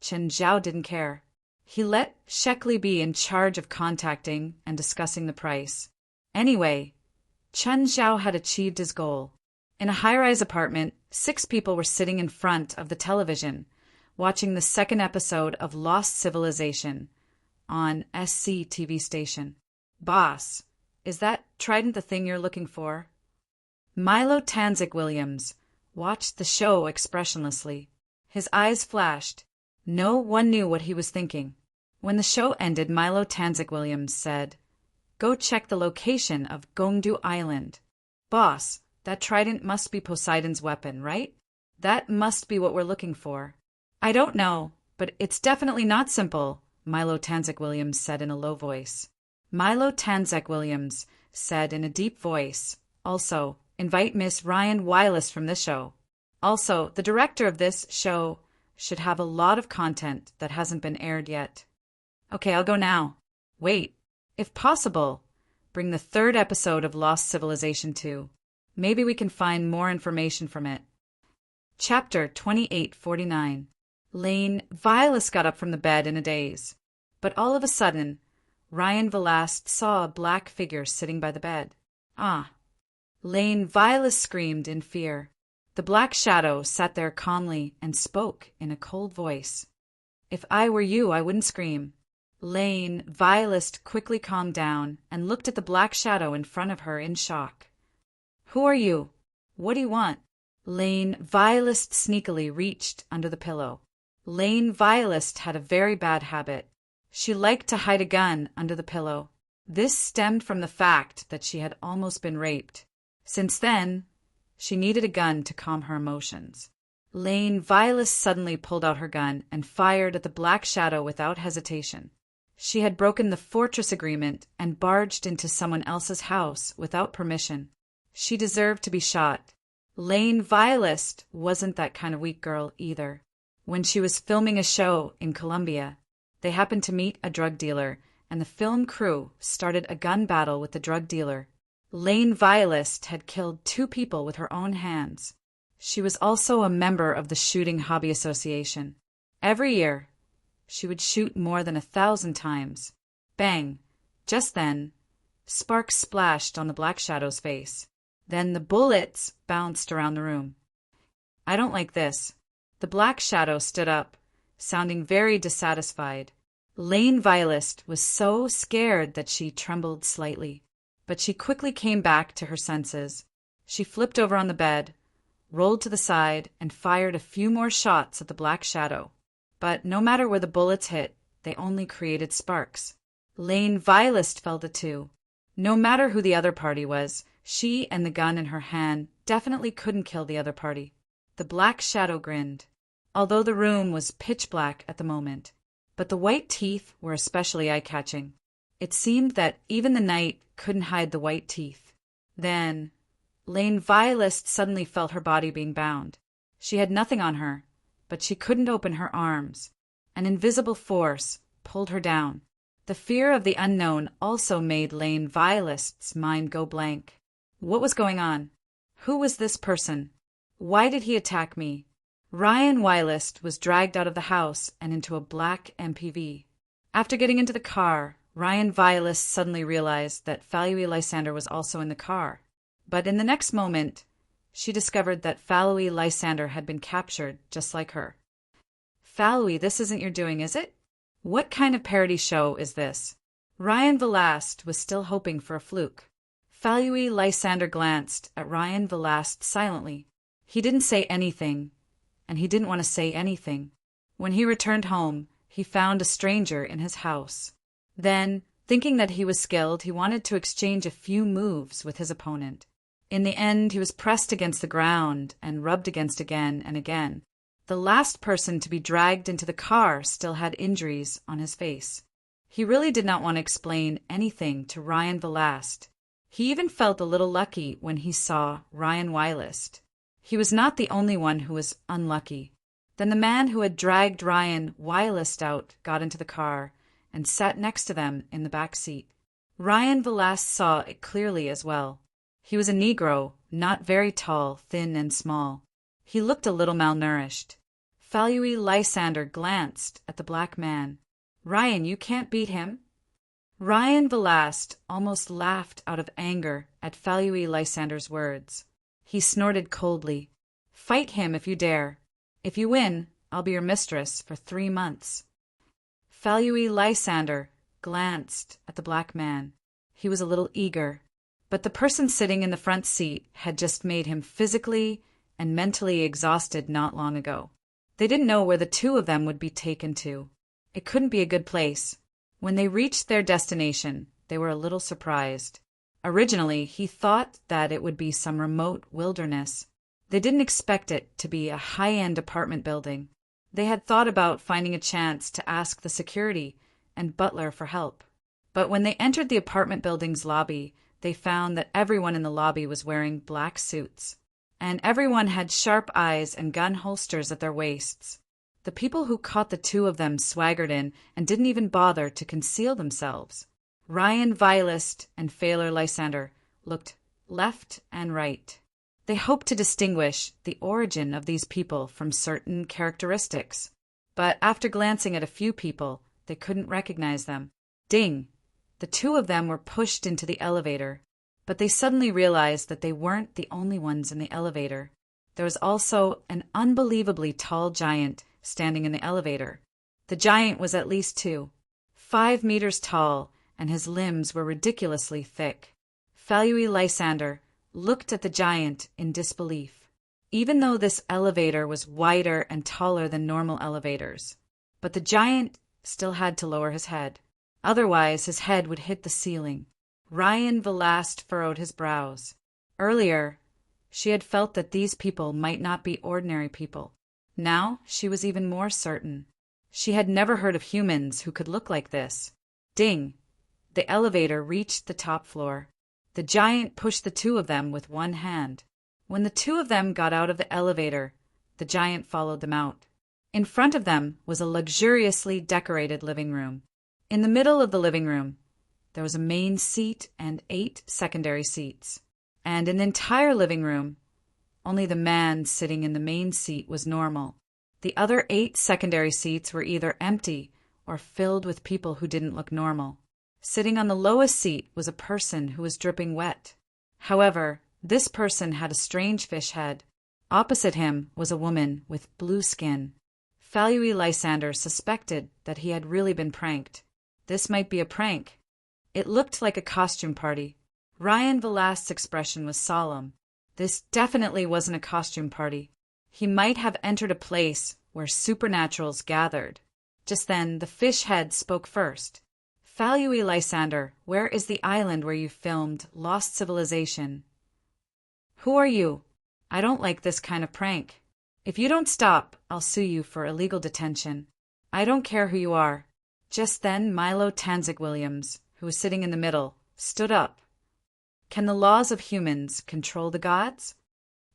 Qin Zhao didn't care. He let Sheckley be in charge of contacting and discussing the price. Anyway, Qin Zhao had achieved his goal. In a high-rise apartment, 6 people were sitting in front of the television, watching the second episode of Lost Civilization on SC TV station. "Boss, is that trident the thing you're looking for?" Milo Tanzik Williams watched the show expressionlessly. His eyes flashed. No one knew what he was thinking. When the show ended, Milo Tanzik Williams said, "Go check the location of Gongdu Island." "Boss, that trident must be Poseidon's weapon, right? That must be what we're looking for." "I don't know, but it's definitely not simple," Milo Tanzik Williams said in a low voice. Milo Tanzik Williams said in a deep voice, Also, invite Miss Ryan Wireless from this show. Also, the director of this show should have a lot of content that hasn't been aired yet. Okay, I'll go now. Wait, if possible, bring the 3rd episode of Lost Civilization too. Maybe we can find more information from it. Chapter 2849. Lane Vilas got up from the bed in a daze. But all of a sudden, Ryan Velast saw a black figure sitting by the bed. Ah! Lane Vilas screamed in fear. The black shadow sat there calmly and spoke in a cold voice. If I were you, I wouldn't scream. Lane Vilas quickly calmed down and looked at the black shadow in front of her in shock. Who are you? What do you want? Lane Vilas sneakily reached under the pillow. Lane Vilas had a very bad habit. She liked to hide a gun under the pillow. This stemmed from the fact that she had almost been raped. Since then, she needed a gun to calm her emotions. Lane Vilas suddenly pulled out her gun and fired at the black shadow without hesitation. She had broken the fortress agreement and barged into someone else's house without permission. She deserved to be shot. Lane Vilas wasn't that kind of weak girl either. When she was filming a show in Colombia, they happened to meet a drug dealer, and the film crew started a gun battle with the drug dealer. Lane Vilas had killed 2 people with her own hands. She was also a member of the Shooting Hobby Association. Every year, she would shoot more than 1,000 times. Bang! Just then, sparks splashed on the black shadow's face. Then the bullets bounced around the room. I don't like this. The black shadow stood up, sounding very dissatisfied. Lane Vilas was so scared that she trembled slightly. But she quickly came back to her senses. She flipped over on the bed, rolled to the side, and fired a few more shots at the black shadow. But no matter where the bullets hit, they only created sparks. Lane Vilas felt it too. No matter who the other party was, she and the gun in her hand definitely couldn't kill the other party. The black shadow grinned, although the room was pitch black at the moment. But the white teeth were especially eye-catching. It seemed that even the night couldn't hide the white teeth. Then, Lane Vilas suddenly felt her body being bound. She had nothing on her, but she couldn't open her arms. An invisible force pulled her down. The fear of the unknown also made Lane Vilas' mind go blank. What was going on? Who was this person? Why did he attack me? Ryan Wireless was dragged out of the house and into a black MPV. After getting into the car, Ryan Wireless suddenly realized that Faloe Lysander was also in the car. But in the next moment, she discovered that Faloe Lysander had been captured just like her. Faloe, this isn't your doing, is it? What kind of parody show is this? Ryan Velast was still hoping for a fluke. Faloe Lysander glanced at Ryan Velast silently. He didn't say anything, and he didn't want to say anything. When he returned home, he found a stranger in his house. Then, thinking that he was skilled, he wanted to exchange a few moves with his opponent. In the end, he was pressed against the ground and rubbed against again and again. The last person to be dragged into the car still had injuries on his face. He really did not want to explain anything to Ryan Velast. He even felt a little lucky when he saw Ryan Wireless. He was not the only one who was unlucky. Then the man who had dragged Ryan Wireless out got into the car and sat next to them in the back seat. Ryan Velast saw it clearly as well. He was a Negro, not very tall, thin and small. He looked a little malnourished. Faloe Lysander glanced at the black man. Ryan, you can't beat him. Ryan Velast almost laughed out of anger at Faloe Lysander's words. He snorted coldly. Fight him if you dare. If you win, I'll be your mistress for 3 months. Faloe Lysander glanced at the black man. He was a little eager, but the person sitting in the front seat had just made him physically and mentally exhausted not long ago. They didn't know where the 2 of them would be taken to. It couldn't be a good place. When they reached their destination, they were a little surprised. Originally, he thought that it would be some remote wilderness. They didn't expect it to be a high-end apartment building. They had thought about finding a chance to ask the security and butler for help. But when they entered the apartment building's lobby, they found that everyone in the lobby was wearing black suits, and everyone had sharp eyes and gun holsters at their waists. The people who caught the two of them swaggered in and didn't even bother to conceal themselves. Ryan Vilest and Phaler Lysander looked left and right. They hoped to distinguish the origin of these people from certain characteristics, but after glancing at a few people, they couldn't recognize them. Ding! The two of them were pushed into the elevator, but they suddenly realized that they weren't the only ones in the elevator. There was also an unbelievably tall giant standing in the elevator. The giant was at least 5 meters tall, and his limbs were ridiculously thick. Phaler Lysander looked at the giant in disbelief. Even though this elevator was wider and taller than normal elevators, but the giant still had to lower his head. Otherwise, his head would hit the ceiling. Ryan Vilast furrowed his brows. Earlier, she had felt that these people might not be ordinary people. Now, she was even more certain. She had never heard of humans who could look like this. Ding! The elevator reached the top floor. The giant pushed the two of them with one hand. When the two of them got out of the elevator, the giant followed them out. In front of them was a luxuriously decorated living room. In the middle of the living room, there was a main seat and 8 secondary seats. And in the entire living room, only the man sitting in the main seat was normal. The other 8 secondary seats were either empty or filled with people who didn't look normal. Sitting on the lowest seat was a person who was dripping wet. However, this person had a strange fish head. Opposite him was a woman with blue skin. Phaler Lysander suspected that he had really been pranked. This might be a prank. It looked like a costume party. Ryan Vilast's expression was solemn. This definitely wasn't a costume party. He might have entered a place where supernaturals gathered. Just then, the fish head spoke first. Phaler Lysander, where is the island where you filmed Lost Civilization? Who are you? I don't like this kind of prank. If you don't stop, I'll sue you for illegal detention. I don't care who you are. Just then, Milo Tanzig Williams, who was sitting in the middle, stood up. Can the laws of humans control the gods?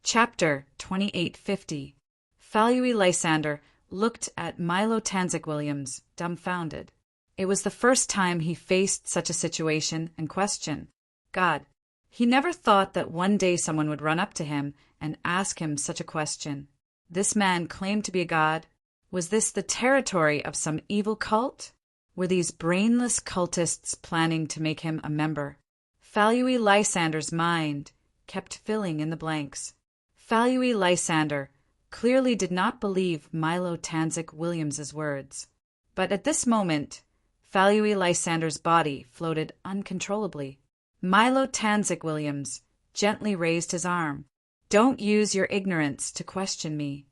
Chapter 2850. Phaler Lysander looked at Milo Tanzig Williams, dumbfounded. It was the first time he faced such a situation and question. God. He never thought that one day someone would run up to him and ask him such a question. This man claimed to be a god. Was this the territory of some evil cult? Were these brainless cultists planning to make him a member? Phaler Lysander's mind kept filling in the blanks. Phaler Lysander clearly did not believe Milo Tanzig Williams's words. But at this moment, Phaler Lysander's body floated uncontrollably. Milo Tanzig Williams gently raised his arm. Don't use your ignorance to question me.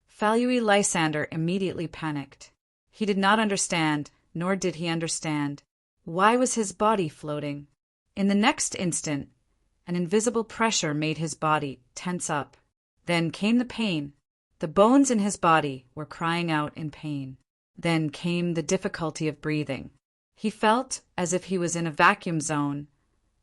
Phaler Lysander immediately panicked. He did not understand, nor did he understand. Why was his body floating? In the next instant, an invisible pressure made his body tense up. Then came the pain. The bones in his body were crying out in pain. Then came the difficulty of breathing. He felt as if he was in a vacuum zone,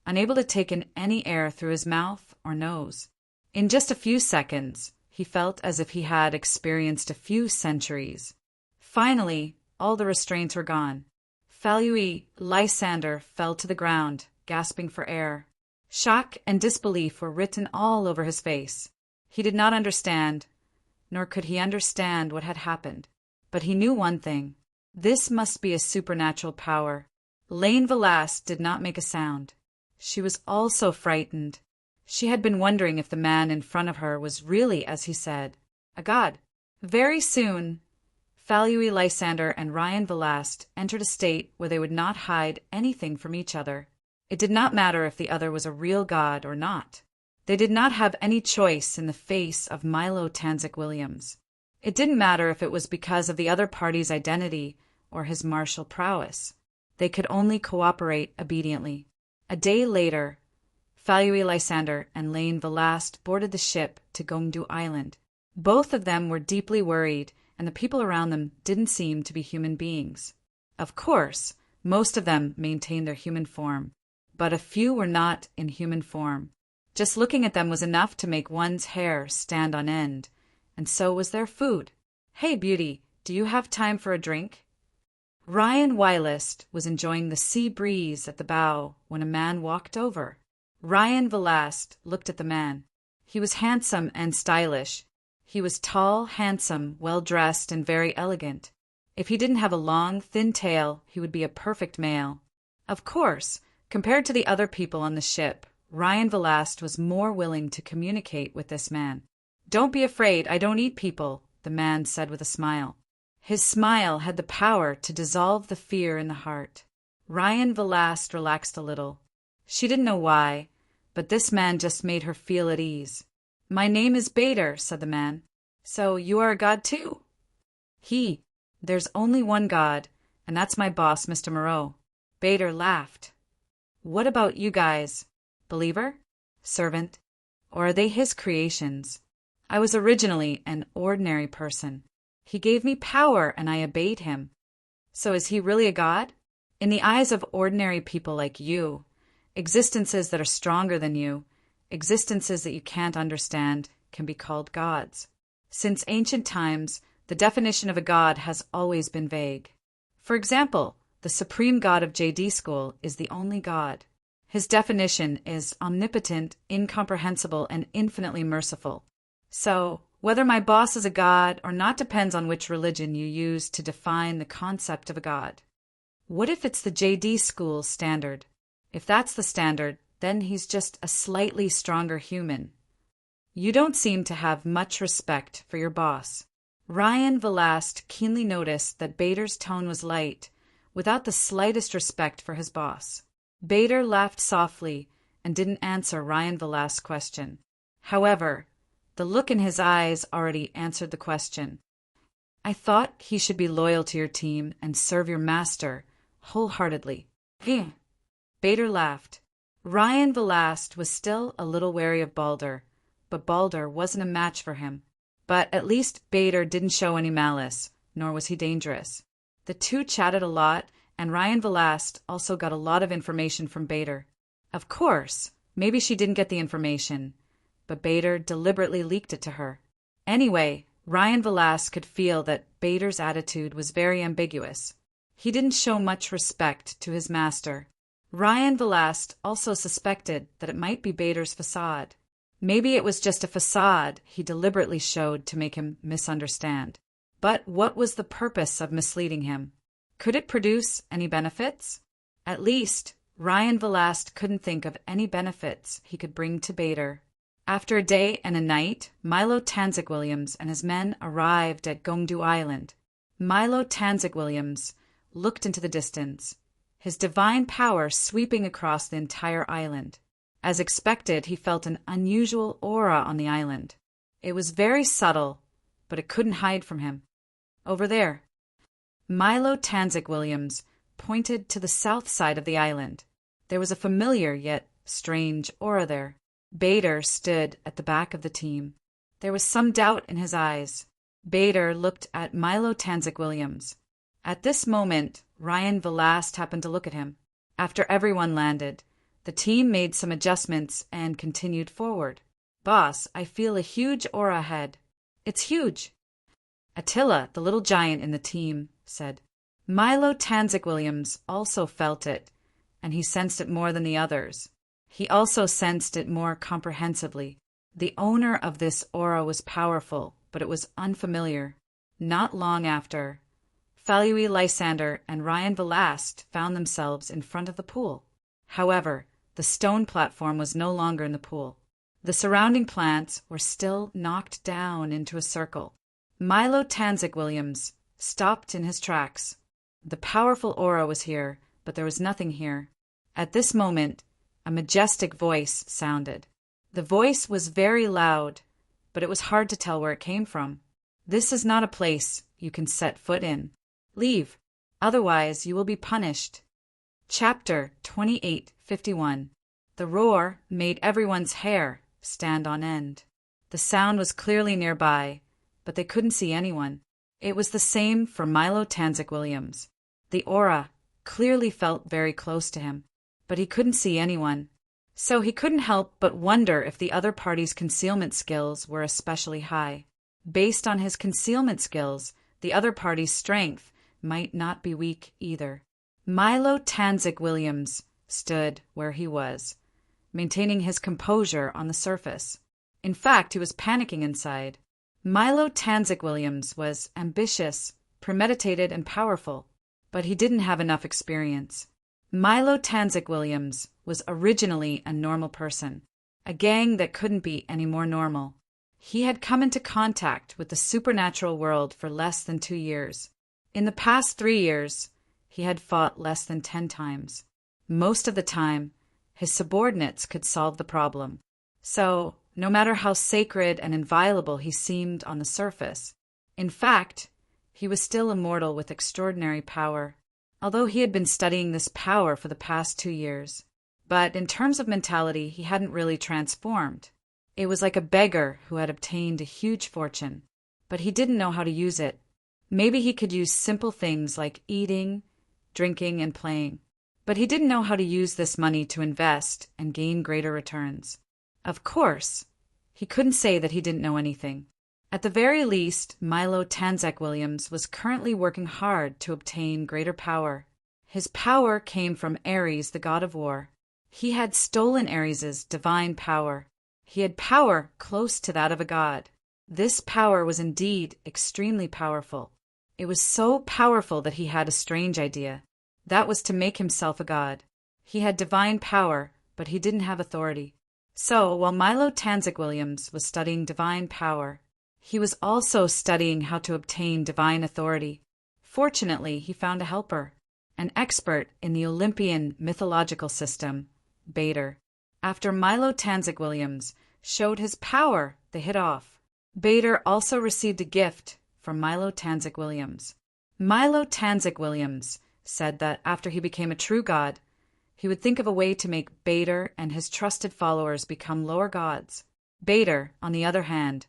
unable to take in any air through his mouth or nose. In just a few seconds, he felt as if he had experienced a few centuries. Finally, all the restraints were gone. Phaler Lysander fell to the ground, gasping for air. Shock and disbelief were written all over his face. He did not understand, nor could he understand what had happened. But he knew one thing. This must be a supernatural power. Lane Vilast did not make a sound. She was also frightened. She had been wondering if the man in front of her was really, as he said, a god. Very soon, Phaler Lysander and Ryan Vilast entered a state where they would not hide anything from each other. It did not matter if the other was a real god or not. They did not have any choice in the face of Milo Tanzig Williams. It didn't matter if it was because of the other party's identity or his martial prowess. They could only cooperate obediently. A day later, Phaler Lysander and Lane Vilast boarded the ship to Gongdu Island. Both of them were deeply worried, and the people around them didn't seem to be human beings. Of course, most of them maintained their human form. but a few were not in human form. Just looking at them was enough to make one's hair stand on end, and so was their food. "Hey, beauty, do you have time for a drink?" Ryan Wylist was enjoying the sea breeze at the bow when a man walked over. Ryan Velast looked at the man. He was handsome and stylish. He was tall, handsome, well-dressed, and very elegant. If he didn't have a long, thin tail, he would be a perfect male. Of course, compared to the other people on the ship, Ryan Velast was more willing to communicate with this man. "Don't be afraid, I don't eat people," the man said with a smile. His smile had the power to dissolve the fear in the heart. Ryan Velast relaxed a little. She didn't know why, but this man just made her feel at ease. "My name is Bader," said the man. "So you are a god too?" There's only one god, and that's my boss, Mr. Moreau." Bader laughed. "What about you guys? Believer? Servant? Or are they his creations? I was originally an ordinary person. He gave me power and I obeyed him. So is he really a god? In the eyes of ordinary people like you, existences that are stronger than you, existences that you can't understand, can be called gods. Since ancient times, the definition of a god has always been vague. For example, the supreme god of JD School is the only god. His definition is omnipotent, incomprehensible, and infinitely merciful. So, whether my boss is a god or not depends on which religion you use to define the concept of a god. What if it's the JD School standard? If that's the standard, then he's just a slightly stronger human. You don't seem to have much respect for your boss. Ryan Velast keenly noticed that Bader's tone was light, without the slightest respect for his boss. Bader laughed softly and didn't answer Ryan Velast's question. However, the look in his eyes already answered the question. "I thought he should be loyal to your team and serve your master wholeheartedly." Bader laughed. Ryan Velast was still a little wary of Balder, but Balder wasn't a match for him. But at least Bader didn't show any malice, nor was he dangerous. The two chatted a lot, and Ryan Velast also got a lot of information from Bader. Of course, maybe she didn't get the information, but Bader deliberately leaked it to her. Anyway, Ryan Velast could feel that Bader's attitude was very ambiguous. He didn't show much respect to his master. Ryan Velast also suspected that it might be Bader's facade. Maybe it was just a facade he deliberately showed to make him misunderstand. But what was the purpose of misleading him? Could it produce any benefits? At least, Ryan Velast couldn't think of any benefits he could bring to Bader. After a day and a night, Milo Tanzik Williams and his men arrived at Gongdu Island. Milo Tanzik Williams looked into the distance, his divine power sweeping across the entire island. As expected, he felt an unusual aura on the island. It was very subtle, but it couldn't hide from him. "Over there." Milo Tanzik Williams pointed to the south side of the island. There was a familiar yet strange aura there. Bader stood at the back of the team. There was some doubt in his eyes. Bader looked at Milo Tanzik Williams. At this moment, Ryan Velast happened to look at him. After everyone landed, the team made some adjustments and continued forward. "Boss, I feel a huge aura ahead." "It's huge." Attila, the little giant in the team, said. Milo Tanzik Williams also felt it, and he sensed it more than the others. He also sensed it more comprehensively. The owner of this aura was powerful, but it was unfamiliar. Not long after, Falui Lysander and Ryan Velast found themselves in front of the pool. However, the stone platform was no longer in the pool. The surrounding plants were still knocked down into a circle. Milo Tanzik Williams stopped in his tracks. The powerful aura was here, but there was nothing here. At this moment, a majestic voice sounded. The voice was very loud, but it was hard to tell where it came from. "This is not a place you can set foot in. Leave, otherwise you will be punished." Chapter 28:51. The roar made everyone's hair stand on end. The sound was clearly nearby, but they couldn't see anyone. It was the same for Milo Tanzik Williams. The aura clearly felt very close to him. but he couldn't see anyone. So he couldn't help but wonder if the other party's concealment skills were especially high. Based on his concealment skills, the other party's strength might not be weak either. Milo Tanzik Williams stood where he was, maintaining his composure on the surface. In fact, he was panicking inside. Milo Tanzik Williams was ambitious, premeditated, and powerful, but he didn't have enough experience. Milo Tanzik Williams was originally a normal person, a gang that couldn't be any more normal. He had come into contact with the supernatural world for less than 2 years. In the past 3 years, he had fought less than 10 times. Most of the time, his subordinates could solve the problem. So, no matter how sacred and inviolable he seemed on the surface, in fact, he was still a mortal with extraordinary power, although he had been studying this power for the past 2 years. But in terms of mentality, he hadn't really transformed. It was like a beggar who had obtained a huge fortune, but he didn't know how to use it. Maybe he could use simple things like eating, drinking, and playing, but he didn't know how to use this money to invest and gain greater returns. Of course, he couldn't say that he didn't know anything. At the very least, Milo Tanzik Williams was currently working hard to obtain greater power. His power came from Ares, the god of war. He had stolen Ares's divine power. He had power close to that of a god. This power was indeed extremely powerful. It was so powerful that he had a strange idea. That was to make himself a god. He had divine power, but he didn't have authority. So, while Milo Tanzik Williams was studying divine power, he was also studying how to obtain divine authority. Fortunately, he found a helper, an expert in the Olympian mythological system, Bader. After Milo Tanzik Williams showed his power, they hit off. Bader also received a gift from Milo Tanzik Williams. Milo Tanzik Williams said that after he became a true god, he would think of a way to make Bader and his trusted followers become lower gods. Bader, on the other hand,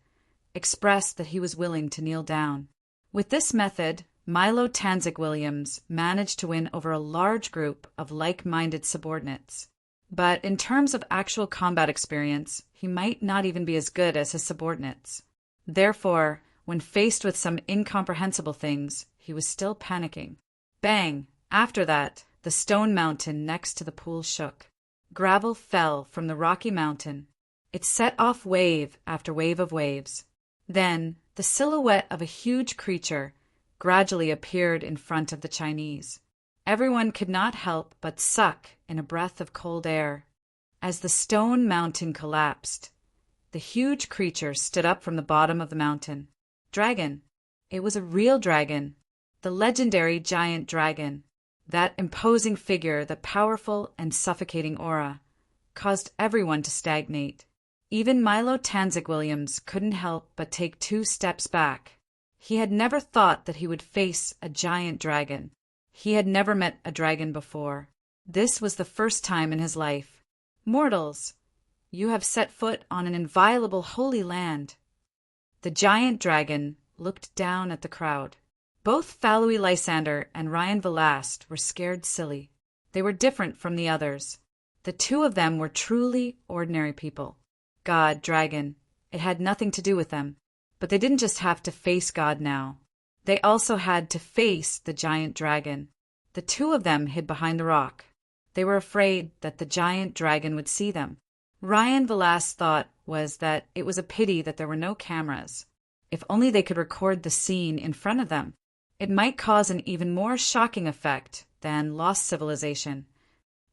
expressed that he was willing to kneel down. With this method, Milo Tanzik Williams managed to win over a large group of like-minded subordinates. But in terms of actual combat experience, he might not even be as good as his subordinates. Therefore, when faced with some incomprehensible things, he was still panicking. Bang! After that, the stone mountain next to the pool shook. Gravel fell from the rocky mountain. It set off wave after wave of waves. Then, the silhouette of a huge creature gradually appeared in front of the Chinese. Everyone could not help but suck in a breath of cold air. As the stone mountain collapsed, the huge creature stood up from the bottom of the mountain. Dragon. It was a real dragon, the legendary giant dragon. That imposing figure, that powerful and suffocating aura, caused everyone to stagnate. Even Milo Tanzik Williams couldn't help but take 2 steps back. He had never thought that he would face a giant dragon. He had never met a dragon before. This was the first time in his life. Mortals, you have set foot on an inviolable holy land. The giant dragon looked down at the crowd. Both Faloui Lysander and Ryan Velast were scared silly. They were different from the others. The 2 of them were truly ordinary people. God, dragon, it had nothing to do with them. But they didn't just have to face God now. They also had to face the giant dragon. The 2 of them hid behind the rock. They were afraid that the giant dragon would see them. Ryan Velast's thought was that it was a pity that there were no cameras. If only they could record the scene in front of them. It might cause an even more shocking effect than lost civilization.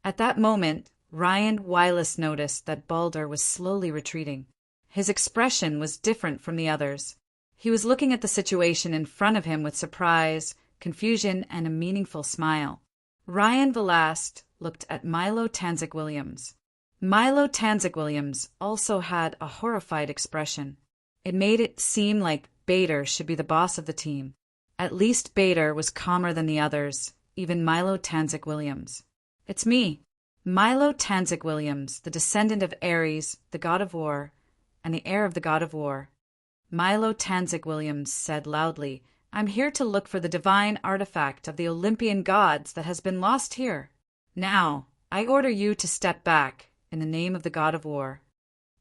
At that moment, Ryan Wylis noticed that Balder was slowly retreating. His expression was different from the others. He was looking at the situation in front of him with surprise, confusion, and a meaningful smile. Ryan Velast looked at Milo Tanzik Williams. Milo Tanzik Williams also had a horrified expression. It made it seem like Bader should be the boss of the team. At least Bader was calmer than the others, even Milo Tanzik Williams. "It's me, Milo Tanzik Williams, the descendant of Ares, the god of war, and the heir of the god of war." Milo Tanzik Williams said loudly, "I'm here to look for the divine artifact of the Olympian gods that has been lost here. Now, I order you to step back in the name of the god of war.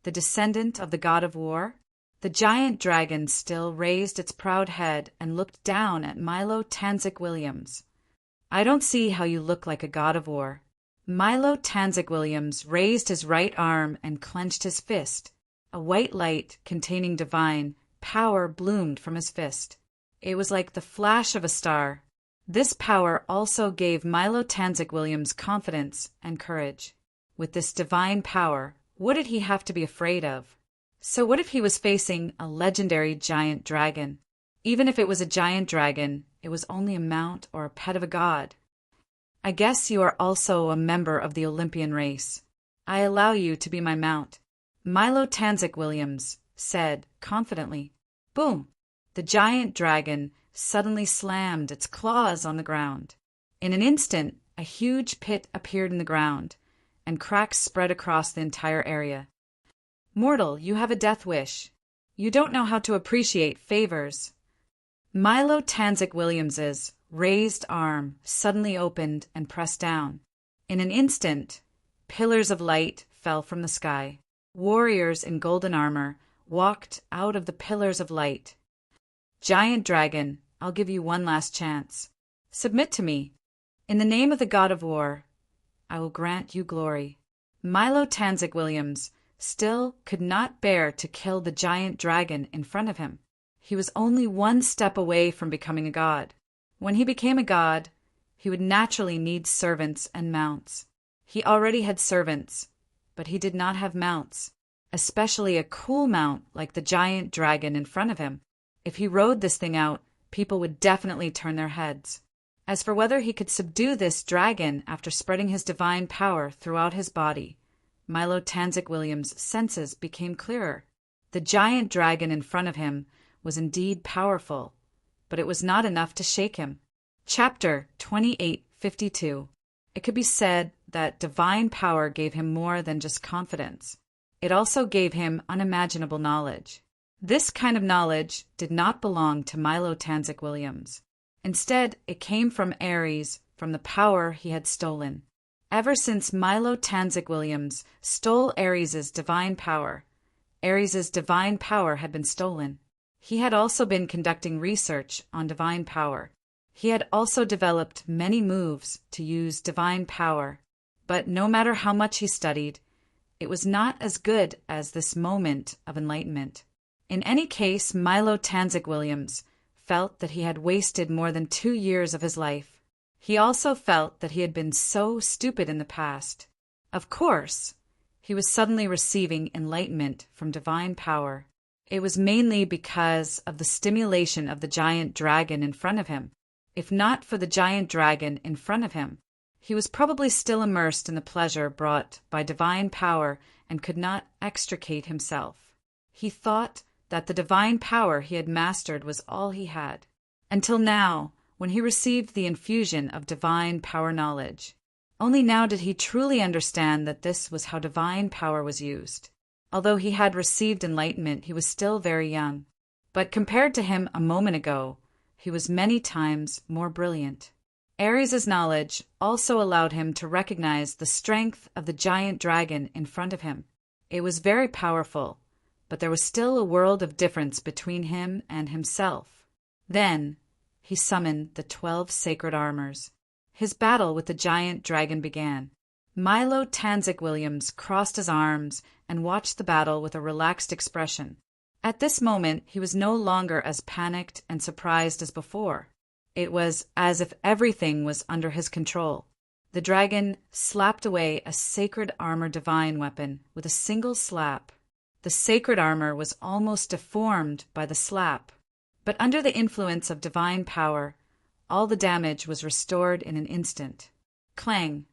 The descendant of the god of war? The giant dragon still raised its proud head and looked down at Milo Tanzik Williams. I don't see how you look like a god of war. Milo Tanzik Williams raised his right arm and clenched his fist. A white light containing divine power bloomed from his fist. It was like the flash of a star. This power also gave Milo Tanzik Williams confidence and courage. With this divine power, what did he have to be afraid of? So what if he was facing a legendary giant dragon? Even if it was a giant dragon, it was only a mount or a pet of a god. I guess you are also a member of the Olympian race. I allow you to be my mount, Milo Tanzik Williams said confidently. Boom! The giant dragon suddenly slammed its claws on the ground. In an instant, a huge pit appeared in the ground, and cracks spread across the entire area. Mortal, you have a death wish. You don't know how to appreciate favors. Milo Tanzik Williams's raised arm suddenly opened and pressed down. In an instant, pillars of light fell from the sky. Warriors in golden armor walked out of the pillars of light. Giant dragon, I'll give you one last chance. Submit to me. In the name of the god of war, I will grant you glory. Milo Tanzik Williams still could not bear to kill the giant dragon in front of him. He was only one step away from becoming a god. When he became a god, he would naturally need servants and mounts. He already had servants, but he did not have mounts, especially a cool mount like the giant dragon in front of him. If he rode this thing out, people would definitely turn their heads. As for whether he could subdue this dragon after spreading his divine power throughout his body, Milo Tanzik Williams' senses became clearer. The giant dragon in front of him was indeed powerful, but it was not enough to shake him. Chapter 2852. It could be said that divine power gave him more than just confidence. It also gave him unimaginable knowledge. This kind of knowledge did not belong to Milo Tanzik Williams. Instead, it came from Ares, from the power he had stolen. Ever since Milo Tanzik Williams stole Ares's divine power, Ares's divine power had been stolen. He had also been conducting research on divine power. He had also developed many moves to use divine power, but no matter how much he studied, it was not as good as this moment of enlightenment. In any case, Milo Tanzik Williams felt that he had wasted more than 2 years of his life. He also felt that he had been so stupid in the past. Of course, he was suddenly receiving enlightenment from divine power. It was mainly because of the stimulation of the giant dragon in front of him. If not for the giant dragon in front of him, he was probably still immersed in the pleasure brought by divine power and could not extricate himself. He thought that the divine power he had mastered was all he had, until now, when he received the infusion of divine power knowledge. Only now did he truly understand that this was how divine power was used. Although he had received enlightenment, he was still very young. But compared to him a moment ago, he was many times more brilliant. Ares's knowledge also allowed him to recognize the strength of the giant dragon in front of him. It was very powerful, but there was still a world of difference between him and himself. Then he summoned the 12 sacred armors. His battle with the giant dragon began. Milo Tanzik Williams crossed his arms and watched the battle with a relaxed expression. At this moment, he was no longer as panicked and surprised as before. It was as if everything was under his control. The dragon slapped away a sacred armor divine weapon with a single slap. The sacred armor was almost deformed by the slap, but under the influence of divine power, all the damage was restored in an instant. Clang!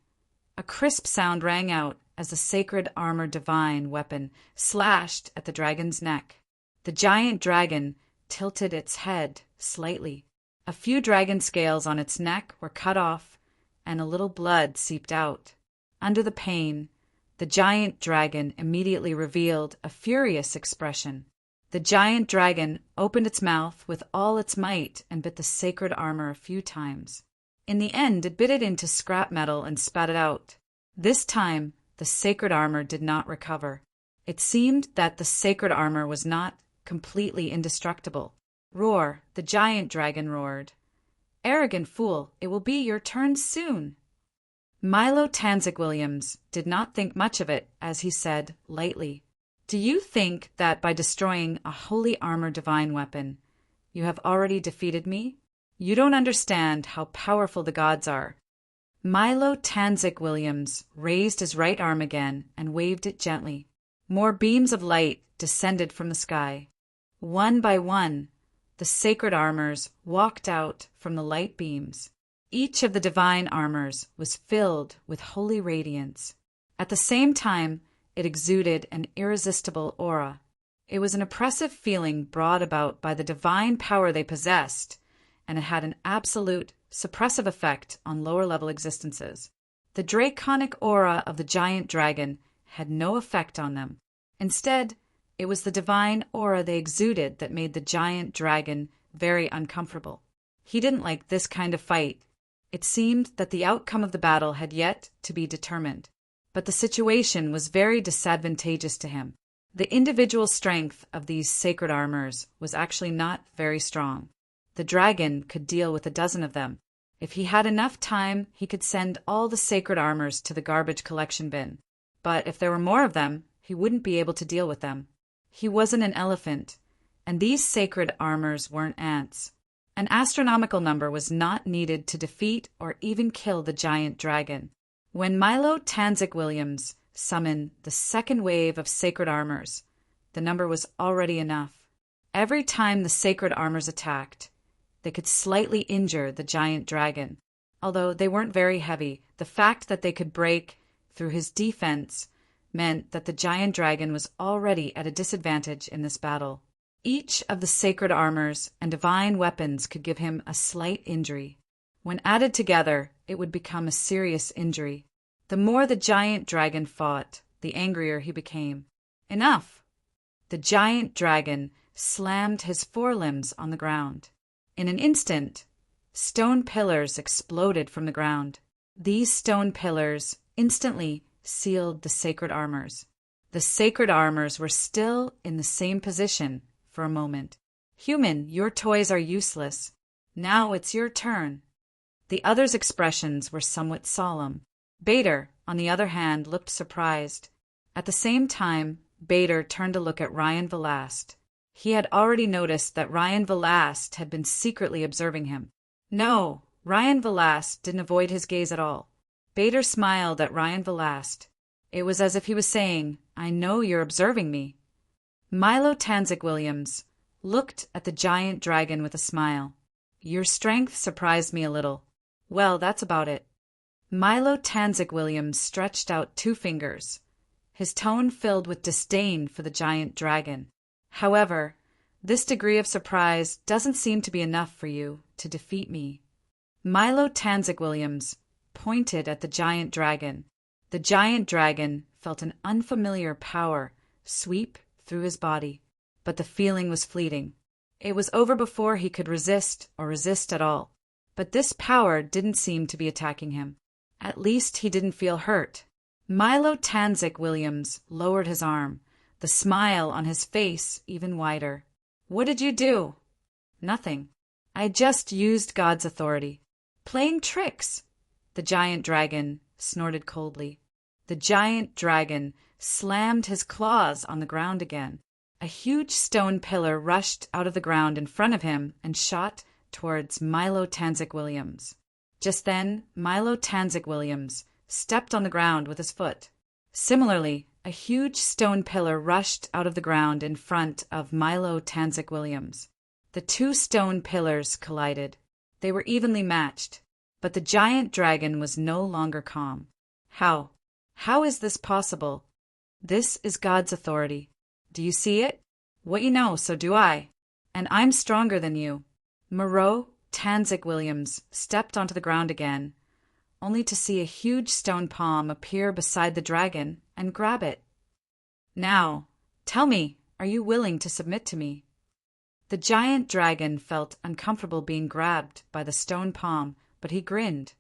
A crisp sound rang out as the sacred armor divine weapon slashed at the dragon's neck. The giant dragon tilted its head slightly. A few dragon scales on its neck were cut off, and a little blood seeped out. Under the pain, the giant dragon immediately revealed a furious expression. The giant dragon opened its mouth with all its might and bit the sacred armor a few times. In the end, it bit it into scrap metal and spat it out. This time, the sacred armor did not recover. It seemed that the sacred armor was not completely indestructible. Roar, the giant dragon roared. Arrogant fool, it will be your turn soon. Milo Tanzik Williams did not think much of it as he said lightly, "Do you think that by destroying a holy armor divine weapon, you have already defeated me? You don't understand how powerful the gods are." Milo Tanzik Williams raised his right arm again and waved it gently. More beams of light descended from the sky. One by one, the sacred armors walked out from the light beams. Each of the divine armors was filled with holy radiance. At the same time, it exuded an irresistible aura. It was an oppressive feeling brought about by the divine power they possessed, and it had an absolute suppressive effect on lower-level existences. The draconic aura of the giant dragon had no effect on them. Instead, it was the divine aura they exuded that made the giant dragon very uncomfortable. He didn't like this kind of fight. It seemed that the outcome of the battle had yet to be determined, but the situation was very disadvantageous to him. The individual strength of these sacred armors was actually not very strong. The dragon could deal with a dozen of them. If he had enough time, he could send all the sacred armors to the garbage collection bin. But if there were more of them, he wouldn't be able to deal with them. He wasn't an elephant, and these sacred armors weren't ants. An astronomical number was not needed to defeat or even kill the giant dragon. When Milo Tanzik Williams summoned the second wave of sacred armors, the number was already enough. Every time the sacred armors attacked, they could slightly injure the giant dragon. Although they weren't very heavy, the fact that they could break through his defense meant that the giant dragon was already at a disadvantage in this battle. Each of the sacred armors and divine weapons could give him a slight injury. When added together, it would become a serious injury. The more the giant dragon fought, the angrier he became. Enough! The giant dragon slammed his forelimbs on the ground. In an instant, stone pillars exploded from the ground. These stone pillars instantly sealed the sacred armors. The sacred armors were still in the same position for a moment. "Human, your toys are useless. Now it's your turn." The others' expressions were somewhat solemn. Bader, on the other hand, looked surprised. At the same time, Bader turned to look at Ryan Velast. He had already noticed that Ryan Velast had been secretly observing him. No, Ryan Velast didn't avoid his gaze at all. Bader smiled at Ryan Velast. It was as if he was saying, "I know you're observing me." Milo Tanzik Williams looked at the giant dragon with a smile. "Your strength surprised me a little. Well, that's about it." Milo Tanzik Williams stretched out 2 fingers, his tone filled with disdain for the giant dragon. "However, this degree of surprise doesn't seem to be enough for you to defeat me." Milo Tanzik Williams pointed at the giant dragon. The giant dragon felt an unfamiliar power sweep through his body, but the feeling was fleeting. It was over before he could resist or resist at all. But this power didn't seem to be attacking him. At least he didn't feel hurt. Milo Tanzik Williams lowered his arm, the smile on his face even wider. "What did you do?" "Nothing. I just used God's authority." "Playing tricks!" The giant dragon snorted coldly. The giant dragon slammed his claws on the ground again. A huge stone pillar rushed out of the ground in front of him and shot towards Milo Tanzik Williams. Just then, Milo Tanzik Williams stepped on the ground with his foot. Similarly, a huge stone pillar rushed out of the ground in front of Milo Tanzik Williams. The 2 stone pillars collided. They were evenly matched, but the giant dragon was no longer calm. How? How is this possible? This is God's authority. Do you see it? What you know, so do I. And I'm stronger than you. Milo Tanzik Williams stepped onto the ground again, only to see a huge stone palm appear beside the dragon and grab it. "Now, tell me, are you willing to submit to me?" The giant dragon felt uncomfortable being grabbed by the stone palm, but he grinned.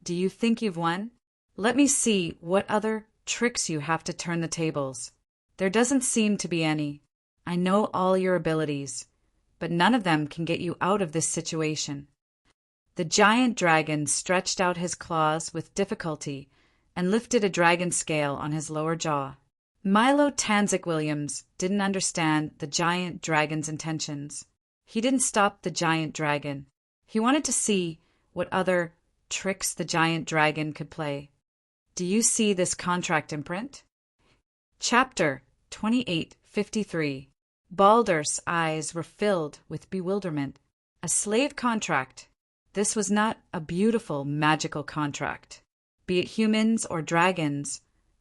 "Do you think you've won?" Let me see what other tricks you have to turn the tables. There doesn't seem to be any. I know all your abilities, but none of them can get you out of this situation." The giant dragon stretched out his claws with difficulty and lifted a dragon scale on his lower jaw. Milo Tanzik Williams didn't understand the giant dragon's intentions. He didn't stop the giant dragon. He wanted to see what other tricks the giant dragon could play. "Do you see this contract imprint?" Chapter 2853. Baldur's eyes were filled with bewilderment. A slave contract. This was not a beautiful, magical contract. Be it humans or dragons,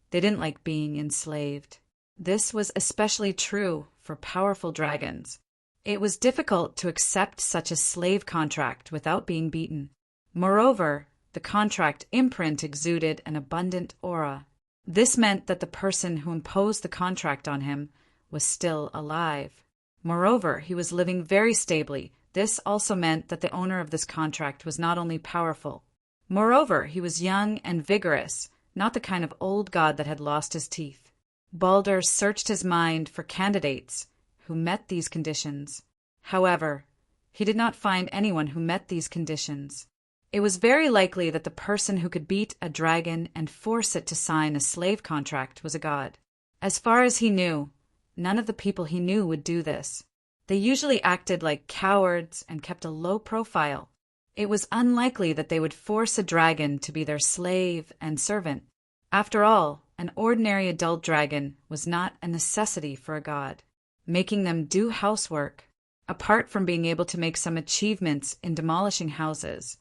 they didn't like being enslaved. This was especially true for powerful dragons. It was difficult to accept such a slave contract without being beaten. Moreover, the contract imprint exuded an abundant aura. This meant that the person who imposed the contract on him was still alive. Moreover, he was living very stably. This also meant that the owner of this contract was not only powerful. Moreover, he was young and vigorous, not the kind of old god that had lost his teeth. Baldur searched his mind for candidates who met these conditions. However, he did not find anyone who met these conditions. It was very likely that the person who could beat a dragon and force it to sign a slave contract was a god. As far as he knew, none of the people he knew would do this. They usually acted like cowards and kept a low profile. It was unlikely that they would force a dragon to be their slave and servant. After all, an ordinary adult dragon was not a necessity for a god. Making them do housework, apart from being able to make some achievements in demolishing houses,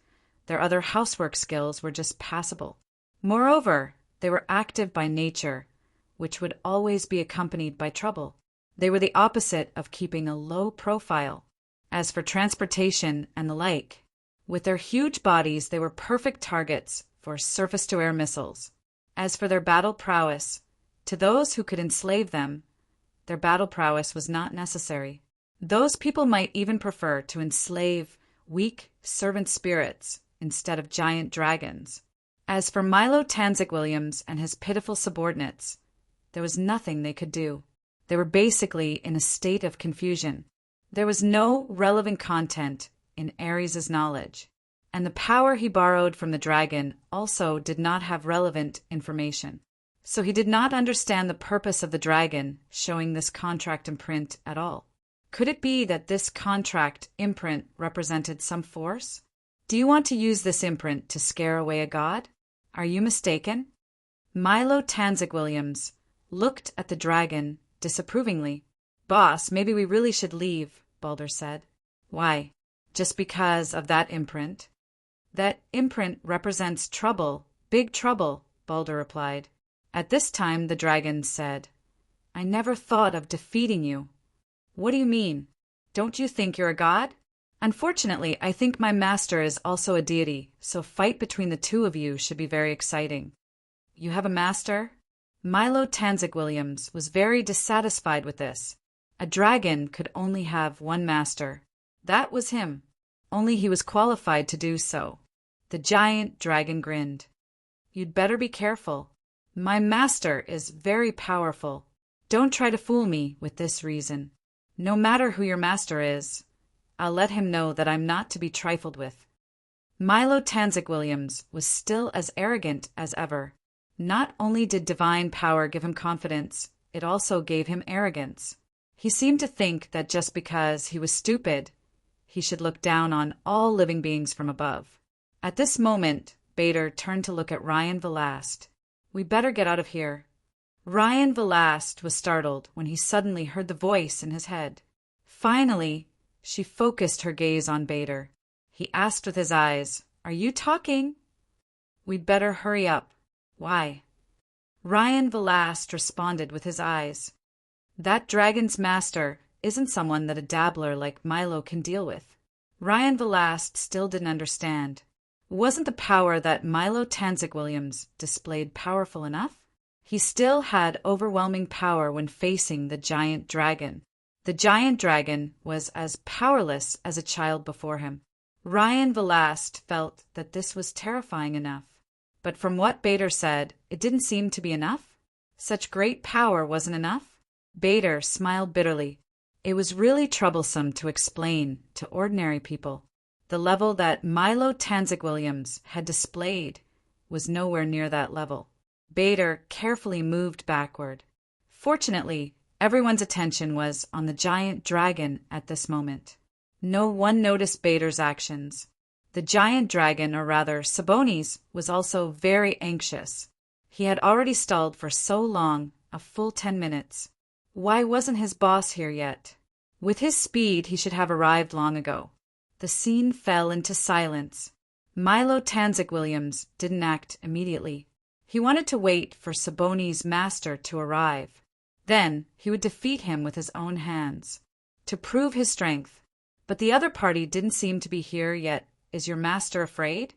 their other housework skills were just passable. Moreover, they were active by nature, which would always be accompanied by trouble. They were the opposite of keeping a low profile. As for transportation and the like, with their huge bodies, they were perfect targets for surface-to-air missiles. As for their battle prowess, to those who could enslave them, their battle prowess was not necessary. Those people might even prefer to enslave weak servant spirits instead of giant dragons. As for Milo Tanzik Williams and his pitiful subordinates, there was nothing they could do. They were basically in a state of confusion. There was no relevant content in Ares' knowledge, and the power he borrowed from the dragon also did not have relevant information. So he did not understand the purpose of the dragon showing this contract imprint at all. Could it be that this contract imprint represented some force? Do you want to use this imprint to scare away a god? Are you mistaken? Milo Tanzik Williams looked at the dragon disapprovingly. "Boss, maybe we really should leave," Baldur said. "Why? Just because of that imprint?" "That imprint represents trouble, big trouble," Baldur replied. At this time the dragon said, "I never thought of defeating you." "What do you mean? Don't you think you're a god?" "Unfortunately, I think my master is also a deity, so fight between the two of you should be very exciting." "You have a master?" Milo Tanzik Williams was very dissatisfied with this. A dragon could only have one master. That was him. Only he was qualified to do so. The giant dragon grinned. "You'd better be careful. My master is very powerful. Don't try to fool me with this reason. No matter who your master is, I'll let him know that I'm not to be trifled with." Milo Tanzik Williams was still as arrogant as ever. Not only did divine power give him confidence, it also gave him arrogance. He seemed to think that just because he was stupid, he should look down on all living beings from above. At this moment, Bader turned to look at Ryan Velast. "We better get out of here." Ryan Velast was startled when he suddenly heard the voice in his head. Finally, she focused her gaze on Bader. He asked with his eyes, "Are you talking?" "We'd better hurry up." "Why?" Ryan Velast responded with his eyes. "That dragon's master isn't someone that a dabbler like Milo can deal with." Ryan Velast still didn't understand. Wasn't the power that Milo Tanzik Williams displayed powerful enough? He still had overwhelming power when facing the giant dragon. The giant dragon was as powerless as a child before him. Ryan Velast felt that this was terrifying enough. But from what Bader said, it didn't seem to be enough. Such great power wasn't enough? Bader smiled bitterly. It was really troublesome to explain to ordinary people. The level that Milo Tanzig-Williams had displayed was nowhere near that level. Bader carefully moved backward. Fortunately, everyone's attention was on the giant dragon at this moment. No one noticed Bader's actions. The giant dragon, or rather Sabonis, was also very anxious. He had already stalled for so long, a full 10 minutes. Why wasn't his boss here yet? With his speed, he should have arrived long ago. The scene fell into silence. Milo Tanzig-Williams didn't act immediately. He wanted to wait for Sabonis' master to arrive. Then he would defeat him with his own hands, to prove his strength. But the other party didn't seem to be here yet. Is your master afraid?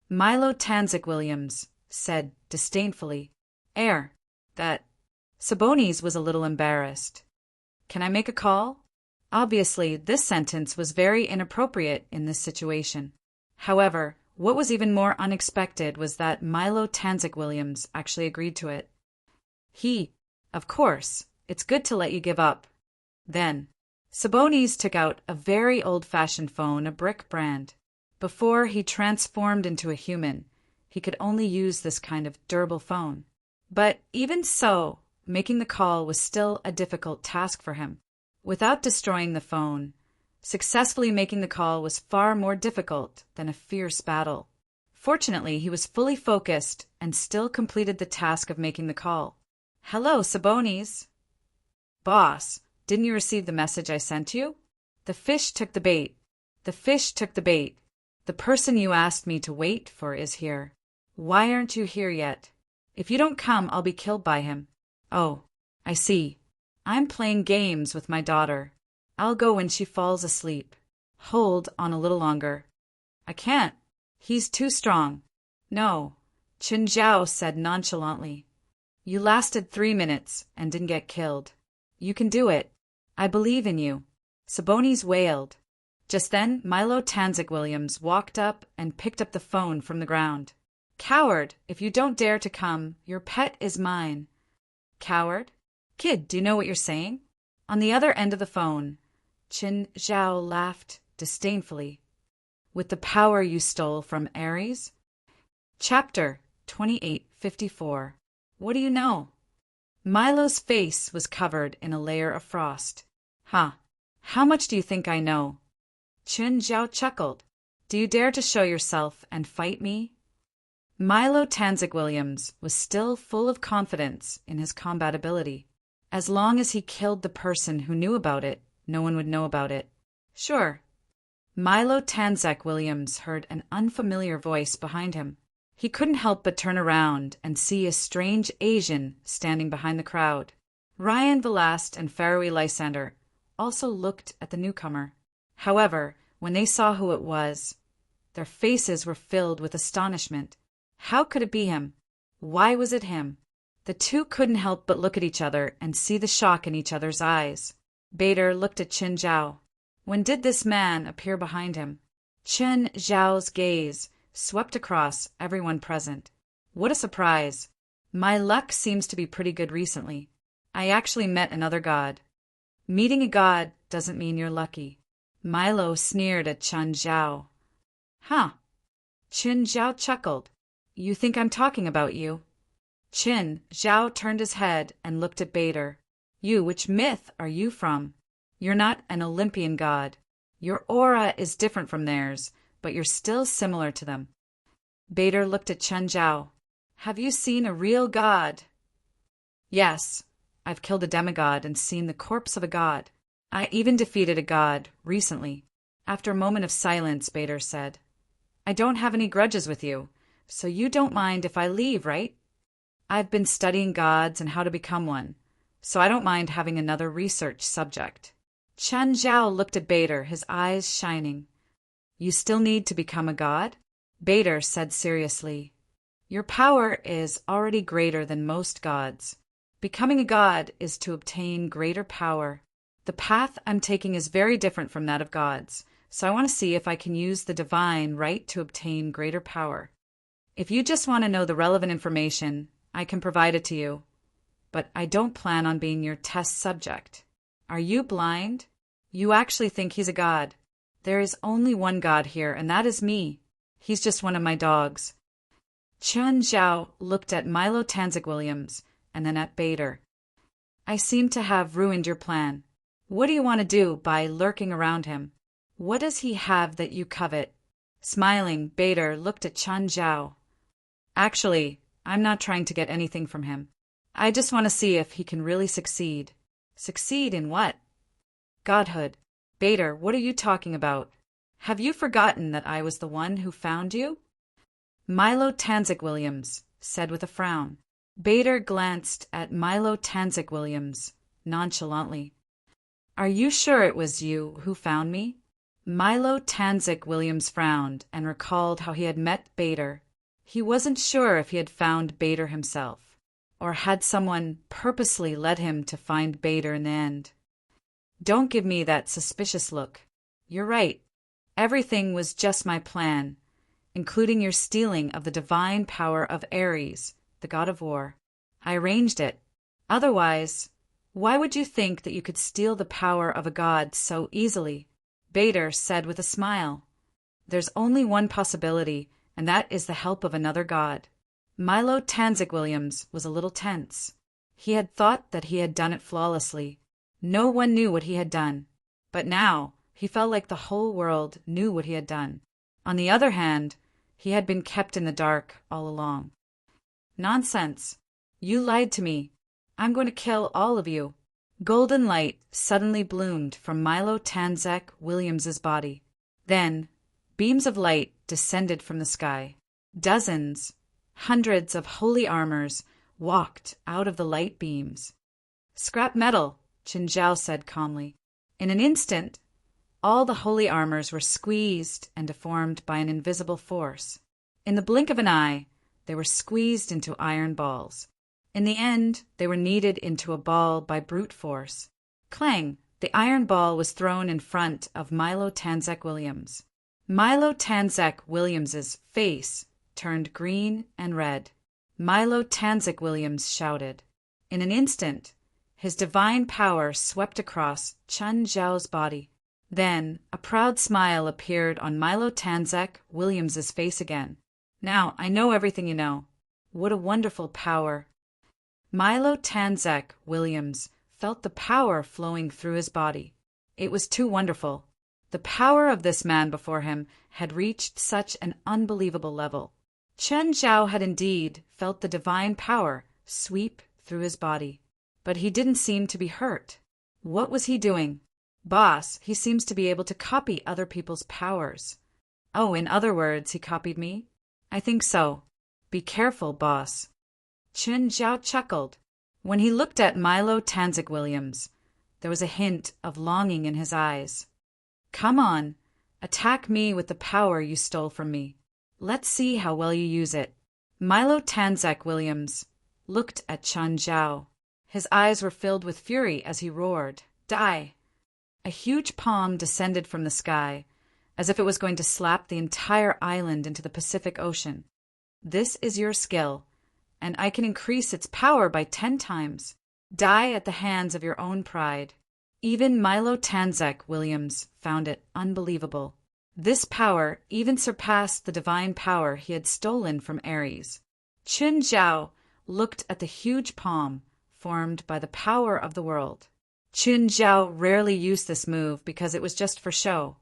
Milo Tanzig-Williams said disdainfully. That. Sabonis was a little embarrassed. Can I make a call? Obviously, this sentence was very inappropriate in this situation. However, what was even more unexpected was that Milo Tanzig-Williams actually agreed to it. Of course, it's good to let you give up. Then, Sabonis took out a very old-fashioned phone, a brick brand. Before he transformed into a human, he could only use this kind of durable phone. But even so, making the call was still a difficult task for him. Without destroying the phone, successfully making the call was far more difficult than a fierce battle. Fortunately, he was fully focused and still completed the task of making the call. Hello, Sabonis. Boss, didn't you receive the message I sent you? The fish took the bait. The person you asked me to wait for is here. Why aren't you here yet? If you don't come, I'll be killed by him. Oh, I see. I'm playing games with my daughter. I'll go when she falls asleep. Hold on a little longer. I can't. He's too strong. No, Chen Zhao said nonchalantly. You lasted 3 minutes and didn't get killed. You can do it. I believe in you. Sabonis wailed. Just then, Milo Tanzig-Williams walked up and picked up the phone from the ground. Coward, if you don't dare to come, your pet is mine. Coward? Kid, do you know what you're saying? On the other end of the phone, Chen Zhao laughed disdainfully. With the power you stole from Ares? Chapter 2854. What do you know? Milo's face was covered in a layer of frost. How much do you think I know? Chen Zhao chuckled. Do you dare to show yourself and fight me? Milo Tanzig-Williams was still full of confidence in his combat ability. As long as he killed the person who knew about it, no one would know about it. Sure. Milo Tanzig-Williams heard an unfamiliar voice behind him. He couldn't help but turn around and see a strange Asian standing behind the crowd. Ryan Velast and Faroe Lysander also looked at the newcomer. However, when they saw who it was, their faces were filled with astonishment. How could it be him? Why was it him? The two couldn't help but look at each other and see the shock in each other's eyes. Bader looked at Chen Zhao. When did this man appear behind him? Chen Zhao's gaze swept across everyone present. What a surprise! My luck seems to be pretty good recently. I actually met another god. Meeting a god doesn't mean you're lucky. Milo sneered at Chen Zhao. Chen Zhao chuckled. You think I'm talking about you? Chen Zhao turned his head and looked at Bader. Which myth are you from? You're not an Olympian god. Your aura is different from theirs, but you're still similar to them. Bader looked at Chen Zhao. Have you seen a real god? Yes, I've killed a demigod and seen the corpse of a god. I even defeated a god recently. After a moment of silence, Bader said, I don't have any grudges with you, so you don't mind if I leave, right? I've been studying gods and how to become one, so I don't mind having another research subject. Chen Zhao looked at Bader, his eyes shining. You still need to become a god? Bader said seriously. Your power is already greater than most gods. Becoming a god is to obtain greater power. The path I'm taking is very different from that of gods, so I want to see if I can use the divine right to obtain greater power. If you just want to know the relevant information, I can provide it to you. But I don't plan on being your test subject. Are you blind? You actually think he's a god. There is only one god here, and that is me. He's just one of my dogs. Chen Zhao looked at Milo Tanzik Williams and then at Bader. I seem to have ruined your plan. What do you want to do by lurking around him? What does he have that you covet? Smiling, Bader looked at Chen Zhao. Actually, I'm not trying to get anything from him. I just want to see if he can really succeed. Succeed in what? Godhood. Bader, what are you talking about? Have you forgotten that I was the one who found you? Milo Tanzik Williams said with a frown. Bader glanced at Milo Tanzik Williams nonchalantly. Are you sure it was you who found me? Milo Tanzik Williams frowned and recalled how he had met Bader. He wasn't sure if he had found Bader himself, or had someone purposely led him to find Bader in the end. Don't give me that suspicious look. You're right. Everything was just my plan, including your stealing of the divine power of Ares, the god of war. I arranged it. Otherwise, why would you think that you could steal the power of a god so easily? Bader said with a smile. There's only one possibility, and that is the help of another god. Milo Tanzik Williams was a little tense. He had thought that he had done it flawlessly. No one knew what he had done. But now, he felt like the whole world knew what he had done. On the other hand, he had been kept in the dark all along. Nonsense. You lied to me. I'm going to kill all of you. Golden light suddenly bloomed from Milo Tanzik Williams's body. Then, beams of light descended from the sky. Dozens, hundreds of holy armors walked out of the light beams. Scrap metal, Qin Zhao said calmly. In an instant, all the holy armors were squeezed and deformed by an invisible force. In the blink of an eye, they were squeezed into iron balls. In the end, they were kneaded into a ball by brute force. Clang! The iron ball was thrown in front of Milo Tanzik Williams. Milo Tanzik Williams's face turned green and red. Milo Tanzik Williams shouted. In an instant, his divine power swept across Chen Zhao's body. Then, a proud smile appeared on Milo Tanzik Williams's face again. Now, I know everything you know. What a wonderful power. Milo Tanzik Williams felt the power flowing through his body. It was too wonderful. The power of this man before him had reached such an unbelievable level. Chen Zhao had indeed felt the divine power sweep through his body. But he didn't seem to be hurt. What was he doing? Boss, he seems to be able to copy other people's powers. Oh, in other words, he copied me? I think so. Be careful, boss. Chen Zhao chuckled. When he looked at Milo Tanzik Williams, there was a hint of longing in his eyes. Come on, attack me with the power you stole from me. Let's see how well you use it. Milo Tanzik Williams looked at Chen Zhao. His eyes were filled with fury as he roared, Die! A huge palm descended from the sky, as if it was going to slap the entire island into the Pacific Ocean. This is your skill, and I can increase its power by 10 times. Die at the hands of your own pride. Even Milo Tanzik Williams found it unbelievable. This power even surpassed the divine power he had stolen from Ares. Qin Zhao looked at the huge palm formed by the power of the world. Qin Zhao rarely used this move because it was just for show.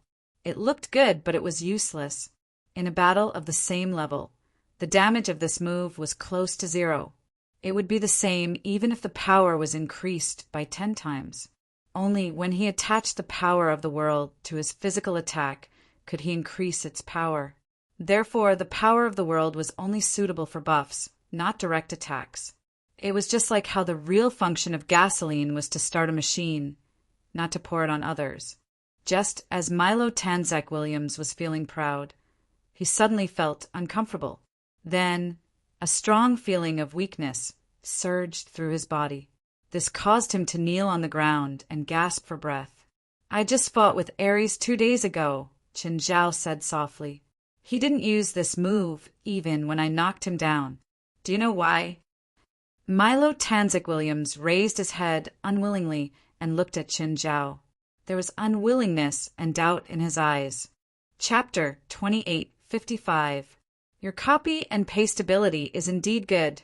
It looked good, but it was useless. In a battle of the same level, the damage of this move was close to 0. It would be the same even if the power was increased by 10 times. Only when he attached the power of the world to his physical attack could he increase its power. Therefore, the power of the world was only suitable for buffs, not direct attacks. It was just like how the real function of gasoline was to start a machine, not to pour it on others. Just as Milo Tanzik Williams was feeling proud, he suddenly felt uncomfortable. Then, a strong feeling of weakness surged through his body. This caused him to kneel on the ground and gasp for breath. I just fought with Ares 2 days ago, Qin Zhao said softly. He didn't use this move even when I knocked him down. Do you know why? Milo Tanzik Williams raised his head unwillingly and looked at Qin Zhao. There was unwillingness and doubt in his eyes. Chapter 28:55. Your copy and paste ability is indeed good,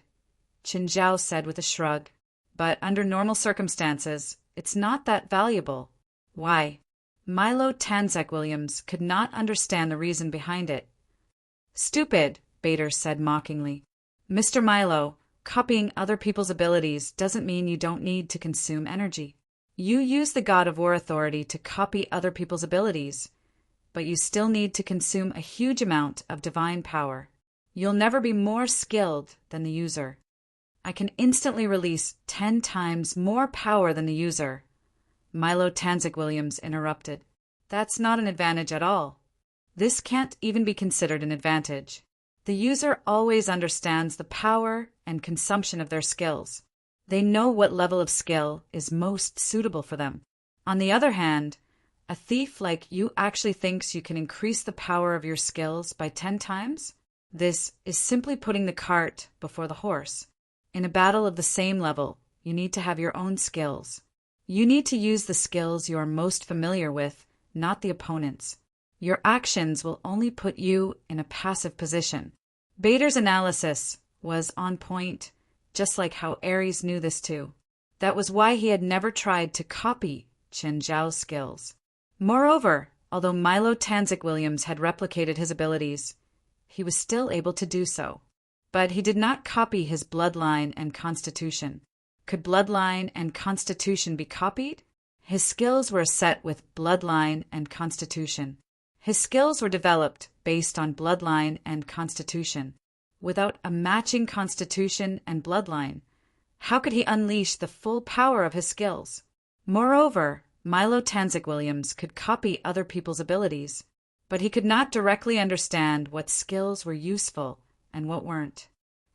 Qin Zhao said with a shrug. But under normal circumstances, it's not that valuable. Why? Milo Tanzik Williams could not understand the reason behind it. Stupid, Bader said mockingly. Mr. Milo, copying other people's abilities doesn't mean you don't need to consume energy. You use the God of War authority to copy other people's abilities, but you still need to consume a huge amount of divine power. You'll never be more skilled than the user. I can instantly release 10 times more power than the user, Milo Tanzik Williams interrupted. That's not an advantage at all. This can't even be considered an advantage. The user always understands the power and consumption of their skills. They know what level of skill is most suitable for them. On the other hand, a thief like you actually thinks you can increase the power of your skills by 10 times? This is simply putting the cart before the horse. In a battle of the same level, you need to have your own skills. You need to use the skills you are most familiar with, not the opponent's. Your actions will only put you in a passive position. Bader's analysis was on point, just like how Ares knew this too. That was why he had never tried to copy Qin Zhao's skills. Moreover, although Milo Tanzik Williams had replicated his abilities, he was still able to do so. But he did not copy his bloodline and constitution. Could bloodline and constitution be copied? His skills were set with bloodline and constitution. His skills were developed based on bloodline and constitution. Without a matching constitution and bloodline, how could he unleash the full power of his skills? Moreover, Milo Tanzik Williams could copy other people's abilities, but he could not directly understand what skills were useful and what weren't.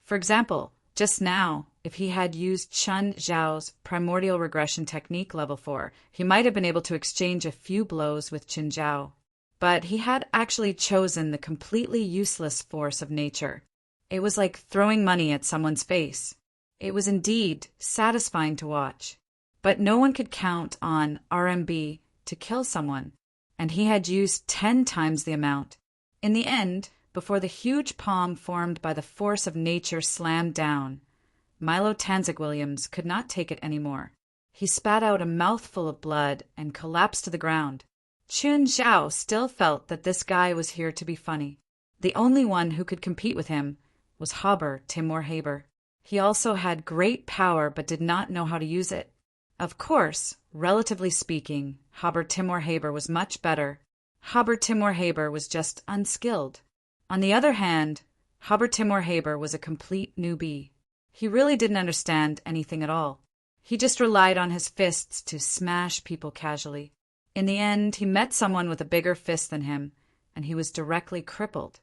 For example, just now, if he had used Qin Zhao's primordial regression technique level 4, he might have been able to exchange a few blows with Qin Zhao. But he had actually chosen the completely useless force of nature. It was like throwing money at someone's face. It was indeed satisfying to watch. But no one could count on RMB to kill someone, and he had used 10 times the amount. In the end, before the huge palm formed by the force of nature slammed down, Milo Tanzik Williams could not take it anymore. He spat out a mouthful of blood and collapsed to the ground. Qin Zhao still felt that this guy was here to be funny. The only one who could compete with him was Haber Timur Haber. He also had great power but did not know how to use it. Of course, relatively speaking, Haber Timur Haber was much better. Haber Timur Haber was just unskilled. On the other hand, Haber Timur Haber was a complete newbie. He really didn't understand anything at all. He just relied on his fists to smash people casually. In the end, he met someone with a bigger fist than him, and he was directly crippled.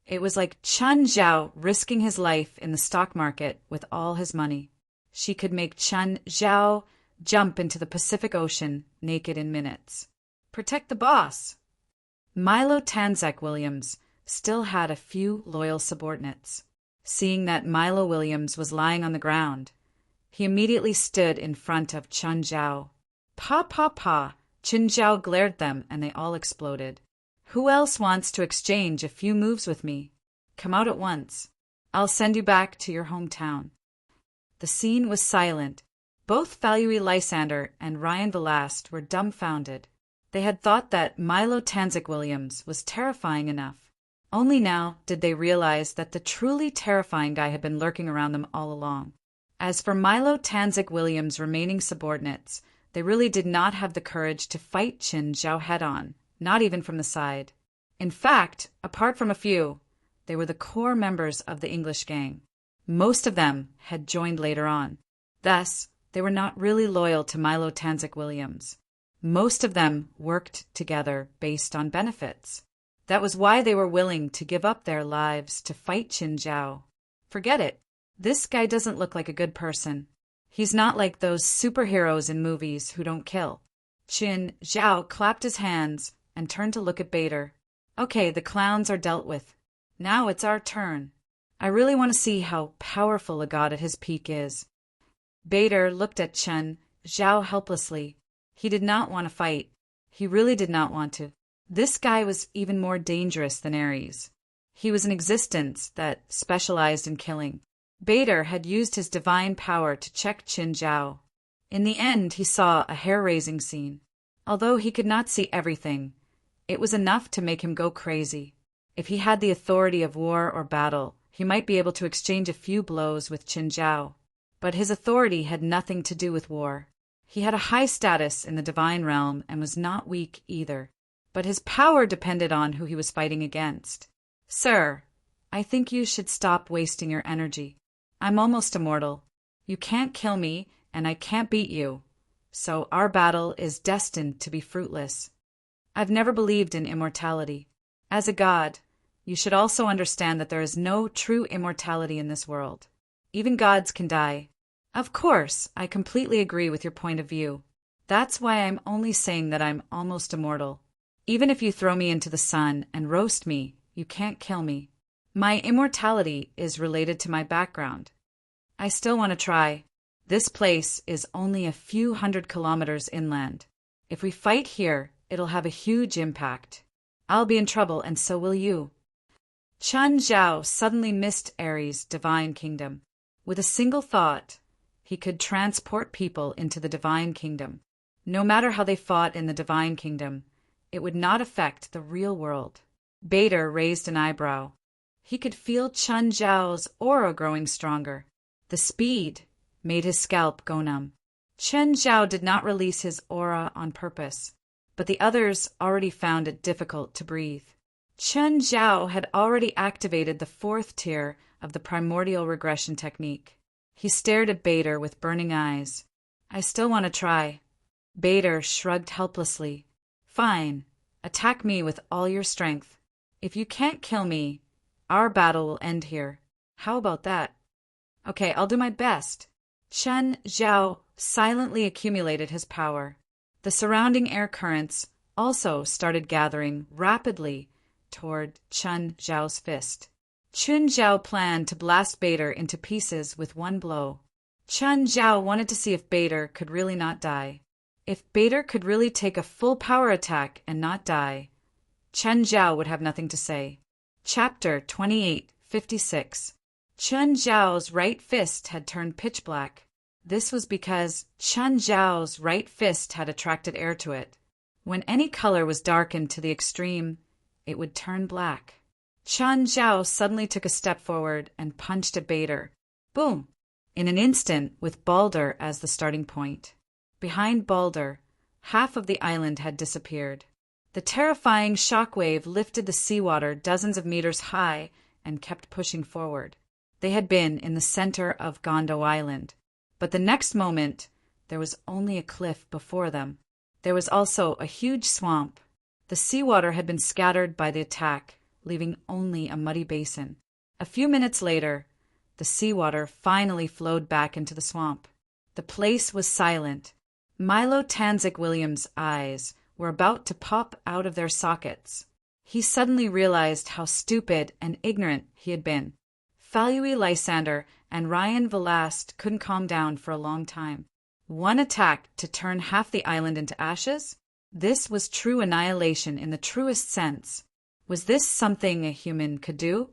It was like Qin Zhao risking his life in the stock market with all his money. She could make Qin Zhao jump into the Pacific Ocean naked in minutes. Protect the boss! Milo Tanzik Williams still had a few loyal subordinates. Seeing that Milo Williams was lying on the ground, he immediately stood in front of Qin Zhao. Pa pa pa! Qin Zhao glared at them, and they all exploded. Who else wants to exchange a few moves with me? Come out at once. I'll send you back to your hometown. The scene was silent. Both Valerie Lysander and Ryan Velast were dumbfounded. They had thought that Milo Tanzik Williams was terrifying enough. Only now did they realize that the truly terrifying guy had been lurking around them all along. As for Milo Tanzik Williams' remaining subordinates, they really did not have the courage to fight Qin Zhao head-on, not even from the side. In fact, apart from a few, they were the core members of the English gang. Most of them had joined later on. Thus, they were not really loyal to Milo Tanzik Williams. Most of them worked together based on benefits. That was why they were willing to give up their lives to fight Qin Zhao. Forget it. This guy doesn't look like a good person. He's not like those superheroes in movies who don't kill. Qin Zhao clapped his hands and turned to look at Bader. Okay, the clowns are dealt with. Now it's our turn. I really want to see how powerful a god at his peak is. Bader looked at Chen Zhao helplessly. He did not want to fight. He really did not want to. This guy was even more dangerous than Ares. He was an existence that specialized in killing. Bader had used his divine power to check Qin Zhao. In the end, he saw a hair-raising scene. Although he could not see everything, it was enough to make him go crazy. If he had the authority of war or battle, he might be able to exchange a few blows with Qin Zhao. But his authority had nothing to do with war. He had a high status in the divine realm and was not weak either. But his power depended on who he was fighting against. Sir, I think you should stop wasting your energy. I'm almost immortal. You can't kill me, and I can't beat you. So our battle is destined to be fruitless. I've never believed in immortality. As a god, you should also understand that there is no true immortality in this world. Even gods can die. Of course, I completely agree with your point of view. That's why I'm only saying that I'm almost immortal. Even if you throw me into the sun and roast me, you can't kill me. My immortality is related to my background. I still want to try. This place is only a few 100 kilometers inland. If we fight here, it'll have a huge impact. I'll be in trouble, and so will you. Chen Zhao suddenly missed Ares' divine kingdom. With a single thought, he could transport people into the divine kingdom. No matter how they fought in the divine kingdom, it would not affect the real world. Bader raised an eyebrow. He could feel Chen Zhao's aura growing stronger. The speed made his scalp go numb. Chen Zhao did not release his aura on purpose, but the others already found it difficult to breathe. Chen Zhao had already activated the 4th tier of the primordial regression technique. He stared at Bader with burning eyes. I still want to try. Bader shrugged helplessly. Fine. Attack me with all your strength. If you can't kill me, our battle will end here. How about that? Okay, I'll do my best. Chen Zhao silently accumulated his power. The surrounding air currents also started gathering rapidly toward Chen Zhao's fist. Qin Zhao planned to blast Bader into pieces with one blow. Chen Zhao wanted to see if Bader could really not die. If Bader could really take a full power attack and not die, Chen Zhao would have nothing to say. Chapter 28:56. Chen Zhao's right fist had turned pitch black. This was because Chen Zhao's right fist had attracted air to it. When any color was darkened to the extreme, it would turn black. Chen Zhao suddenly took a step forward and punched at Bader. Boom! In an instant, with Balder as the starting point. Behind Balder, half of the island had disappeared. The terrifying shockwave lifted the seawater dozens of meters high and kept pushing forward. They had been in the center of Gondo Island, but the next moment, there was only a cliff before them. There was also a huge swamp. The seawater had been scattered by the attack, leaving only a muddy basin. A few minutes later, the seawater finally flowed back into the swamp. The place was silent. Milo Tanzik Williams' eyes were about to pop out of their sockets. He suddenly realized how stupid and ignorant he had been. Falui Lysander and Ryan Velast couldn't calm down for a long time. One attack to turn half the island into ashes? This was true annihilation in the truest sense. Was this something a human could do?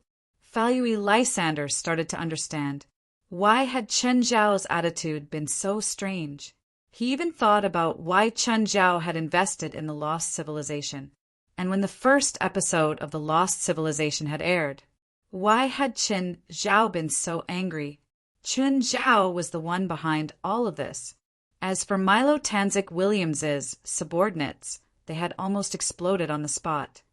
Falui Lysander started to understand. Why had Chen Zhao's attitude been so strange? He even thought about why Chen Zhao had invested in the Lost Civilization. And when the first episode of the Lost Civilization had aired, why had Chen Zhao been so angry? Chen Zhao was the one behind all of this. As for Milo Tanzik Williams's subordinates, they had almost exploded on the spot.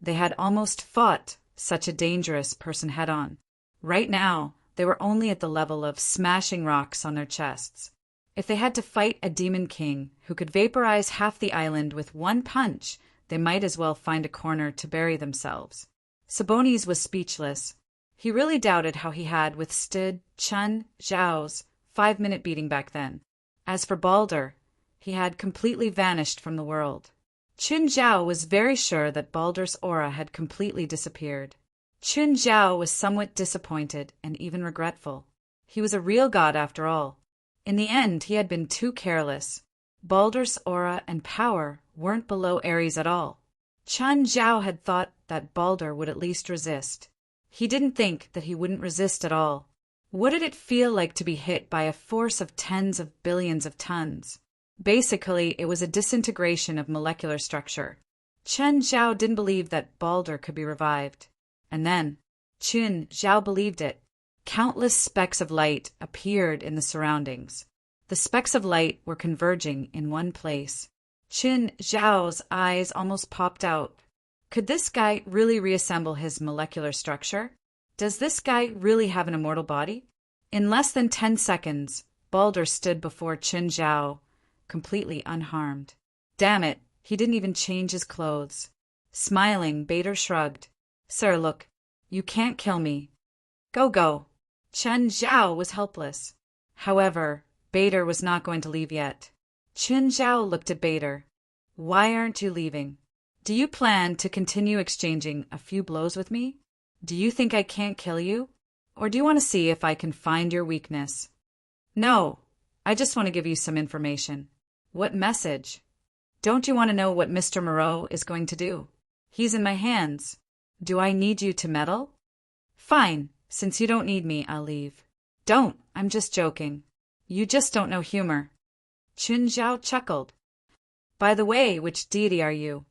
They had almost fought such a dangerous person head-on. Right now, they were only at the level of smashing rocks on their chests. If they had to fight a demon king who could vaporize half the island with one punch, they might as well find a corner to bury themselves. Sabonis was speechless. He really doubted how he had withstood Chen Zhao's 5-minute beating back then. As for Balder, he had completely vanished from the world. Qin Zhao was very sure that Baldur's aura had completely disappeared. Qin Zhao was somewhat disappointed and even regretful. He was a real god after all. In the end, he had been too careless. Baldur's aura and power weren't below Ares at all. Qin Zhao had thought that Baldur would at least resist. He didn't think that he wouldn't resist at all. What did it feel like to be hit by a force of tens of billions of tons? Basically, it was a disintegration of molecular structure. Qin Zhao didn't believe that Baldur could be revived. And then, Qin Zhao believed it. Countless specks of light appeared in the surroundings. The specks of light were converging in one place. Qin Zhao's eyes almost popped out. Could this guy really reassemble his molecular structure? Does this guy really have an immortal body? In less than 10 seconds, Baldur stood before Qin Zhao, completely unharmed. Damn it, he didn't even change his clothes. Smiling, Baldur shrugged. Sir, look, you can't kill me. Go. Qin Zhao was helpless. However, Baldur was not going to leave yet. Qin Zhao looked at Baldur. Why aren't you leaving? Do you plan to continue exchanging a few blows with me? Do you think I can't kill you? Or do you want to see if I can find your weakness? No, I just want to give you some information. What message? Don't you want to know what Mr. Moreau is going to do? He's in my hands. Do I need you to meddle? Fine, since you don't need me, I'll leave. Don't, I'm just joking. You just don't know humor. Qin Zhao chuckled. By the way, which deity are you?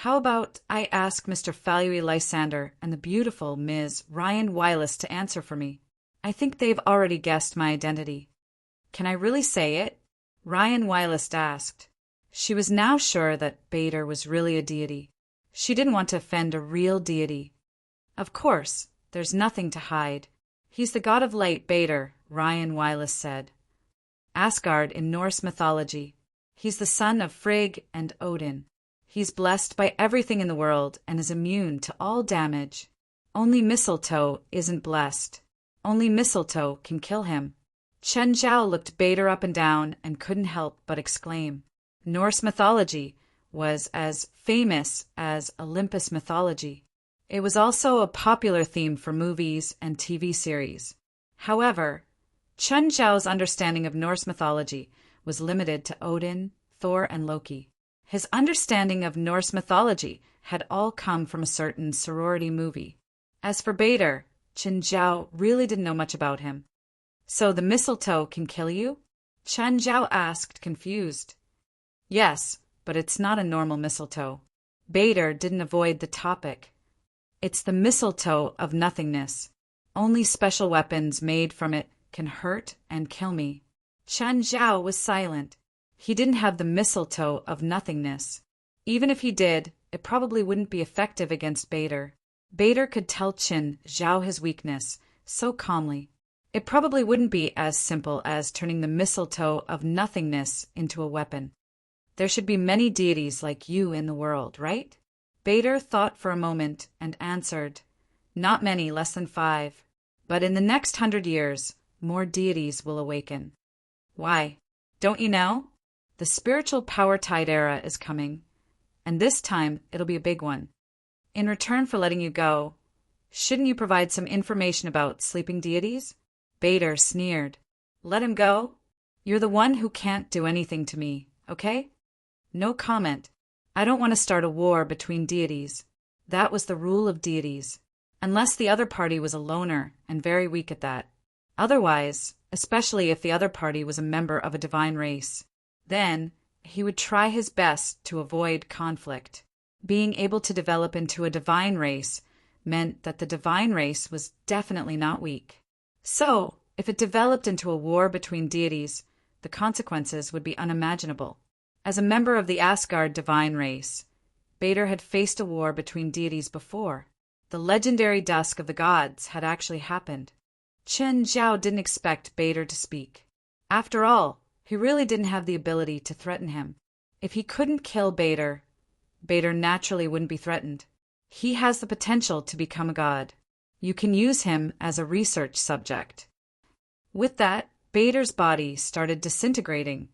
How about I ask Mr. Valery Lysander and the beautiful Ms. Ryan Wylis to answer for me? I think they've already guessed my identity. Can I really say it? Ryan Wylis asked. She was now sure that Baldur was really a deity. She didn't want to offend a real deity. Of course, there's nothing to hide. He's the god of light, Baldur, Ryan Wylis said. Asgard in Norse mythology. He's the son of Frigg and Odin. He's blessed by everything in the world and is immune to all damage. Only mistletoe isn't blessed. Only mistletoe can kill him. Qin Zhao looked Baldur up and down and couldn't help but exclaim. Norse mythology was as famous as Olympus mythology. It was also a popular theme for movies and TV series. However, Qin Zhao's understanding of Norse mythology was limited to Odin, Thor, and Loki. His understanding of Norse mythology had all come from a certain sorority movie. As for Baldur, Qin Zhao really didn't know much about him. So the mistletoe can kill you? Qin Zhao asked, confused. Yes, but it's not a normal mistletoe. Baldur didn't avoid the topic. It's the mistletoe of nothingness. Only special weapons made from it can hurt and kill me. Qin Zhao was silent. He didn't have the mistletoe of nothingness. Even if he did, it probably wouldn't be effective against Baldur. Baldur could tell Qin Zhao his weakness so calmly. It probably wouldn't be as simple as turning the mistletoe of nothingness into a weapon. There should be many deities like you in the world, right? Baldur thought for a moment and answered, Not many, less than 5. But in the next 100 years, more deities will awaken. Why? Don't you know? The spiritual power tide era is coming, and this time it'll be a big one. In return for letting you go, shouldn't you provide some information about sleeping deities? Baldur sneered. Let him go? You're the one who can't do anything to me, okay? No comment. I don't want to start a war between deities. That was the rule of deities. Unless the other party was a loner and very weak at that. Otherwise, especially if the other party was a member of a divine race, then he would try his best to avoid conflict. Being able to develop into a divine race meant that the divine race was definitely not weak. So, if it developed into a war between deities, the consequences would be unimaginable. As a member of the Asgard divine race, Baldur had faced a war between deities before. The legendary dusk of the gods had actually happened. Qin Zhao didn't expect Baldur to speak. After all, he really didn't have the ability to threaten him. If he couldn't kill Baldur, Baldur naturally wouldn't be threatened. He has the potential to become a god. You can use him as a research subject. With that, Baldur's body started disintegrating,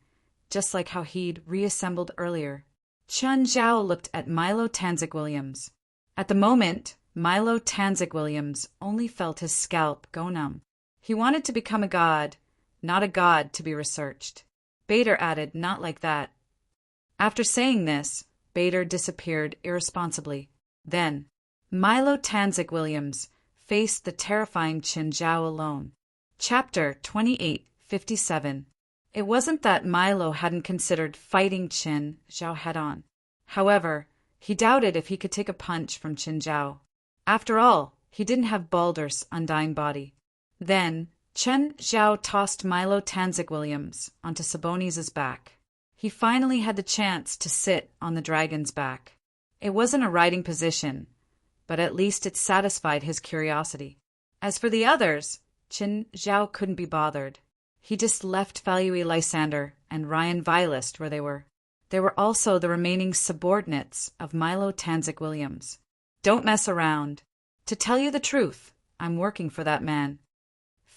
just like how he'd reassembled earlier. Chun Zhao looked at Milo Tanzik Williams. At the moment, Milo Tanzik Williams only felt his scalp go numb. He wanted to become a god, not a god to be researched. Bader added, "Not like that." After saying this, Bader disappeared irresponsibly. Then, Milo Tanzik Williams faced the terrifying Qin Zhao alone. Chapter 2857. It wasn't that Milo hadn't considered fighting Qin Zhao head-on. However, he doubted if he could take a punch from Qin Zhao. After all, he didn't have Baldur's undying body. Then, Qin Zhao tossed Milo Tanzik Williams onto Sabonis's back. He finally had the chance to sit on the dragon's back. It wasn't a riding position, but at least it satisfied his curiosity. As for the others, Qin Zhao couldn't be bothered. He just left Falui Lysander and Ryan Vilest where they were. They were also the remaining subordinates of Milo Tanzik Williams. Don't mess around. To tell you the truth, I'm working for that man.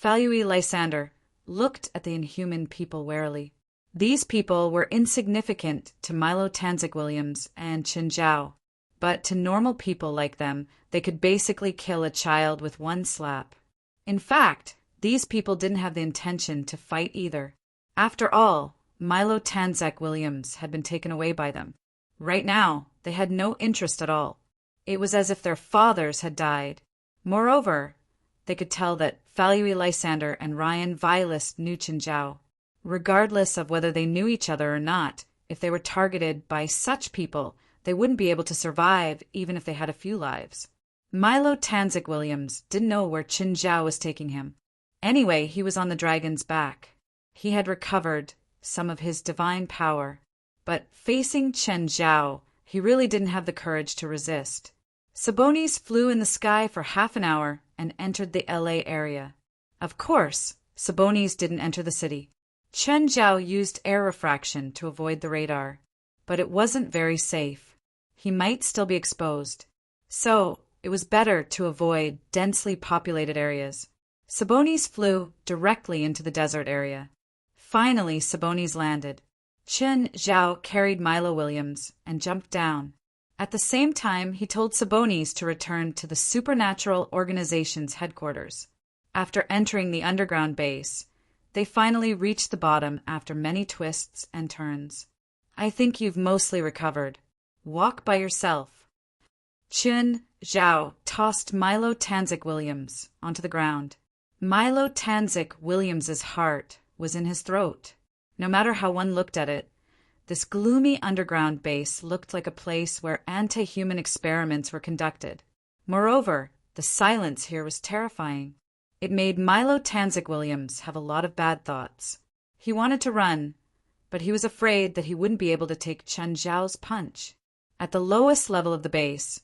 Falui Lysander looked at the inhuman people warily. These people were insignificant to Milo Tanzik Williams and Qin Zhao, but to normal people like them, they could basically kill a child with one slap. In fact, these people didn't have the intention to fight either. After all, Milo Tanzik Williams had been taken away by them. Right now, they had no interest at all. It was as if their fathers had died. Moreover, they could tell that Falui Lysander and Ryan Vilest knew Qin Zhao. Regardless of whether they knew each other or not, if they were targeted by such people, they wouldn't be able to survive even if they had a few lives. Milo Tanzik Williams didn't know where Qin Zhao was taking him. Anyway, he was on the dragon's back. He had recovered some of his divine power, but facing Qin Zhao, he really didn't have the courage to resist. Sabonis flew in the sky for half an hour and entered the LA area. Of course, Sabonis didn't enter the city. Qin Zhao used air refraction to avoid the radar, but it wasn't very safe. He might still be exposed. So, it was better to avoid densely populated areas. Sabonis flew directly into the desert area. Finally, Sabonis landed. Qin Zhao carried Milo Williams and jumped down. At the same time, he told Sabonis to return to the Supernatural Organization's headquarters. After entering the underground base, they finally reached the bottom after many twists and turns. "I think you've mostly recovered. Walk by yourself." Qin Zhao tossed Milo Tanzik Williams onto the ground. Milo Tanzik Williams's heart was in his throat. No matter how one looked at it, this gloomy underground base looked like a place where anti-human experiments were conducted. Moreover, the silence here was terrifying. It made Milo Tanzik Williams have a lot of bad thoughts. He wanted to run, but he was afraid that he wouldn't be able to take Qin Zhao's punch. At the lowest level of the base,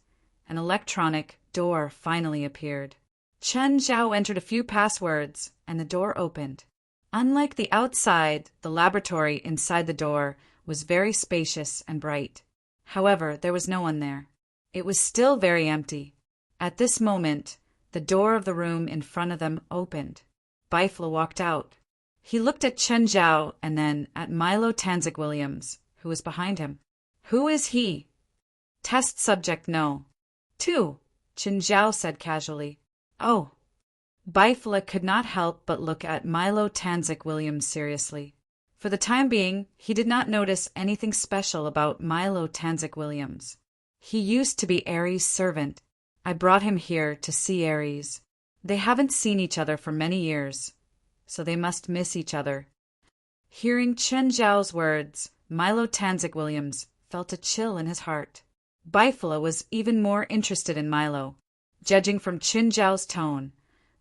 an electronic door finally appeared. Qin Zhao entered a few passwords, and the door opened. Unlike the outside, the laboratory inside the door was very spacious and bright. However, there was no one there. It was still very empty. At this moment, the door of the room in front of them opened. Bifla walked out. He looked at Qin Zhao and then at Milo Tanzik Williams, who was behind him. "Who is he?" "Test subject no." "2," Qin Zhao said casually. "Oh." Bifla could not help but look at Milo Tanzik Williams seriously. For the time being, he did not notice anything special about Milo Tanzik Williams. He used to be Ares' servant. I brought him here to see Ares. They haven't seen each other for many years, so they must miss each other. Hearing Qin Zhao's words, Milo Tanzik Williams felt a chill in his heart. Bifla was even more interested in Milo. Judging from Qin Zhao's tone,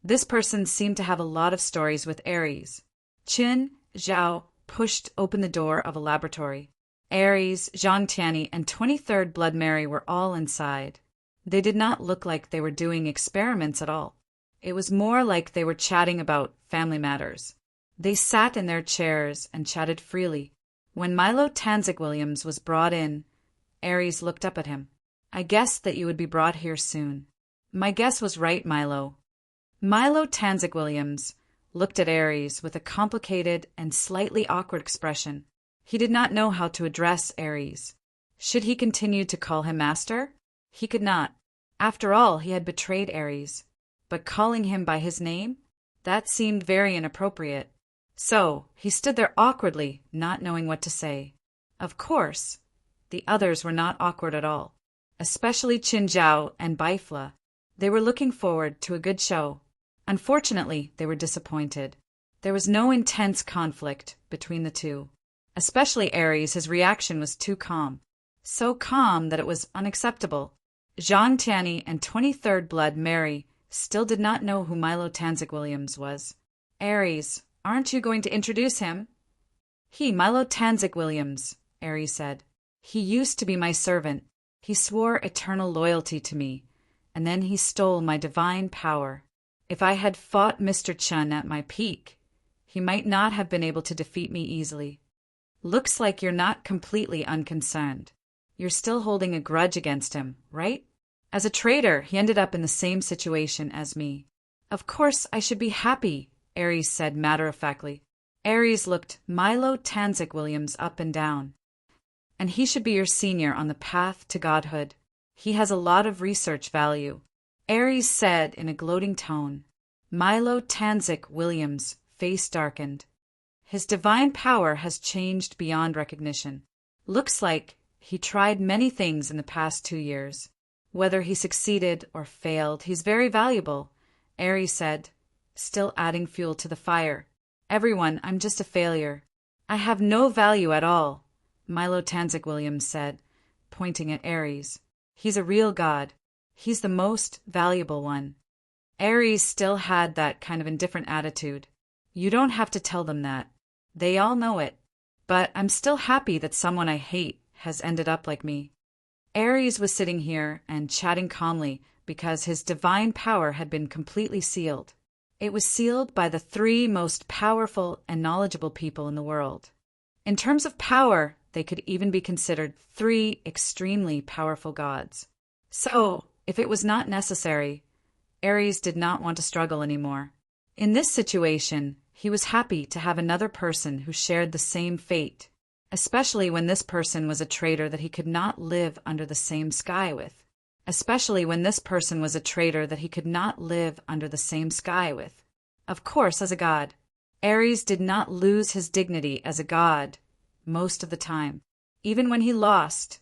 this person seemed to have a lot of stories with Ares. Qin Zhao pushed open the door of a laboratory. Ares, Zhang Tianyi, and 23rd Blood Mary were all inside. They did not look like they were doing experiments at all. It was more like they were chatting about family matters. They sat in their chairs and chatted freely. When Milo Tanzik Williams was brought in, Ares looked up at him. "I guessed that you would be brought here soon." "My guess was right, Milo." Milo Tanzik Williams looked at Ares with a complicated and slightly awkward expression. He did not know how to address Ares. Should he continue to call him master? He could not. After all, he had betrayed Ares. But calling him by his name? That seemed very inappropriate. So he stood there awkwardly, not knowing what to say. Of course, the others were not awkward at all, especially Qinzhao and Baifla. They were looking forward to a good show. Unfortunately, they were disappointed. There was no intense conflict between the two. Especially Ares, his reaction was too calm. So calm that it was unacceptable. Zhang Tianyi and 23rd Blood Mary still did not know who Milo Tanzik Williams was. Ares, aren't you going to introduce him? He, Milo Tanzik Williams, Ares said. He used to be my servant. He swore eternal loyalty to me, and then he stole my divine power. If I had fought Mr. Chun at my peak, he might not have been able to defeat me easily. Looks like you're not completely unconcerned. You're still holding a grudge against him, right? As a traitor, he ended up in the same situation as me. Of course I should be happy, Ares said matter-of-factly. Ares looked Milo Tanzik Williams up and down. And he should be your senior on the path to godhood. He has a lot of research value. Ares said in a gloating tone. Milo Tanzik Williams' face darkened. His divine power has changed beyond recognition. Looks like he tried many things in the past 2 years. Whether he succeeded or failed, he's very valuable, Ares said, still adding fuel to the fire. Everyone, I'm just a failure. I have no value at all, Milo Tanzik Williams said, pointing at Ares. He's a real god. He's the most valuable one. Ares still had that kind of indifferent attitude. You don't have to tell them that. They all know it. But I'm still happy that someone I hate has ended up like me. Ares was sitting here and chatting calmly because his divine power had been completely sealed. It was sealed by the 3 most powerful and knowledgeable people in the world. In terms of power, they could even be considered 3 extremely powerful gods. So, if it was not necessary, Ares did not want to struggle anymore. In this situation, he was happy to have another person who shared the same fate, especially when this person was a traitor that he could not live under the same sky with. Of course, as a god. Ares did not lose his dignity as a god most of the time. Even when he lost,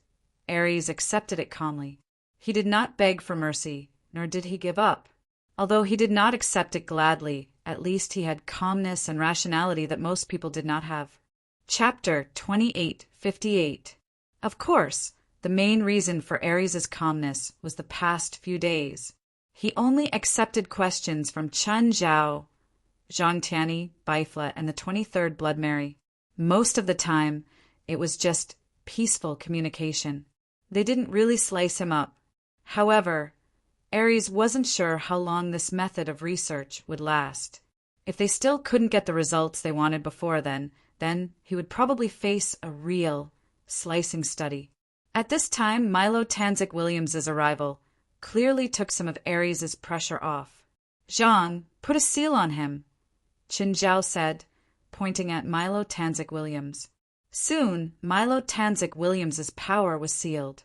Ares accepted it calmly. He did not beg for mercy, nor did he give up. Although he did not accept it gladly, at least he had calmness and rationality that most people did not have. Chapter 28:58. Of course, the main reason for Ares's calmness was the past few days. He only accepted questions from Chen Zhao, Zhang Tianyi, Baifla, and the 23rd Blood Mary. Most of the time, it was just peaceful communication. They didn't really slice him up. However, Ares wasn't sure how long this method of research would last. If they still couldn't get the results they wanted before then he would probably face a real slicing study. At this time, Milo Tanzik Williams's arrival clearly took some of Ares's pressure off. Zhang, put a seal on him, Qin Zhao said, pointing at Milo Tanzik Williams. Soon, Milo Tanzik Williams's power was sealed.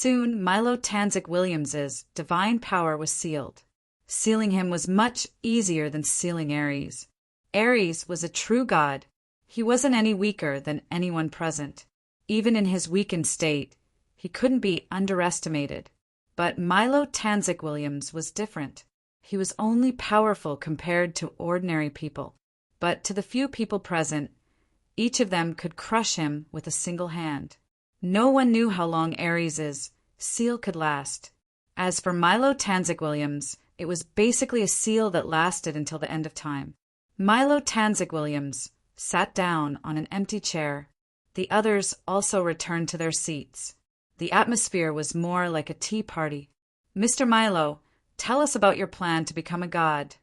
Milo Tanzik Williams's divine power was sealed. Sealing him was much easier than sealing Ares. Ares was a true god. He wasn't any weaker than anyone present. Even in his weakened state, he couldn't be underestimated. But Milo Tanzik Williams was different. He was only powerful compared to ordinary people. But to the few people present, each of them could crush him with a single hand. No one knew how long Ares's seal could last. As for Milo Tanzik Williams, it was basically a seal that lasted until the end of time. Milo Tanzik Williams sat down on an empty chair. The others also returned to their seats. The atmosphere was more like a tea party. Mr. Milo, tell us about your plan to become a god,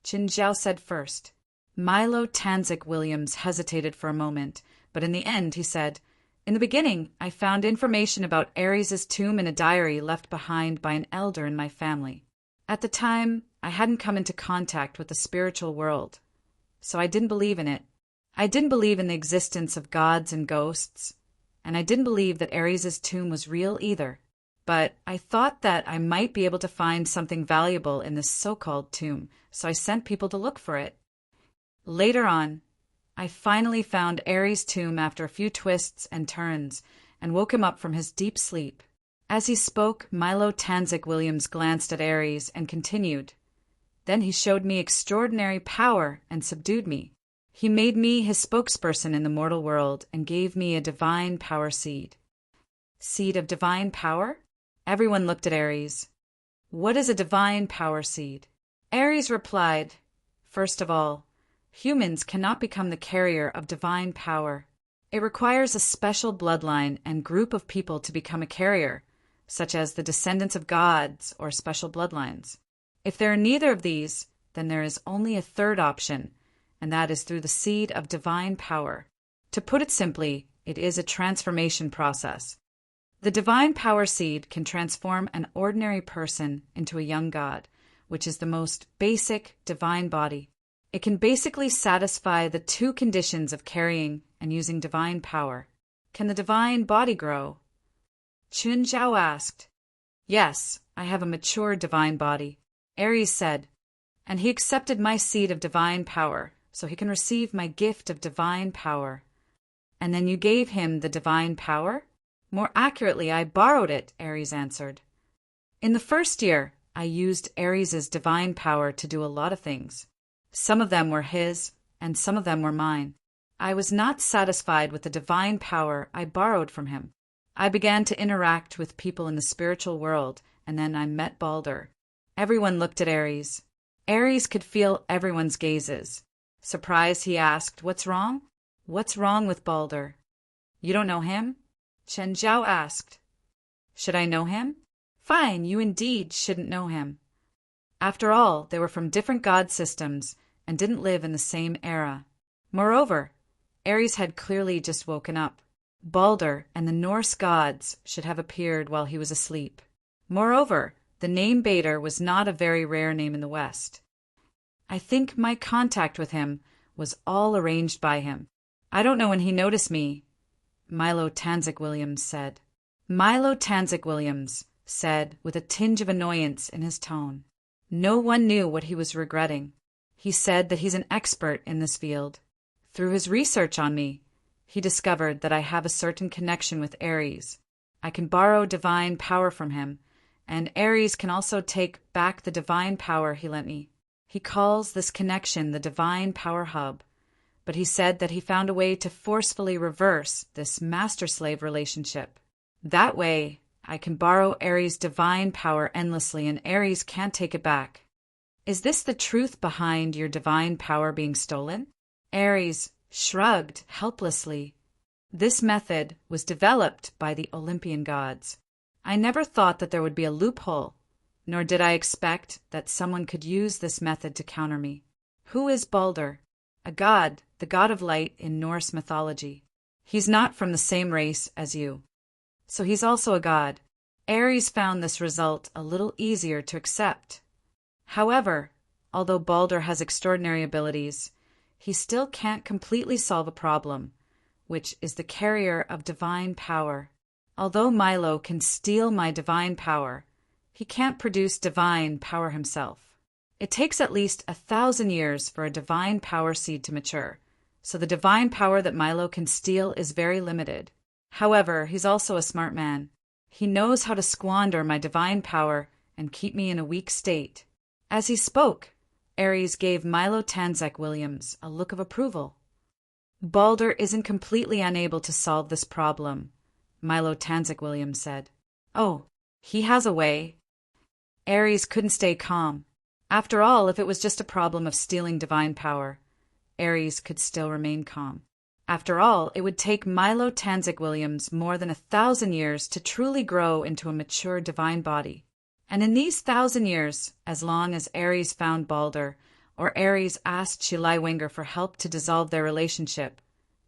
Qin Zhao said first. Milo Tanzik Williams hesitated for a moment, but in the end he said, In the beginning, I found information about Ares's tomb in a diary left behind by an elder in my family. At the time, I hadn't come into contact with the spiritual world, so I didn't believe in it. I didn't believe in the existence of gods and ghosts. and I didn't believe that Ares's tomb was real either. But I thought that I might be able to find something valuable in this so-called tomb, so I sent people to look for it. Later on, I finally found Ares' tomb after a few twists and turns, and woke him up from his deep sleep. As he spoke, Milo Tanzik Williams glanced at Ares and continued. Then he showed me extraordinary power and subdued me. He made me his spokesperson in the mortal world and gave me a divine power seed. Seed of divine power? Everyone looked at Ares. What is a divine power seed? Ares replied, first of all, humans cannot become the carrier of divine power. It requires a special bloodline and group of people to become a carrier, such as the descendants of gods or special bloodlines. If there are neither of these, then there is only a third option, and that is through the seed of divine power. To put it simply, it is a transformation process. The divine power seed can transform an ordinary person into a young god, which is the most basic divine body. It can basically satisfy the two conditions of carrying and using divine power. Can the divine body grow? Chun Zhao asked. Yes, I have a mature divine body, Ares said, and he accepted my seed of divine power, so he can receive my gift of divine power. And then you gave him the divine power? More accurately, I borrowed it, Ares answered. In the first year, I used Ares's divine power to do a lot of things. Some of them were his, and some of them were mine. I was not satisfied with the divine power I borrowed from him. I began to interact with people in the spiritual world, and then I met Balder. Everyone looked at Ares. Ares could feel everyone's gazes. Surprised, he asked, "What's wrong?" "What's wrong with Balder?" "You don't know him?" Chen Zhao asked. "Should I know him?" "Fine, you indeed shouldn't know him." After all, they were from different god systems and didn't live in the same era. Moreover, Ares had clearly just woken up. Balder and the Norse gods should have appeared while he was asleep. Moreover, the name Bader was not a very rare name in the West. I think my contact with him was all arranged by him. I don't know when he noticed me, Milo Tanzik Williams said. Milo Tanzik Williams said with a tinge of annoyance in his tone. No one knew what he was regretting. He said that he's an expert in this field. Through his research on me, he discovered that I have a certain connection with Ares. I can borrow divine power from him, and Ares can also take back the divine power he lent me. He calls this connection the Divine Power Hub, but he said that he found a way to forcefully reverse this master-slave relationship. That way, I can borrow Ares' divine power endlessly and Ares can't take it back. Is this the truth behind your divine power being stolen? Ares shrugged helplessly. This method was developed by the Olympian gods. I never thought that there would be a loophole, nor did I expect that someone could use this method to counter me. Who is Balder? A god, the god of light in Norse mythology. He's not from the same race as you. So he's also a god. Ares found this result a little easier to accept. However, although Balder has extraordinary abilities, he still can't completely solve a problem, which is the carrier of divine power. Although Milo can steal my divine power, he can't produce divine power himself. It takes at least 1,000 years for a divine power seed to mature, so the divine power that Milo can steal is very limited. However, he's also a smart man. He knows how to squander my divine power and keep me in a weak state. As he spoke, Ares gave Milo Tanzik Williams a look of approval. Balder isn't completely unable to solve this problem, Milo Tanzik Williams said. Oh, he has a way. Ares couldn't stay calm. After all, if it was just a problem of stealing divine power, Ares could still remain calm. After all, it would take Milo Tanzik Williams more than 1,000 years to truly grow into a mature divine body. And in these 1,000 years, as long as Ares found Balder, or Ares asked Shilai for help to dissolve their relationship,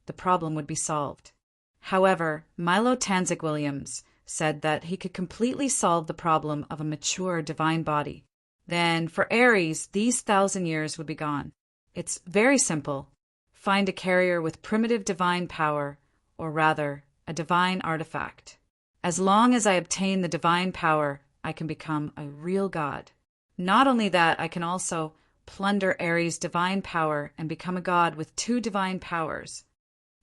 the problem would be solved. However, Milo Tanzik Williams said that he could completely solve the problem of a mature divine body. Then, for Ares, these 1,000 years would be gone. It's very simple. Find a carrier with primitive divine power, or rather, a divine artifact. As long as I obtain the divine power, I can become a real god. Not only that, I can also plunder Ares' divine power and become a god with 2 divine powers.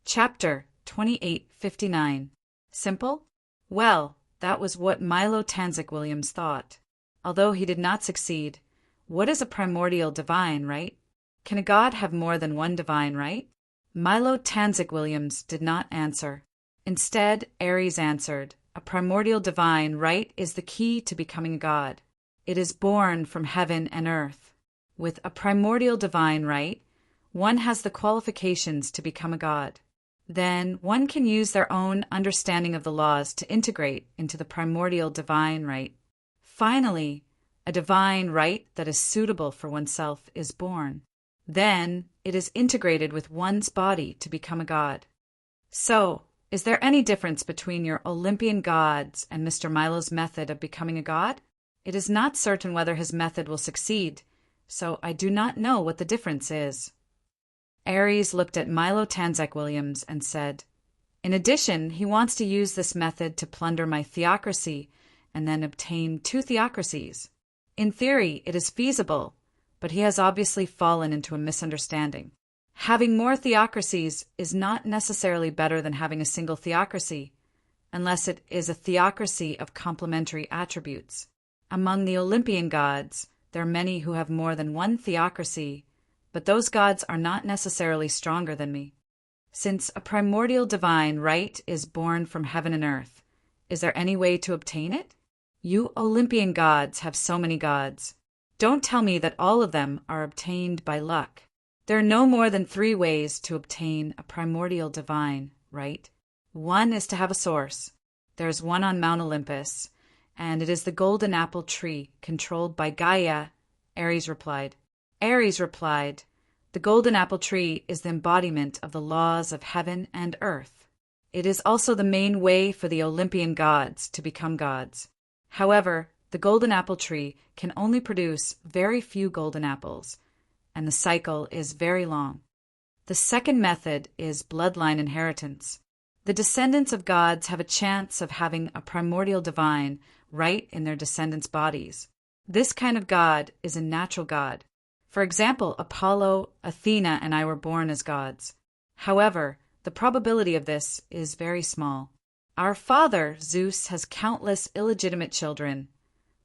Chapter 2859. Simple? Well, that was what Milo Tanzik Williams thought. Although he did not succeed, what is a primordial divine right? Can a god have more than one divine right? Milo Tanzik Williams did not answer. Instead, Ares answered, a primordial divine right is the key to becoming a god. It is born from heaven and earth. With a primordial divine right, one has the qualifications to become a god. Then one can use their own understanding of the laws to integrate into the primordial divine right. Finally, a divine right that is suitable for oneself is born. Then it is integrated with one's body to become a god. So, is there any difference between your Olympian gods and Mr. Milo's method of becoming a god? It is not certain whether his method will succeed, so I do not know what the difference is. Ares looked at Milo Tanzik Williams and said, in addition, he wants to use this method to plunder my theocracy and then obtain 2 theocracies. In theory, it is feasible, but he has obviously fallen into a misunderstanding. Having more theocracies is not necessarily better than having a single theocracy, unless it is a theocracy of complementary attributes. Among the Olympian gods, there are many who have more than one theocracy, but those gods are not necessarily stronger than me. Since a primordial divine right is born from heaven and earth, is there any way to obtain it? You Olympian gods have so many gods. Don't tell me that all of them are obtained by luck. There are no more than 3 ways to obtain a primordial divine right. One is to have a source. There is one on Mount Olympus, and it is the golden apple tree controlled by Gaia. Ares replied, the golden apple tree is the embodiment of the laws of heaven and earth. It is also the main way for the Olympian gods to become gods. However, the golden apple tree can only produce very few golden apples, and the cycle is very long. The second method is bloodline inheritance. The descendants of gods have a chance of having a primordial divine right in their descendants' bodies. This kind of god is a natural god. For example, Apollo, Athena, and I were born as gods. However, the probability of this is very small. Our father, Zeus, has countless illegitimate children,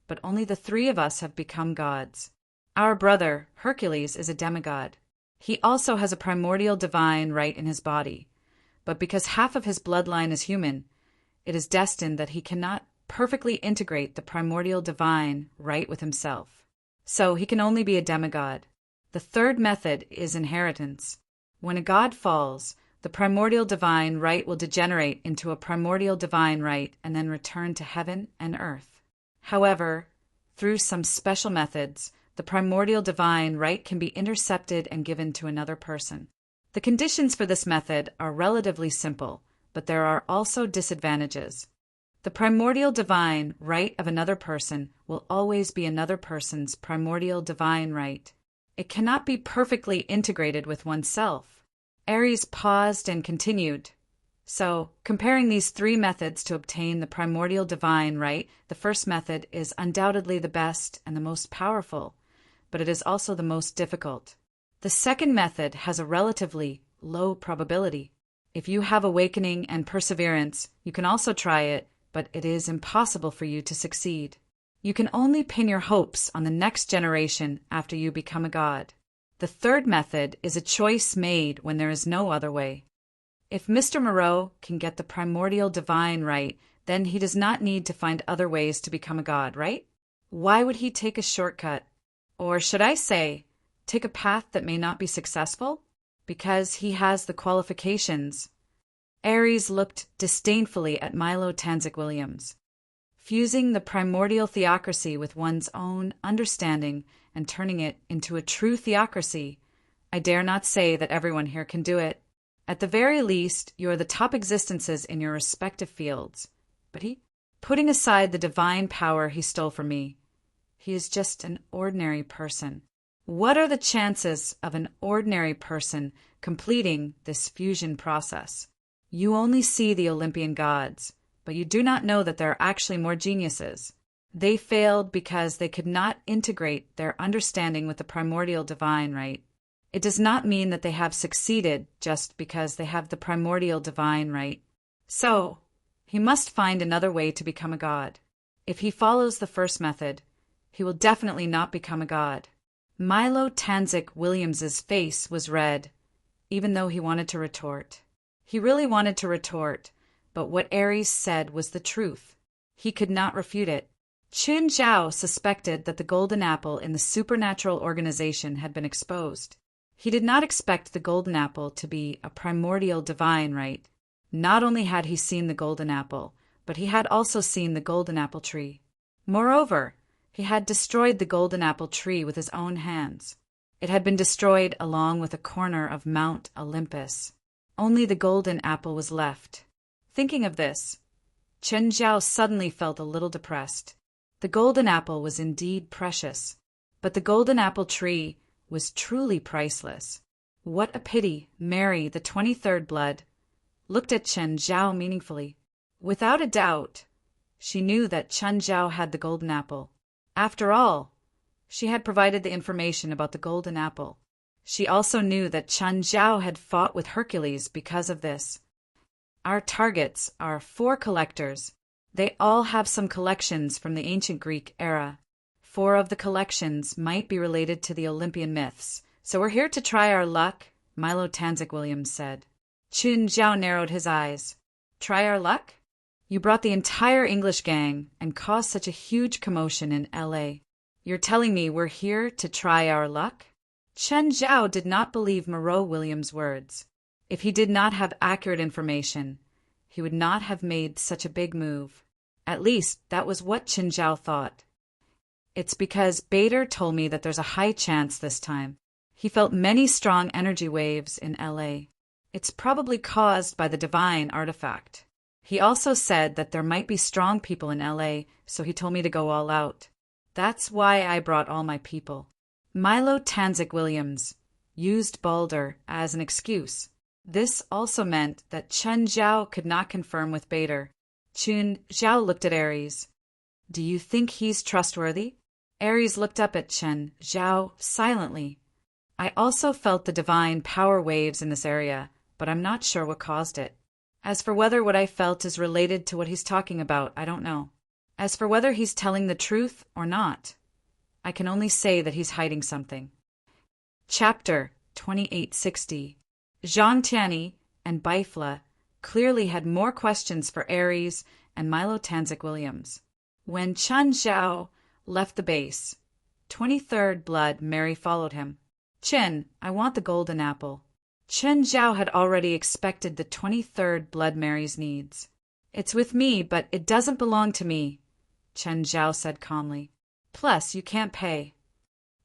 but only the 3 of us have become gods. Our brother, Hercules, is a demigod. He also has a primordial divine right in his body, but because half of his bloodline is human, it is destined that he cannot perfectly integrate the primordial divine right with himself. So he can only be a demigod. The third method is inheritance. When a god falls, the primordial divine right will degenerate into a primordial divine right and then return to heaven and earth. However, through some special methods, the primordial divine right can be intercepted and given to another person. The conditions for this method are relatively simple, but there are also disadvantages. The primordial divine right of another person will always be another person's primordial divine right. It cannot be perfectly integrated with oneself. Ares paused and continued. So, comparing these 3 methods to obtain the primordial divine right, the first method is undoubtedly the best and the most powerful, but it is also the most difficult. The second method has a relatively low probability. If you have awakening and perseverance, you can also try it, but it is impossible for you to succeed. You can only pin your hopes on the next generation after you become a god. The third method is a choice made when there is no other way. If Mr. Moreau can get the primordial divine right, then he does not need to find other ways to become a god, right? Why would he take a shortcut? Or should I say, take a path that may not be successful? Because he has the qualifications. Ares looked disdainfully at Milo Tanzik Williams. Fusing the primordial theocracy with one's own understanding and turning it into a true theocracy, I dare not say that everyone here can do it. At the very least, you are the top existences in your respective fields. But putting aside the divine power he stole from me, he is just an ordinary person. What are the chances of an ordinary person completing this fusion process? You only see the Olympian gods, but you do not know that there are actually more geniuses. They failed because they could not integrate their understanding with the primordial divine, right? It does not mean that they have succeeded just because they have the primordial divine, right? So, he must find another way to become a god. If he follows the first method, he will definitely not become a god. Milo Tanzik Williams's face was red, even though he wanted to retort. He really wanted to retort, but what Ares said was the truth. He could not refute it. Qin Zhao suspected that the golden apple in the supernatural organization had been exposed. He did not expect the golden apple to be a primordial divine, right? Not only had he seen the golden apple, but he had also seen the golden apple tree. Moreover, he had destroyed the golden apple tree with his own hands. It had been destroyed along with a corner of Mount Olympus. Only the golden apple was left. Thinking of this, Chen Zhao suddenly felt a little depressed. The golden apple was indeed precious, but the golden apple tree was truly priceless. What a pity Mary, the 23rd blood, looked at Chen Zhao meaningfully. Without a doubt, she knew that Chen Zhao had the golden apple. After all, she had provided the information about the golden apple. She also knew that Chen Zhao had fought with Hercules because of this. Our targets are 4 collectors. They all have some collections from the ancient Greek era. 4 of the collections might be related to the Olympian myths. So we're here to try our luck, Milo Tanzik Williams said. Qin Zhao narrowed his eyes. Try our luck? You brought the entire English gang and caused such a huge commotion in L.A. You're telling me we're here to try our luck? Chen Zhao did not believe Moreau Williams' words. If he did not have accurate information, he would not have made such a big move. At least, that was what Chen Zhao thought. It's because Bader told me that there's a high chance this time. He felt many strong energy waves in L.A. It's probably caused by the divine artifact. He also said that there might be strong people in L.A., so he told me to go all out. That's why I brought all my people. Milo Tanzik Williams used Balder as an excuse. This also meant that Chen Zhao could not confirm with Bader. Qin Zhao looked at Ares. Do you think he's trustworthy? Ares looked up at Chen Zhao silently. I also felt the divine power waves in this area, but I'm not sure what caused it. As for whether what I felt is related to what he's talking about, I don't know. As for whether he's telling the truth or not, I can only say that he's hiding something. Chapter 2860. Zhang Tianyi and Baifla clearly had more questions for Ares and Milo Tanzik Williams. When Chen Zhao left the base, 23rd blood Mary followed him. Chen, I want the golden apple. Chen Zhao had already expected the 23rd blood Mary's needs. It's with me, but it doesn't belong to me, Chen Zhao said calmly. Plus, you can't pay.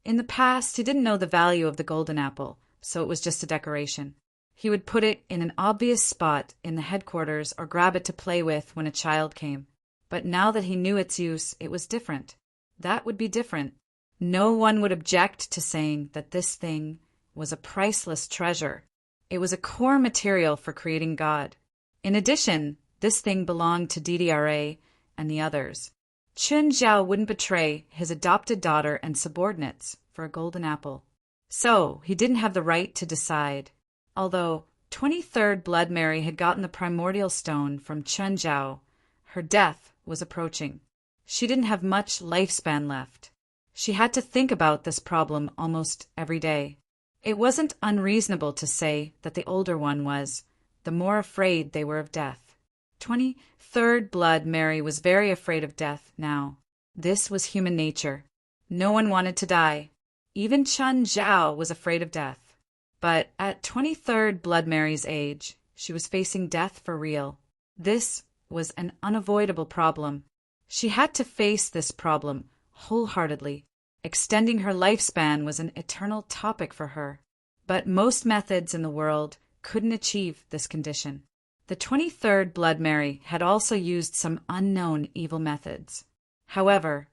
In the past, he didn't know the value of the golden apple, so it was just a decoration. He would put it in an obvious spot in the headquarters or grab it to play with when a child came. But now that he knew its use, it was different. That would be different. No one would object to saying that this thing was a priceless treasure. It was a core material for creating God. In addition, this thing belonged to DDRA and the others. Qin Zhao wouldn't betray his adopted daughter and subordinates for a golden apple. So, he didn't have the right to decide. Although 23rd Blood Mary had gotten the primordial stone from Chen Zhao, her death was approaching. She didn't have much lifespan left. She had to think about this problem almost every day. It wasn't unreasonable to say that the older one was, the more afraid they were of death. 23rd Blood Mary was very afraid of death now. This was human nature. No one wanted to die. Even Chen Zhao was afraid of death. But at 23rd Blood Mary's age, she was facing death for real. This was an unavoidable problem. She had to face this problem wholeheartedly. Extending her lifespan was an eternal topic for her. But most methods in the world couldn't achieve this condition. The 23rd Blood Mary had also used some unknown evil methods. However,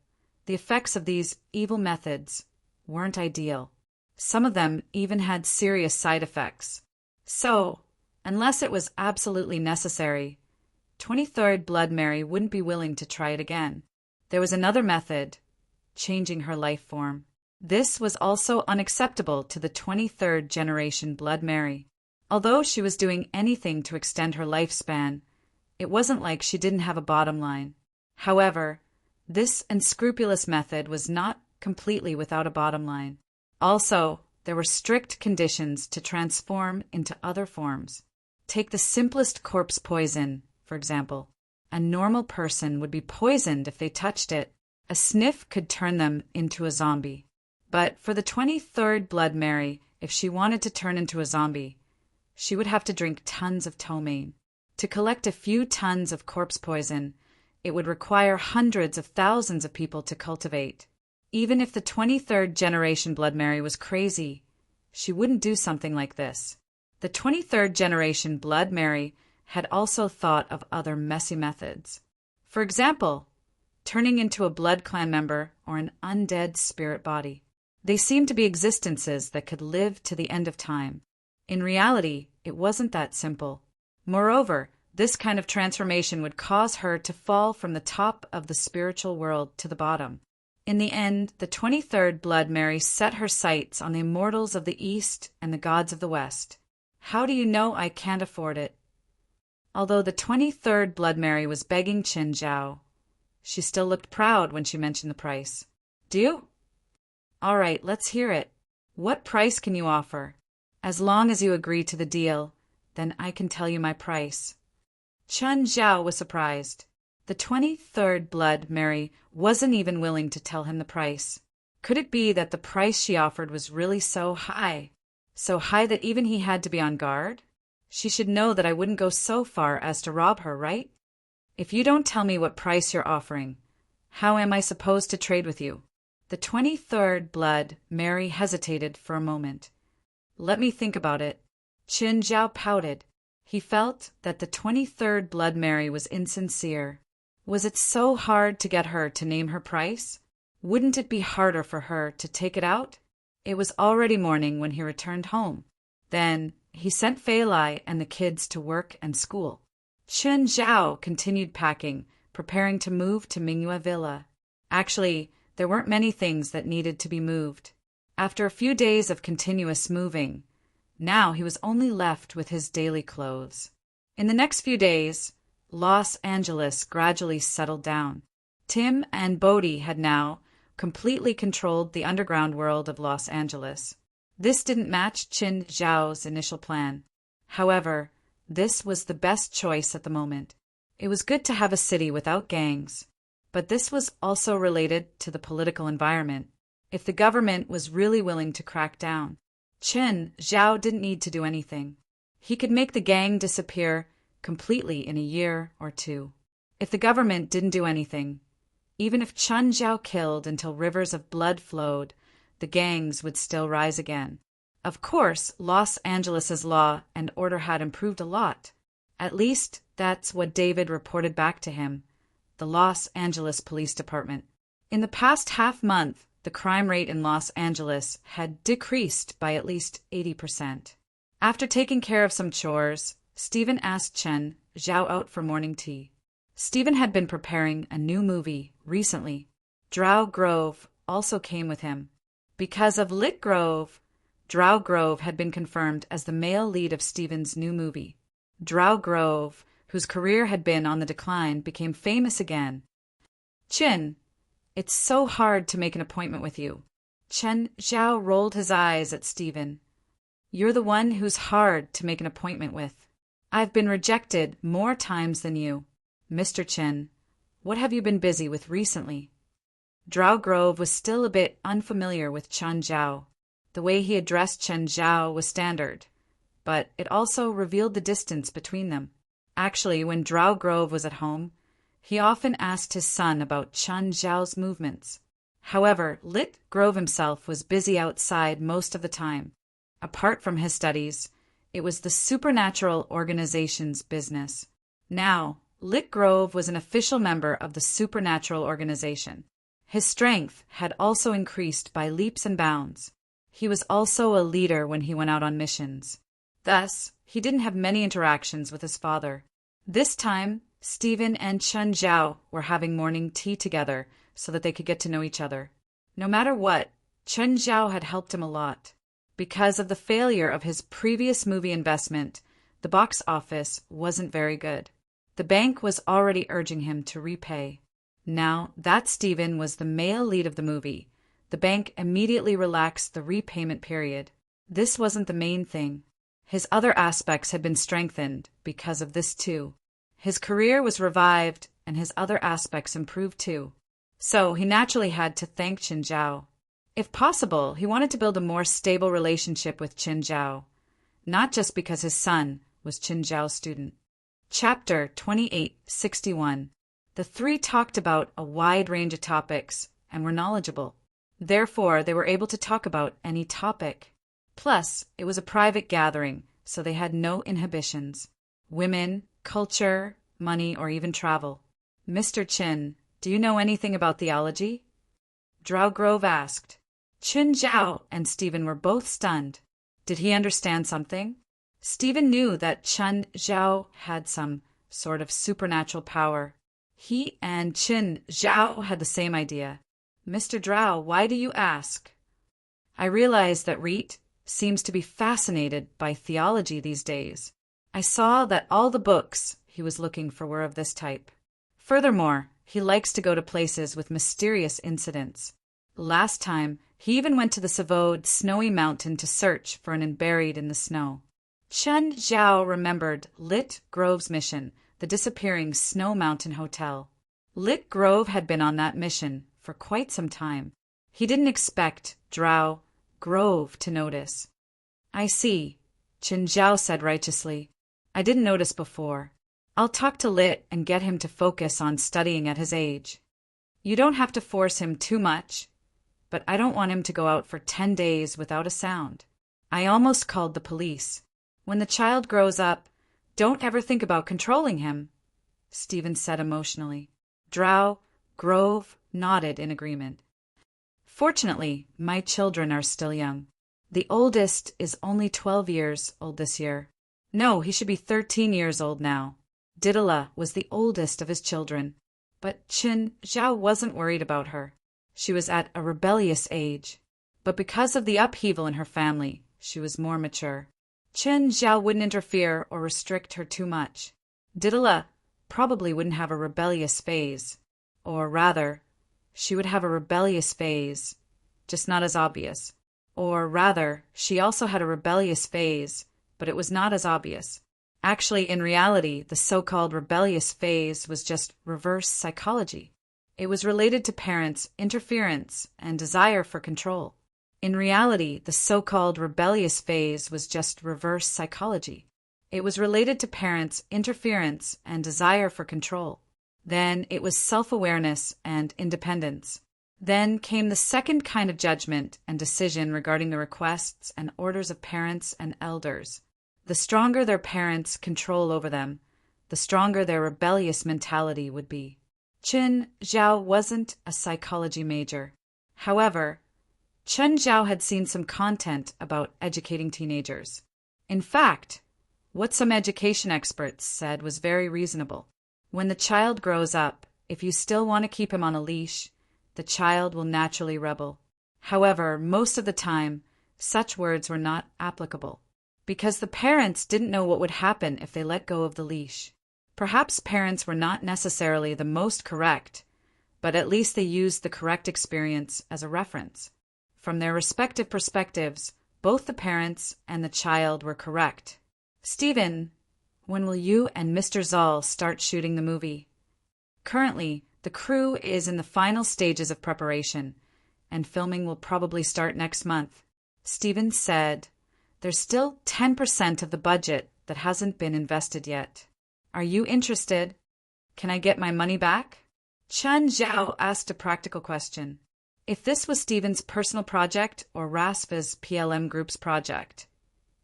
the effects of these evil methods weren't ideal. Some of them even had serious side effects. So, Unless it was absolutely necessary, 23rd Blood Mary wouldn't be willing to try it again. There was another method, changing her life form. This was also unacceptable to the 23rd generation Blood Mary. Although she was doing anything to extend her lifespan, it wasn't like she didn't have a bottom line. However, this unscrupulous method was not completely without a bottom line. Also, there were strict conditions to transform into other forms. Take the simplest corpse poison, for example. A normal person would be poisoned if they touched it. A sniff could turn them into a zombie. But for the 23rd Blood Mary, if she wanted to turn into a zombie, she would have to drink tons of ptomaine. To collect a few tons of corpse poison, it would require hundreds of thousands of people to cultivate. Even if the 23rd generation Blood Mary was crazy, she wouldn't do something like this. The 23rd generation Blood Mary had also thought of other messy methods. For example, turning into a Blood Clan member or an undead spirit body. They seemed to be existences that could live to the end of time. In reality, it wasn't that simple. Moreover, this kind of transformation would cause her to fall from the top of the spiritual world to the bottom. In the end, the 23rd Blood Mary set her sights on the immortals of the East and the gods of the West. How do you know I can't afford it? Although the 23rd Blood Mary was begging Qin Zhao, she still looked proud when she mentioned the price. Do you? All right, let's hear it. What price can you offer? As long as you agree to the deal, then I can tell you my price. Qin Zhao was surprised. The 23rd Blood Mary wasn't even willing to tell him the price. Could it be that the price she offered was really so high? So high that even he had to be on guard? She should know that I wouldn't go so far as to rob her, right? If you don't tell me what price you're offering, how am I supposed to trade with you? The 23rd Blood Mary hesitated for a moment. Let me think about it. Qin Zhao pouted. He felt that the 23rd Blood Mary was insincere. Was it so hard to get her to name her price? Wouldn't it be harder for her to take it out? It was already morning when he returned home. Then he sent Fei Lai and the kids to work and school. Qin Zhao continued packing, preparing to move to Mingyue Villa. Actually, there weren't many things that needed to be moved. After a few days of continuous moving, now he was only left with his daily clothes. In the next few days, Los Angeles gradually settled down. Tim and Bodhi had now completely controlled the underground world of Los Angeles. This didn't match Qin Zhao's initial plan. However, this was the best choice at the moment. It was good to have a city without gangs, but this was also related to the political environment. If the government was really willing to crack down, Qin Zhao didn't need to do anything. He could make the gang disappear completely in a year or two. If the government didn't do anything, even if Qin Zhao killed until rivers of blood flowed, the gangs would still rise again. Of course, Los Angeles's law and order had improved a lot. At least, that's what David reported back to him, the Los Angeles Police Department. In the past half-month, the crime rate in Los Angeles had decreased by at least 80%. After taking care of some chores, Stephen asked Qin Zhao out for morning tea. Stephen had been preparing a new movie recently. Drow Grove also came with him. Because of Lit Grove, Drow Grove had been confirmed as the male lead of Stephen's new movie. Drow Grove, whose career had been on the decline, became famous again. Qin, it's so hard to make an appointment with you. Qin Zhao rolled his eyes at Stephen. You're the one who's hard to make an appointment with. I've been rejected more times than you. Mr. Qin, what have you been busy with recently? Drow Grove was still a bit unfamiliar with Qin Zhao. The way he addressed Qin Zhao was standard, but it also revealed the distance between them. Actually, when Drow Grove was at home, he often asked his son about Qin Zhao's movements. However, Lit Grove himself was busy outside most of the time. Apart from his studies, it was the supernatural organization's business. Now, Lit Grove was an official member of the supernatural organization. His strength had also increased by leaps and bounds. He was also a leader when he went out on missions. Thus, he didn't have many interactions with his father. This time, Stephen and Chen Zhao were having morning tea together so that they could get to know each other. No matter what, Chen Zhao had helped him a lot. Because of the failure of his previous movie investment, the box office wasn't very good. The bank was already urging him to repay. Now that Stephen was the male lead of the movie, the bank immediately relaxed the repayment period. This wasn't the main thing. His other aspects had been strengthened because of this too. His career was revived and his other aspects improved too. So he naturally had to thank Qin Zhao. If possible, he wanted to build a more stable relationship with Qin Zhao, not just because his son was Qin Zhao's student. Chapter 2861. The three talked about a wide range of topics and were knowledgeable. Therefore, they were able to talk about any topic. Plus, it was a private gathering, so they had no inhibitions. Women, culture, money, or even travel. Mr. Qin, do you know anything about theology? Drow Grove asked. Qin Zhao and Stephen were both stunned. Did he understand something? Stephen knew that Chen Zhao had some sort of supernatural power. He and Qin Zhao had the same idea. Mr. Drow, why do you ask? I realize that Reet seems to be fascinated by theology these days. I saw that all the books he was looking for were of this type. Furthermore, he likes to go to places with mysterious incidents. Last time, he even went to the Savode snowy mountain to search for an buried in the snow. Chen Zhao remembered Lit Grove's mission, the disappearing Snow Mountain Hotel. Lit Grove had been on that mission for quite some time. He didn't expect Drow Grove to notice. I see, Qin Zhao said righteously. I didn't notice before. I'll talk to Lit and get him to focus on studying at his age. You don't have to force him too much, but I don't want him to go out for 10 days without a sound. I almost called the police. When the child grows up, don't ever think about controlling him, Stephen said emotionally. Drow Grove nodded in agreement. Fortunately, my children are still young. The oldest is only 12 years old this year. No, he should be 13 years old now. Didala was the oldest of his children, but Qin Zhao wasn't worried about her. She was at a rebellious age, but because of the upheaval in her family, she was more mature. Qin Zhao wouldn't interfere or restrict her too much. Didala probably wouldn't have a rebellious phase, or rather, she would have a rebellious phase, just not as obvious. Or rather, she also had a rebellious phase, but it was not as obvious. Actually, in reality, the so-called rebellious phase was just reverse psychology. It was related to parents' interference and desire for control. In reality, the so-called rebellious phase was just reverse psychology. It was related to parents' interference and desire for control. Then it was self-awareness and independence. Then came the second kind of judgment and decision regarding the requests and orders of parents and elders. The stronger their parents' control over them, the stronger their rebellious mentality would be. Qin Zhao wasn't a psychology major. However, Chen Zhao had seen some content about educating teenagers. In fact, what some education experts said was very reasonable. When the child grows up, if you still want to keep him on a leash, the child will naturally rebel. However, most of the time, such words were not applicable, because the parents didn't know what would happen if they let go of the leash. Perhaps parents were not necessarily the most correct, but at least they used the correct experience as a reference. From their respective perspectives, both the parents and the child were correct. Stephen, when will you and Mr. Zoll start shooting the movie? Currently, the crew is in the final stages of preparation, and filming will probably start next month. Stephen said, there's still 10% of the budget that hasn't been invested yet. Are you interested? Can I get my money back? Chen Zhao asked a practical question. If this was Stephen's personal project or Rasva's PLM Group's project,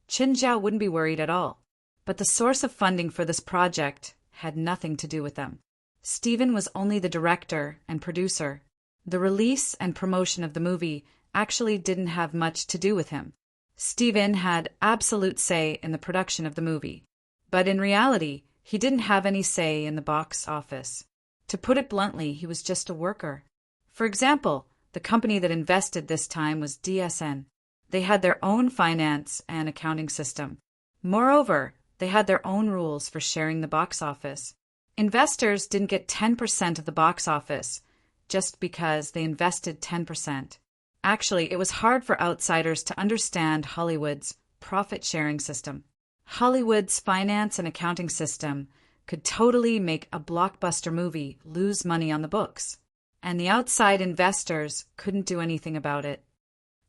Qin Zhao wouldn't be worried at all. But the source of funding for this project had nothing to do with them. Stephen was only the director and producer. The release and promotion of the movie actually didn't have much to do with him. Stephen had absolute say in the production of the movie. But in reality, he didn't have any say in the box office. To put it bluntly, he was just a worker. For example, the company that invested this time was DSN. They had their own finance and accounting system. Moreover, they had their own rules for sharing the box office. Investors didn't get 10% of the box office just because they invested 10%. Actually, it was hard for outsiders to understand Hollywood's profit-sharing system. Hollywood's finance and accounting system could totally make a blockbuster movie lose money on the books, and the outside investors couldn't do anything about it.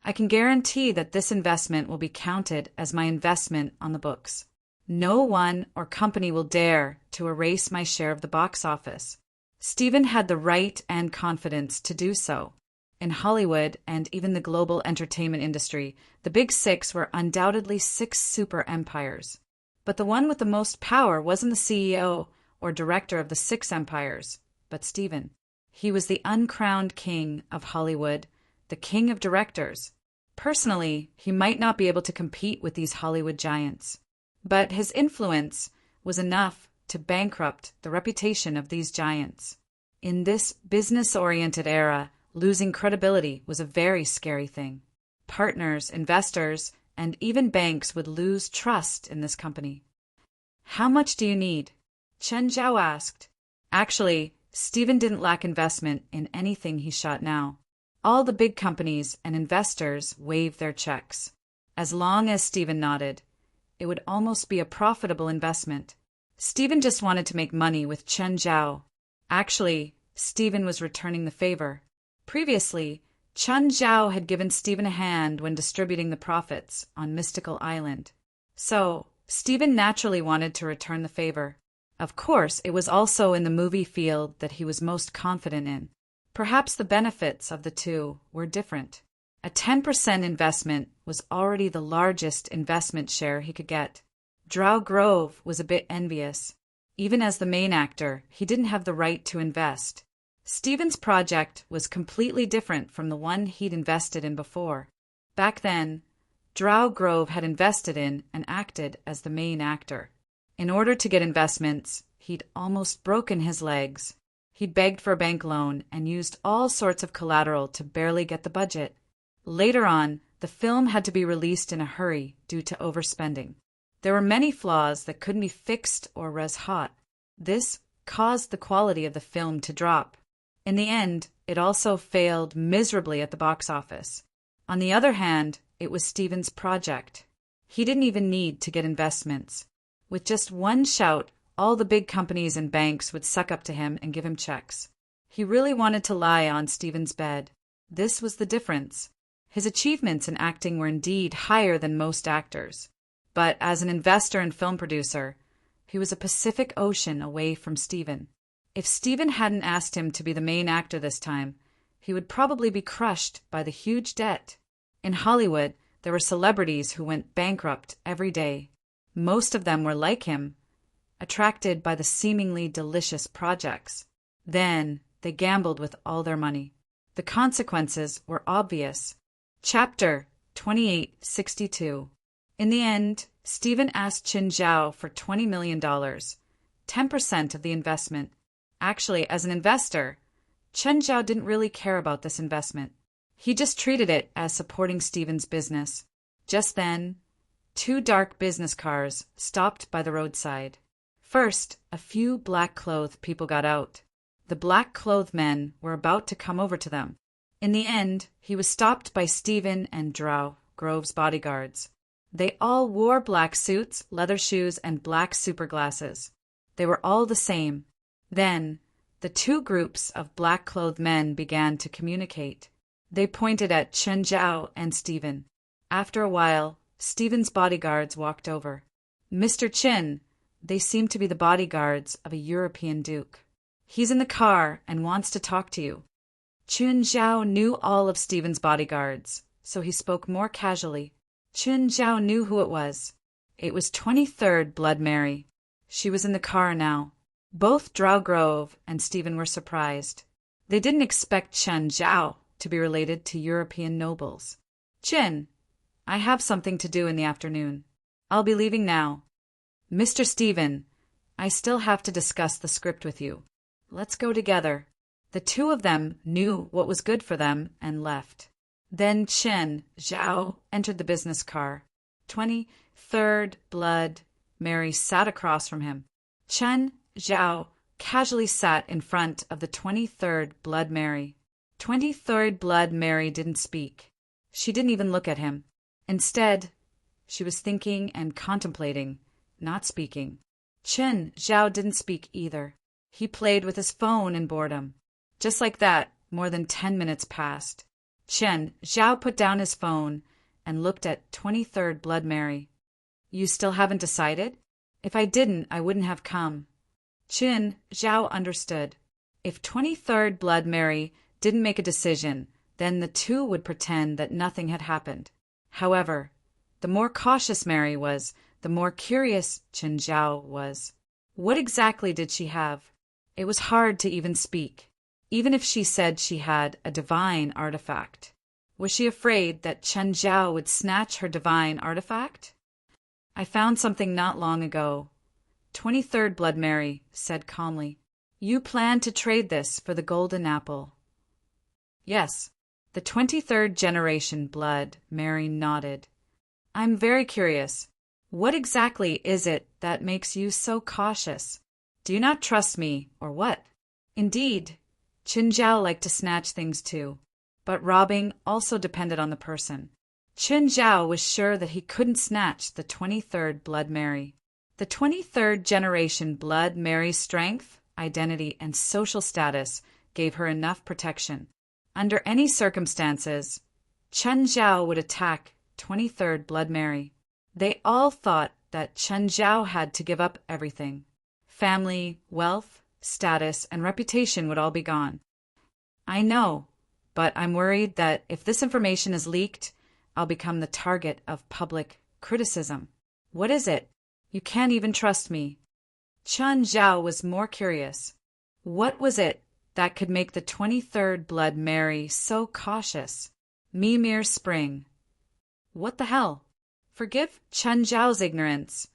I can guarantee that this investment will be counted as my investment on the books. No one or company will dare to erase my share of the box office. Stephen had the right and confidence to do so. In Hollywood and even the global entertainment industry, the Big Six were undoubtedly six super empires. But the one with the most power wasn't the CEO or director of the six empires, but Stephen. He was the uncrowned king of Hollywood, the king of directors. Personally, he might not be able to compete with these Hollywood giants, but his influence was enough to bankrupt the reputation of these giants. In this business-oriented era, losing credibility was a very scary thing. Partners, investors, and even banks would lose trust in this company. "How much do you need?" Chen Zhao asked. Actually, Stephen didn't lack investment in anything he shot now. All the big companies and investors waved their checks. As long as Stephen nodded, it would almost be a profitable investment. Stephen just wanted to make money with Chen Zhao. Actually, Stephen was returning the favor. Previously, Chen Zhao had given Stephen a hand when distributing the profits on Mystical Island. So, Stephen naturally wanted to return the favor. Of course, it was also in the movie field that he was most confident in. Perhaps the benefits of the two were different. A 10% investment was already the largest investment share he could get. Drow Grove was a bit envious. Even as the main actor, he didn't have the right to invest. Stephen's project was completely different from the one he'd invested in before. Back then, Drow Grove had invested in and acted as the main actor. In order to get investments, he'd almost broken his legs. He'd begged for a bank loan and used all sorts of collateral to barely get the budget. Later on, the film had to be released in a hurry due to overspending. There were many flaws that couldn't be fixed or res hot. This caused the quality of the film to drop. In the end, it also failed miserably at the box office. On the other hand, it was Stephen's project. He didn't even need to get investments. With just one shout, all the big companies and banks would suck up to him and give him checks. He really wanted to lie on Stephen's bed. This was the difference. His achievements in acting were indeed higher than most actors. But as an investor and film producer, he was a Pacific Ocean away from Stephen. If Stephen hadn't asked him to be the main actor this time, he would probably be crushed by the huge debt. In Hollywood, there were celebrities who went bankrupt every day. Most of them were like him, attracted by the seemingly delicious projects. Then they gambled with all their money. The consequences were obvious. Chapter 2862. In the end, Stephen asked Chen Zhao for $20 million, 10% of the investment. Actually, as an investor, Chen Zhao didn't really care about this investment. He just treated it as supporting Stephen's business. Just then, two dark business cars stopped by the roadside. First, a few black-clothed people got out. The black-clothed men were about to come over to them. In the end, he was stopped by Stephen and Drow Grove's bodyguards. They all wore black suits, leather shoes, and black superglasses. They were all the same. Then, the two groups of black-clothed men began to communicate. They pointed at Chen Zhao and Stephen. After a while, Stephen's bodyguards walked over. "Mr. Chen," they seemed to be the bodyguards of a European duke. "He's in the car and wants to talk to you." Chen Zhao knew all of Stephen's bodyguards, so he spoke more casually. Chen Zhao knew who it was. It was 23rd Blood Mary. She was in the car now. Both Drow Grove and Stephen were surprised. They didn't expect Chen Zhao to be related to European nobles. "Chen, I have something to do in the afternoon. I'll be leaving now. Mr. Stephen, I still have to discuss the script with you. Let's go together. The two of them knew what was good for them and left. Then Chen Zhao entered the business car. 23rd Blood Mary sat across from him. Chen Zhao casually sat in front of the 23rd Blood Mary. 23rd Blood Mary didn't speak. She didn't even look at him. Instead, she was thinking and contemplating, not speaking. Chen Zhao didn't speak either. He played with his phone in boredom. Just like that, more than 10 minutes passed. Chen Zhao put down his phone and looked at 23rd Blood Mary. You still haven't decided? If I didn't, I wouldn't have come. Chen Zhao understood. If 23rd Blood Mary didn't make a decision, then the two would pretend that nothing had happened. However, the more cautious Mary was, the more curious Chen Zhao was. What exactly did she have? It was hard to even speak, even if she said she had a divine artifact. Was she afraid that Chen Zhao would snatch her divine artifact? I found something not long ago. 23rd Blood Mary said calmly. You plan to trade this for the golden apple. Yes. The 23rd generation Blood Mary nodded. I'm very curious. What exactly is it that makes you so cautious? Do you not trust me, or what? Indeed, Chen Zhao liked to snatch things too, but robbing also depended on the person. Chen Zhao was sure that he couldn't snatch the 23rd Blood Mary. The 23rd generation Blood Mary's strength, identity, and social status gave her enough protection. Under any circumstances, Chen Zhao would attack 23rd Blood Mary. They all thought that Chen Zhao had to give up everything. Family, wealth, status, and reputation would all be gone. I know, but I'm worried that if this information is leaked, I'll become the target of public criticism. What is it? You can't even trust me. Chen Zhao was more curious. What was it that could make the 23rd Blood Mary so cautious? Mimir Spring. What the hell? Forgive Chen Zhao's ignorance,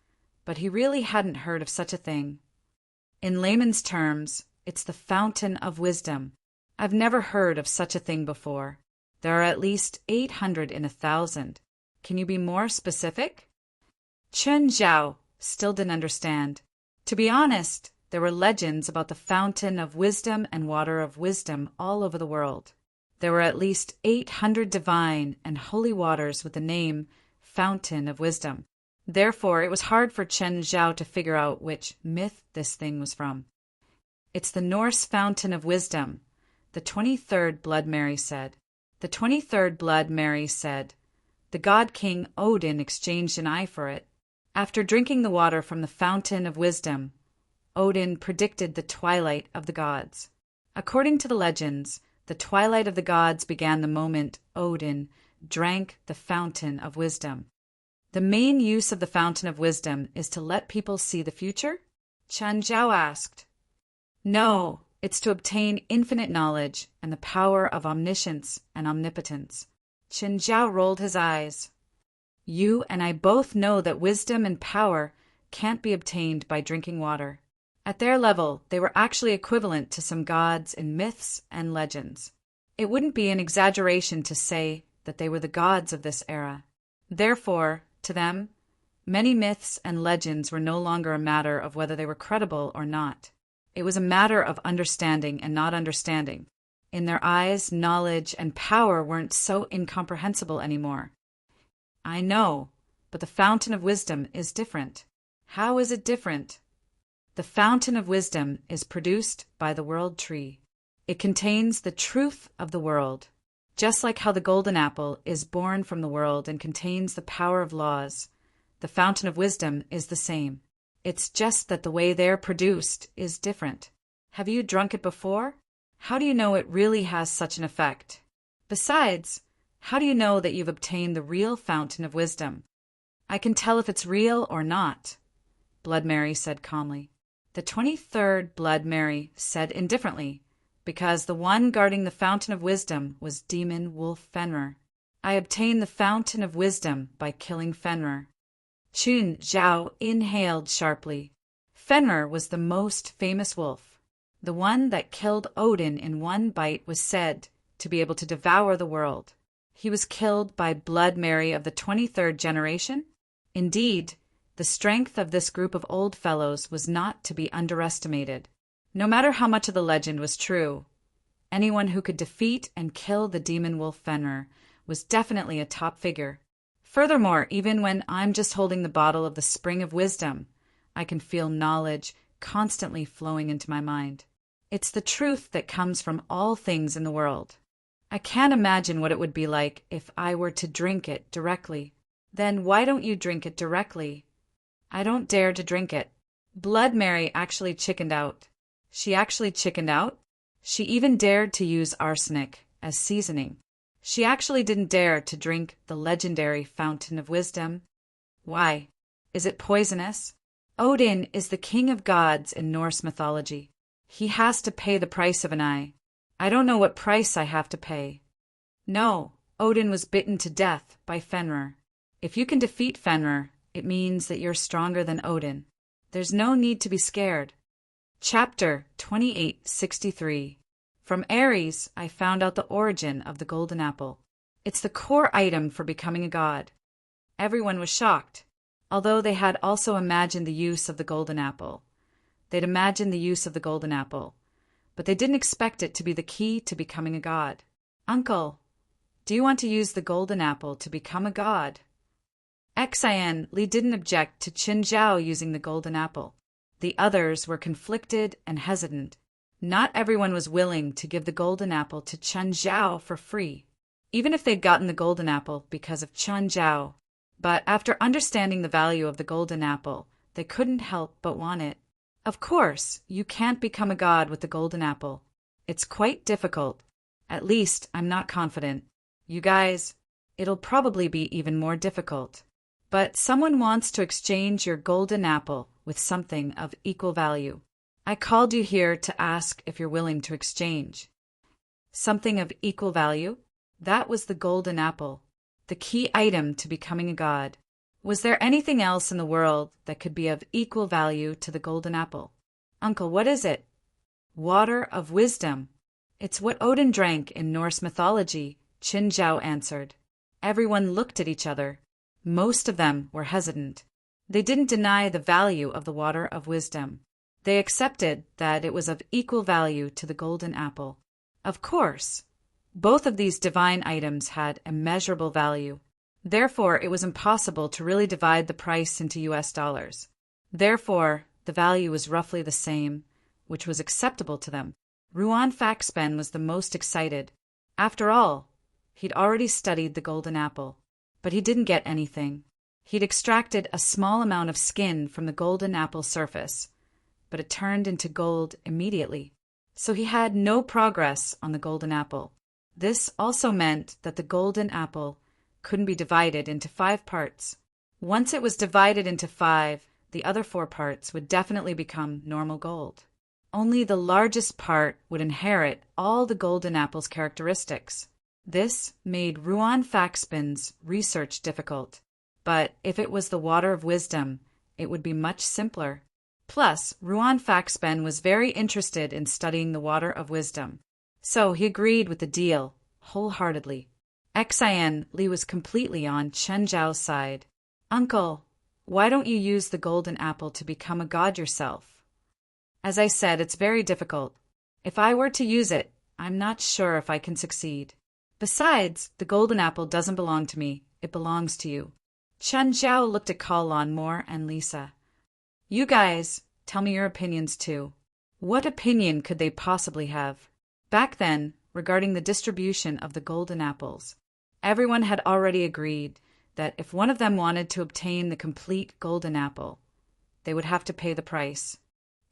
but he really hadn't heard of such a thing. In layman's terms, it's the fountain of wisdom. I've never heard of such a thing before. There are at least 800 in 1,000. Can you be more specific? Chen Zhao still didn't understand. To be honest, there were legends about the fountain of wisdom and water of wisdom all over the world. There were at least 800 divine and holy waters with the name Fountain of Wisdom. Therefore, it was hard for Chen Zhao to figure out which myth this thing was from. It's the Norse Fountain of Wisdom, the 23rd Blood Mary said. The 23rd Blood Mary said, the god king Odin exchanged an eye for it. After drinking the water from the Fountain of Wisdom, Odin predicted the twilight of the gods. According to the legends, the twilight of the gods began the moment Odin drank the Fountain of Wisdom. The main use of the Fountain of Wisdom is to let people see the future? Chen Zhao asked. No, it's to obtain infinite knowledge and the power of omniscience and omnipotence. Chen Zhao rolled his eyes. You and I both know that wisdom and power can't be obtained by drinking water. At their level, they were actually equivalent to some gods in myths and legends. It wouldn't be an exaggeration to say that they were the gods of this era. Therefore, to them, many myths and legends were no longer a matter of whether they were credible or not. It was a matter of understanding and not understanding. In their eyes, knowledge and power weren't so incomprehensible anymore. I know, but the Fountain of Wisdom is different. How is it different? The Fountain of Wisdom is produced by the World Tree. It contains the truth of the world. Just like how the golden apple is born from the world and contains the power of laws, the Fountain of Wisdom is the same. It's just that the way they're produced is different. Have you drunk it before? How do you know it really has such an effect? Besides, how do you know that you've obtained the real Fountain of Wisdom? I can tell if it's real or not, Blood Mary said calmly. The 23rd Blood Mary said indifferently, because the one guarding the Fountain of Wisdom was Demon Wolf Fenrir. I obtained the Fountain of Wisdom by killing Fenrir. Chun Zhao inhaled sharply. Fenrir was the most famous wolf. The one that killed Odin in one bite was said to be able to devour the world. He was killed by Blood Mary of the 23rd generation. Indeed, the strength of this group of old fellows was not to be underestimated. No matter how much of the legend was true, anyone who could defeat and kill the demon wolf Fenrir was definitely a top figure. Furthermore, even when I'm just holding the bottle of the Spring of Wisdom, I can feel knowledge constantly flowing into my mind. It's the truth that comes from all things in the world. I can't imagine what it would be like if I were to drink it directly. Then why don't you drink it directly? I don't dare to drink it. Blood Mary actually chickened out. She actually chickened out? She even dared to use arsenic as seasoning. She actually didn't dare to drink the legendary Fountain of Wisdom. Why? Is it poisonous? Odin is the king of gods in Norse mythology. He has to pay the price of an eye. I don't know what price I have to pay. No, Odin was bitten to death by Fenrir. If you can defeat Fenrir, it means that you're stronger than Odin. There's no need to be scared. Chapter 2863. From Ares, I found out the origin of the golden apple. It's the core item for becoming a god. Everyone was shocked, although they had also imagined the use of the golden apple. They'd imagined the use of the golden apple, but they didn't expect it to be the key to becoming a god. Uncle, do you want to use the golden apple to become a god? Xian Li didn't object to Qin Zhao using the golden apple. The others were conflicted and hesitant. Not everyone was willing to give the golden apple to Qin Zhao for free, even if they'd gotten the golden apple because of Qin Zhao. But after understanding the value of the golden apple, they couldn't help but want it. Of course, you can't become a god with the golden apple. It's quite difficult. At least, I'm not confident. You guys, it'll probably be even more difficult. But someone wants to exchange your golden apple with something of equal value. I called you here to ask if you're willing to exchange. Something of equal value? That was the golden apple, the key item to becoming a god. Was there anything else in the world that could be of equal value to the golden apple? Uncle, what is it? Water of wisdom. It's what Odin drank in Norse mythology, Qin Zhao answered. Everyone looked at each other. Most of them were hesitant. They didn't deny the value of the water of wisdom. They accepted that it was of equal value to the golden apple. Of course, both of these divine items had immeasurable value. Therefore, it was impossible to really divide the price into US dollars. Therefore, the value was roughly the same, which was acceptable to them. Ruan Faxben was the most excited. After all, he'd already studied the golden apple, but he didn't get anything. He'd extracted a small amount of skin from the golden apple surface, but it turned into gold immediately. So he had no progress on the golden apple. This also meant that the golden apple couldn't be divided into 5 parts. Once it was divided into 5, the other 4 parts would definitely become normal gold. Only the largest part would inherit all the golden apple's characteristics. This made Ruan Faxben's research difficult. But if it was the water of wisdom, it would be much simpler. Plus, Ruan Faxben was very interested in studying the water of wisdom. So he agreed with the deal, wholeheartedly. Xian Li was completely on Qin Zhao's side. Uncle, why don't you use the golden apple to become a god yourself? As I said, it's very difficult. If I were to use it, I'm not sure if I can succeed. Besides, the golden apple doesn't belong to me. It belongs to you. Qin Zhao looked at Kalon, Moore, and Lisa. You guys, tell me your opinions too. What opinion could they possibly have? Back then, regarding the distribution of the golden apples, everyone had already agreed that if one of them wanted to obtain the complete golden apple, they would have to pay the price.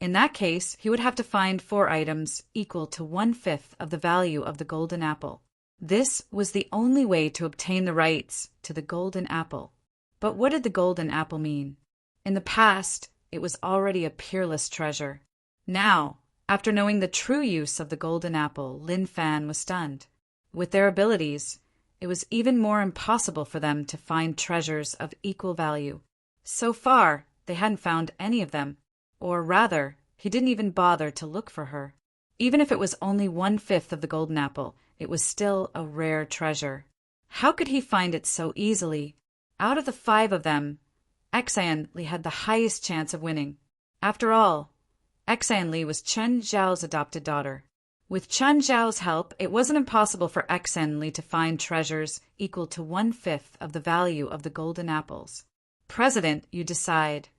In that case, he would have to find 4 items equal to 1/5 of the value of the golden apple. This was the only way to obtain the rights to the golden apple. But what did the golden apple mean? In the past, it was already a peerless treasure. Now, after knowing the true use of the golden apple, Lin Fan was stunned. With their abilities, it was even more impossible for them to find treasures of equal value. So far, they hadn't found any of them. Or rather, he didn't even bother to look for her. Even if it was only 1/5 of the golden apple, it was still a rare treasure. How could he find it so easily? Out of the 5 of them, Exan Li had the highest chance of winning. After all, Exan Li was Chen Zhao's adopted daughter. With Chen Zhao's help, it wasn't impossible for Exan Li to find treasures equal to 1/5 of the value of the golden apples. President, you decide.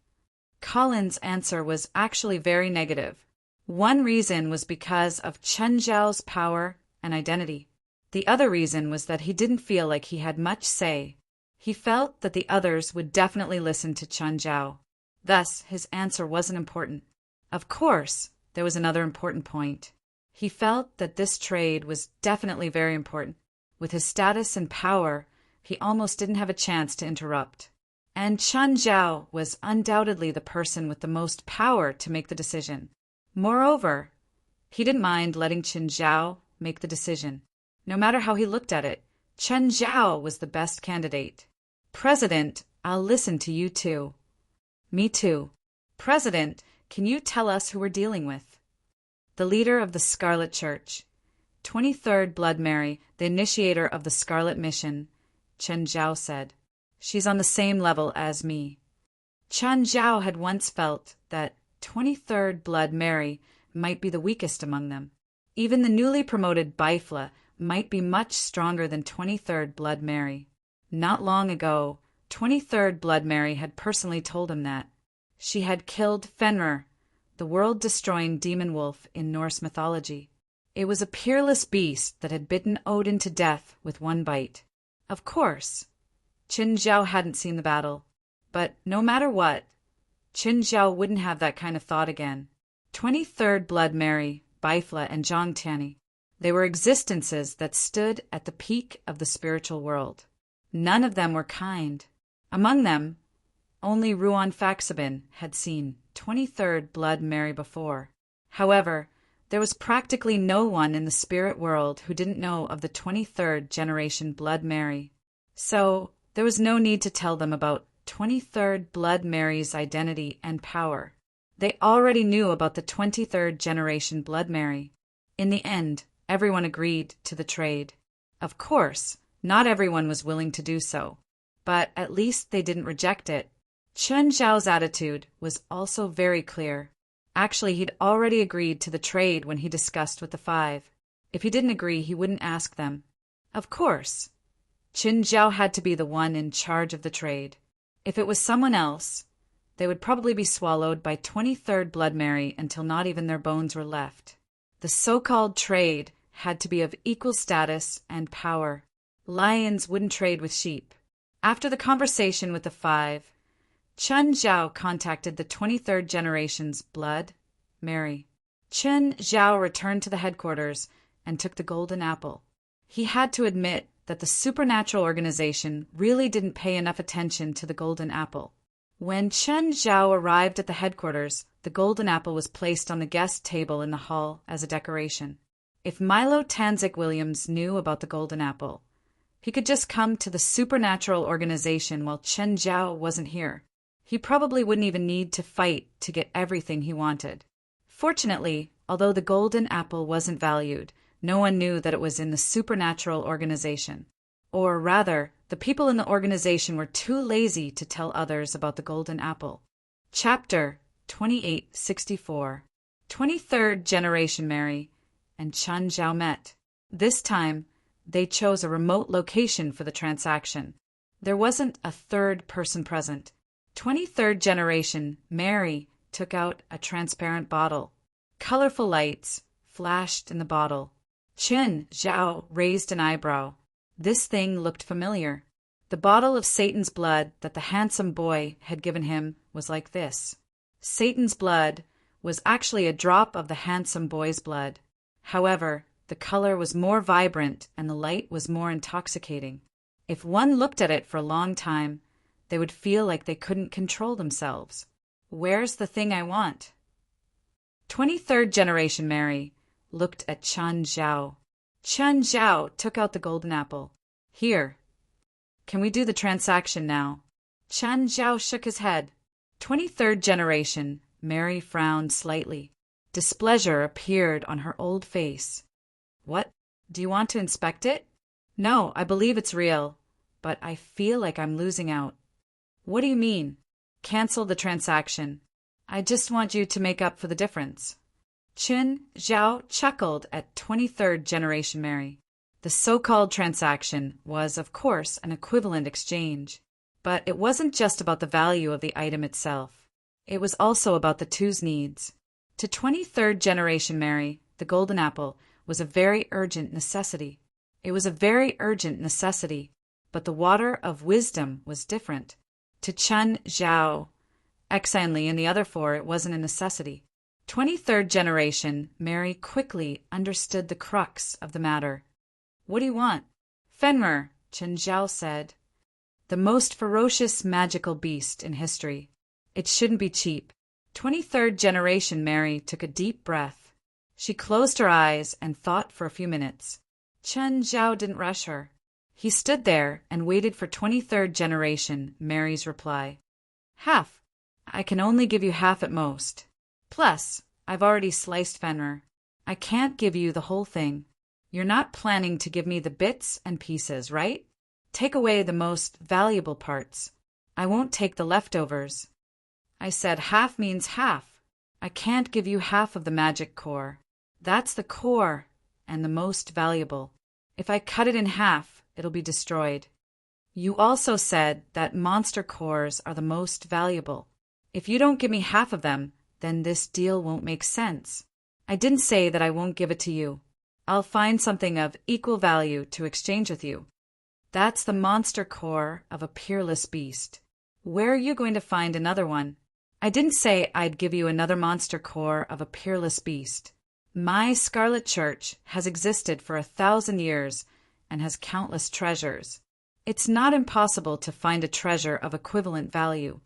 Colin's answer was actually very negative. One reason was because of Chen Zhao's power and identity. The other reason was that he didn't feel like he had much say. He felt that the others would definitely listen to Chen Zhao. Thus, his answer wasn't important. Of course, there was another important point. He felt that this trade was definitely very important. With his status and power, he almost didn't have a chance to interrupt. And Chen Zhao was undoubtedly the person with the most power to make the decision. Moreover, he didn't mind letting Chen Zhao make the decision. No matter how he looked at it, Chen Zhao was the best candidate. President, I'll listen to you too. Me too. President, can you tell us who we're dealing with? The leader of the Scarlet Church, 23rd Blood Mary, the initiator of the Scarlet Mission, Chen Zhao said. She's on the same level as me. Chen Zhao had once felt that 23rd Blood Mary might be the weakest among them. Even the newly promoted Bifla might be much stronger than 23rd Blood Mary. Not long ago, 23rd Blood Mary had personally told him that. She had killed Fenrir, the world-destroying demon wolf in Norse mythology. It was a peerless beast that had bitten Odin to death with one bite. Of course, Chen Zhao hadn't seen the battle. But no matter what, Chen Zhao wouldn't have that kind of thought again. 23rd Blood Mary, Bifla, and Zhang Tianyi. They were existences that stood at the peak of the spiritual world. None of them were kind. Among them, only Ruan Faxabin had seen 23rd Blood Mary before. However, there was practically no one in the spirit world who didn't know of the 23rd generation Blood Mary. So, there was no need to tell them about 23rd Blood Mary's identity and power. They already knew about the 23rd generation Blood Mary. In the end, everyone agreed to the trade. Of course, not everyone was willing to do so, but at least they didn't reject it. Chen Zhao's attitude was also very clear. Actually, he'd already agreed to the trade when he discussed with the 5. If he didn't agree, he wouldn't ask them. Of course, Chen Zhao had to be the one in charge of the trade. If it was someone else, they would probably be swallowed by 23rd Blood Mary until not even their bones were left. The so-called trade had to be of equal status and power. Lions wouldn't trade with sheep. After the conversation with the 5, Chen Zhao contacted the 23rd generation's Blood Mary. Chen Zhao returned to the headquarters and took the golden apple. He had to admit that the supernatural organization really didn't pay enough attention to the golden apple. When Chen Zhao arrived at the headquarters, the golden apple was placed on the guest table in the hall as a decoration. If Milo Tanzik Williams knew about the golden apple, he could just come to the supernatural organization while Chen Zhao wasn't here. He probably wouldn't even need to fight to get everything he wanted. Fortunately, although the golden apple wasn't valued, no one knew that it was in the supernatural organization. Or rather, the people in the organization were too lazy to tell others about the golden apple. Chapter 2864. 23rd Generation Mary and Chen Zhao met. This time, they chose a remote location for the transaction. There wasn't a third person present. 23rd Generation Mary took out a transparent bottle. Colorful lights flashed in the bottle. Chen Zhao raised an eyebrow. This thing looked familiar. The bottle of Satan's blood that the handsome boy had given him was like this. Satan's blood was actually a drop of the handsome boy's blood. However, the color was more vibrant and the light was more intoxicating. If one looked at it for a long time, they would feel like they couldn't control themselves. Where's the thing I want? 23rd Generation Mary looked at Chen Zhao. Chen Zhao took out the golden apple. Here. Can we do the transaction now? Chen Zhao shook his head. 23rd generation. Mary frowned slightly. Displeasure appeared on her old face. What? Do you want to inspect it? No, I believe it's real, but I feel like I'm losing out. What do you mean? Cancel the transaction. I just want you to make up for the difference. Chen Zhao chuckled at 23rd generation Mary. The so-called transaction was, of course, an equivalent exchange. But it wasn't just about the value of the item itself. It was also about the two's needs. To 23rd generation Mary, the golden apple was a very urgent necessity. It was a very urgent necessity, but the water of wisdom was different. To Chen Zhao, Exanli and the other four, it wasn't a necessity. 23rd generation Mary quickly understood the crux of the matter. What do you want? Fenrir, Chen Zhao said. The most ferocious magical beast in history. It shouldn't be cheap. 23rd generation Mary took a deep breath. She closed her eyes and thought for a few minutes. Chen Zhao didn't rush her. He stood there and waited for 23rd generation Mary's reply. Half. I can only give you half at most. Plus, I've already sliced Fenrir. I can't give you the whole thing. You're not planning to give me the bits and pieces, right? Take away the most valuable parts. I won't take the leftovers. I said half means half. I can't give you half of the magic core. That's the core and the most valuable. If I cut it in half, it'll be destroyed. You also said that monster cores are the most valuable. If you don't give me half of them, then this deal won't make sense. I didn't say that I won't give it to you. I'll find something of equal value to exchange with you. That's the monster core of a peerless beast. Where are you going to find another one? I didn't say I'd give you another monster core of a peerless beast. My Scarlet Church has existed for 1,000 years and has countless treasures. It's not impossible to find a treasure of equivalent value.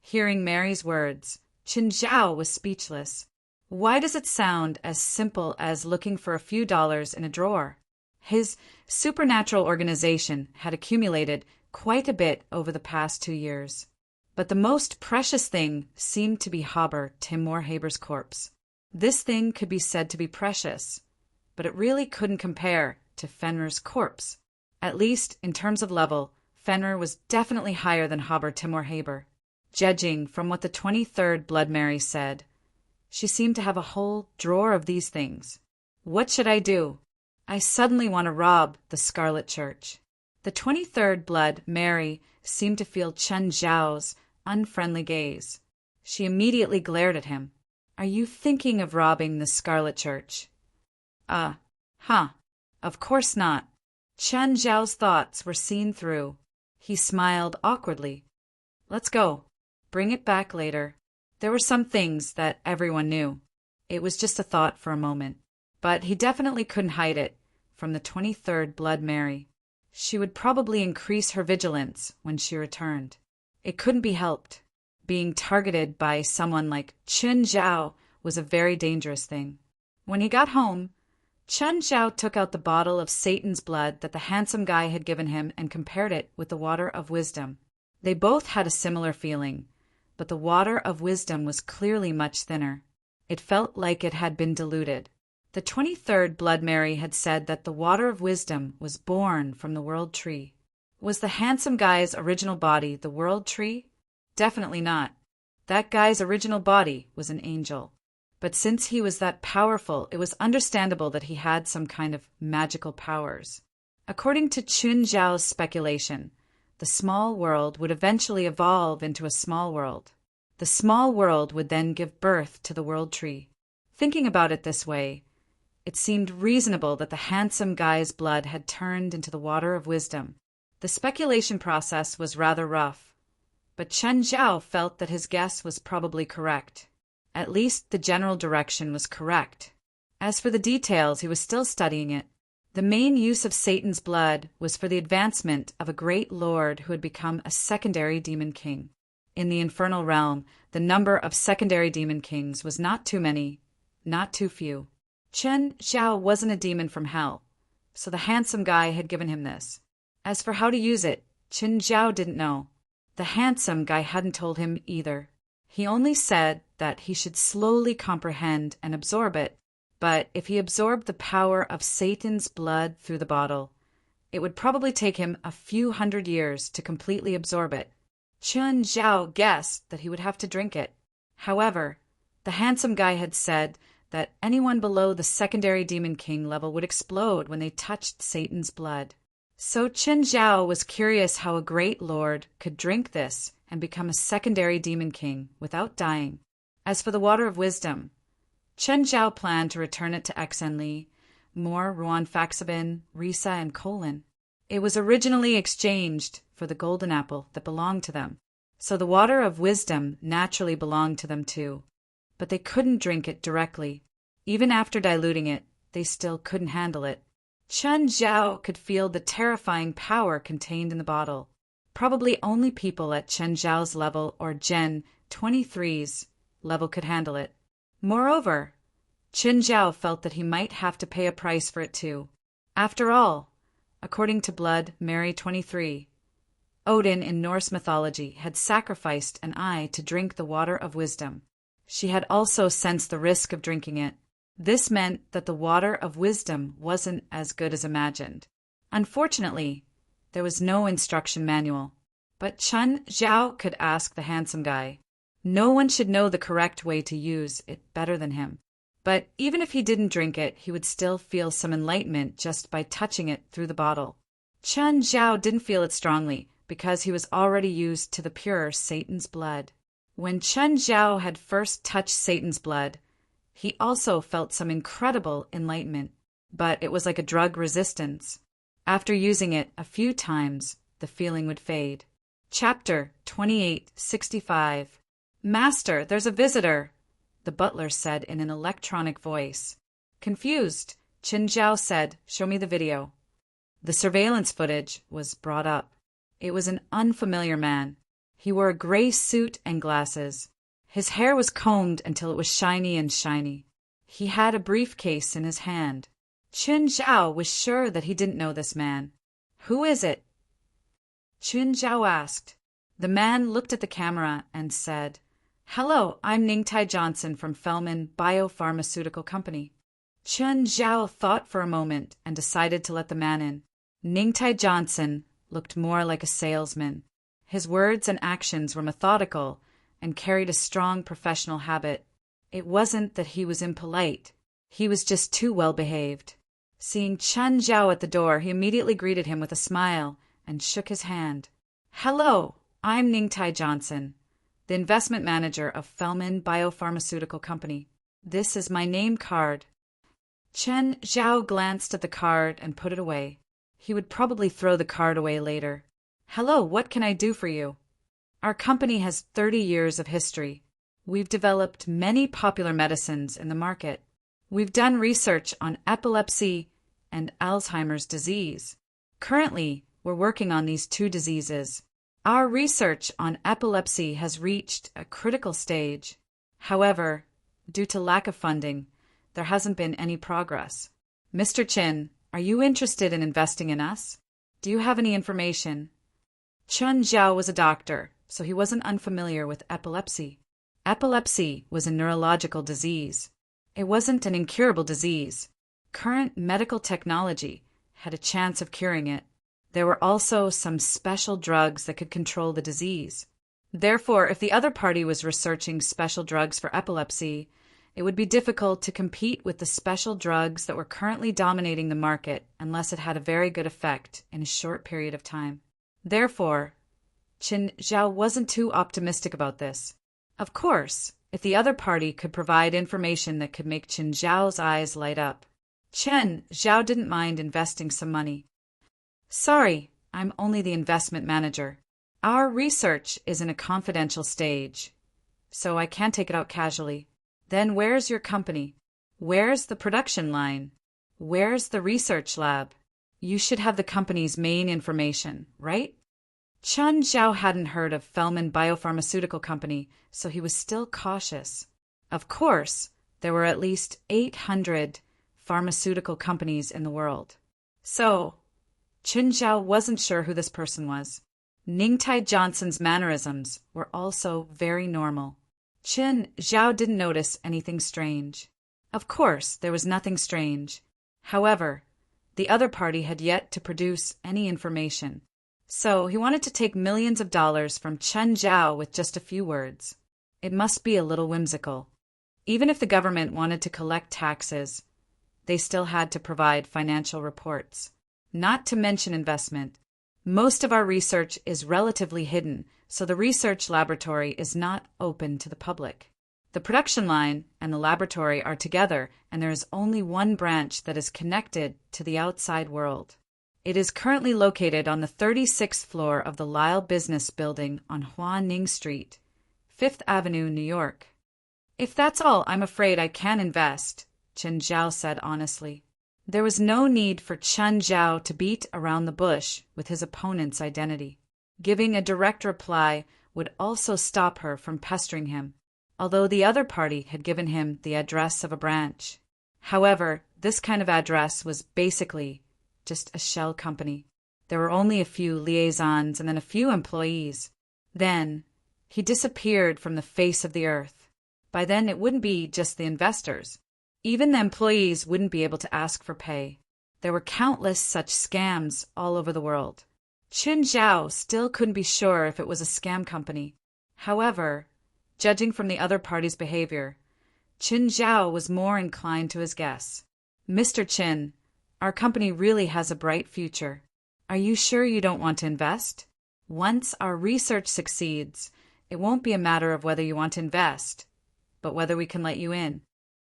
Hearing Mary's words, Chen Zhao was speechless. Why does it sound as simple as looking for a few dollars in a drawer? His supernatural organization had accumulated quite a bit over the past 2 years. But the most precious thing seemed to be Haber Timur Haber's corpse. This thing could be said to be precious, but it really couldn't compare to Fenrir's corpse. At least, in terms of level, Fenrir was definitely higher than Haber Timur Haber. Judging from what the 23rd Blood Mary said, she seemed to have a whole drawer of these things. What should I do? I suddenly want to rob the Scarlet Church. The 23rd Blood Mary seemed to feel Chen Zhao's unfriendly gaze. She immediately glared at him. Are you thinking of robbing the Scarlet Church? Of course not. Chen Zhao's thoughts were seen through. He smiled awkwardly. Let's go. Bring it back later. There were some things that everyone knew. It was just a thought for a moment. But he definitely couldn't hide it from the 23rd Blood Mary. She would probably increase her vigilance when she returned. It couldn't be helped. Being targeted by someone like Chen Zhao was a very dangerous thing. When he got home, Chen Zhao took out the bottle of Satan's blood that the handsome guy had given him and compared it with the water of wisdom. They both had a similar feeling, but the water of wisdom was clearly much thinner. It felt like it had been diluted. The 23rd Blood Mary had said that the water of wisdom was born from the world tree. Was the handsome guy's original body the world tree? Definitely not. That guy's original body was an angel. But since he was that powerful, it was understandable that he had some kind of magical powers. According to Chen Zhao's speculation, the small world would eventually evolve into a small world. The small world would then give birth to the world tree. Thinking about it this way, it seemed reasonable that the handsome guy's blood had turned into the water of wisdom. The speculation process was rather rough, but Chen Zhao felt that his guess was probably correct. At least the general direction was correct. As for the details, he was still studying it. The main use of Satan's blood was for the advancement of a great lord who had become a secondary demon king. In the infernal realm, the number of secondary demon kings was not too many, not too few. Chen Zhao wasn't a demon from hell, so the handsome guy had given him this. As for how to use it, Qin Zhao didn't know. The handsome guy hadn't told him either. He only said that he should slowly comprehend and absorb it, but if he absorbed the power of Satan's blood through the bottle, it would probably take him a few hundred years to completely absorb it. Qin Zhao guessed that he would have to drink it. However, the handsome guy had said that anyone below the secondary Demon King level would explode when they touched Satan's blood. So Qin Zhao was curious how a great lord could drink this and become a secondary Demon King without dying. As for the water of wisdom, Qin Zhao planned to return it to Exenli, Mor, Ruan Faxabin, Risa, and Colin. It was originally exchanged for the golden apple that belonged to them, so the water of wisdom naturally belonged to them too. But they couldn't drink it directly. Even after diluting it, they still couldn't handle it. Qin Zhao could feel the terrifying power contained in the bottle. Probably only people at Qin Zhao's level or Gen 23's level could handle it. Moreover, Qin Zhao felt that he might have to pay a price for it too. After all, according to Blood Mary 23, Odin in Norse mythology had sacrificed an eye to drink the water of wisdom. She had also sensed the risk of drinking it. This meant that the water of wisdom wasn't as good as imagined. Unfortunately, there was no instruction manual, but Qin Zhao could ask the handsome guy. No one should know the correct way to use it better than him. But even if he didn't drink it, he would still feel some enlightenment just by touching it through the bottle. Qin Zhao didn't feel it strongly because he was already used to the pure Satan's blood. When Qin Zhao had first touched Satan's blood, he also felt some incredible enlightenment, but it was like a drug resistance. After using it a few times, the feeling would fade. Chapter 2865. Master, there's a visitor, the butler said in an electronic voice. Confused, Qin Zhao said, "Show me the video." The surveillance footage was brought up. It was an unfamiliar man. He wore a gray suit and glasses. His hair was combed until it was shiny and shiny. He had a briefcase in his hand. Qin Zhao was sure that he didn't know this man. "Who is it?" Qin Zhao asked. The man looked at the camera and said, "Hello, I'm Ningtai Johnson from Fellman Biopharmaceutical Company." Qin Zhao thought for a moment and decided to let the man in. Ningtai Johnson looked more like a salesman. His words and actions were methodical and carried a strong professional habit. It wasn't that he was impolite. He was just too well behaved. Seeing Qin Zhao at the door, he immediately greeted him with a smile and shook his hand. "Hello, I'm Ningtai Johnson, the investment manager of Fellman Biopharmaceutical Company. This is my name card." Qin Zhao glanced at the card and put it away. He would probably throw the card away later. "Hello, what can I do for you?" "Our company has 30 years of history. We've developed many popular medicines in the market. We've done research on epilepsy and Alzheimer's disease. Currently, we're working on these two diseases. Our research on epilepsy has reached a critical stage. However, due to lack of funding, there hasn't been any progress. Mr. Qin, are you interested in investing in us? Do you have any information?" Qin Zhao was a doctor, so he wasn't unfamiliar with epilepsy. Epilepsy was a neurological disease. It wasn't an incurable disease. Current medical technology had a chance of curing it. There were also some special drugs that could control the disease. Therefore, if the other party was researching special drugs for epilepsy, it would be difficult to compete with the special drugs that were currently dominating the market unless it had a very good effect in a short period of time. Therefore, Qin Zhao wasn't too optimistic about this. Of course, if the other party could provide information that could make Qin Zhao's eyes light up, Qin Zhao didn't mind investing some money. "Sorry, I'm only the investment manager. Our research is in a confidential stage, so I can't take it out casually." "Then where's your company? Where's the production line? Where's the research lab? You should have the company's main information, right?" Qin Zhao hadn't heard of Fellman Biopharmaceutical Company, so he was still cautious. Of course, there were at least 800 pharmaceutical companies in the world. So, Chen Zhao wasn't sure who this person was. Ningtai Johnson's mannerisms were also very normal. Chen Zhao didn't notice anything strange. Of course, there was nothing strange. However, the other party had yet to produce any information. So he wanted to take millions of dollars from Chen Zhao with just a few words. It must be a little whimsical. Even if the government wanted to collect taxes, they still had to provide financial reports. Not to mention investment. Most of our research is relatively hidden, so the research laboratory is not open to the public. The production line and the laboratory are together, and there is only one branch that is connected to the outside world. It is currently located on the 36th floor of the Lyle Business Building on Hua Ning Street, 5th Avenue, New York. If that's all, I'm afraid I can't invest, Chen Zhao said honestly. There was no need for Chen Zhao to beat around the bush with his opponent's identity. Giving a direct reply would also stop her from pestering him, although the other party had given him the address of a branch. However, this kind of address was basically just a shell company. There were only a few liaisons and then a few employees. Then, he disappeared from the face of the earth. By then, it wouldn't be just the investors. Even the employees wouldn't be able to ask for pay. There were countless such scams all over the world. Chen Zhao still couldn't be sure if it was a scam company. However, judging from the other party's behavior, Chen Zhao was more inclined to his guess. Mr. Chen, our company really has a bright future. Are you sure you don't want to invest? Once our research succeeds, it won't be a matter of whether you want to invest, but whether we can let you in.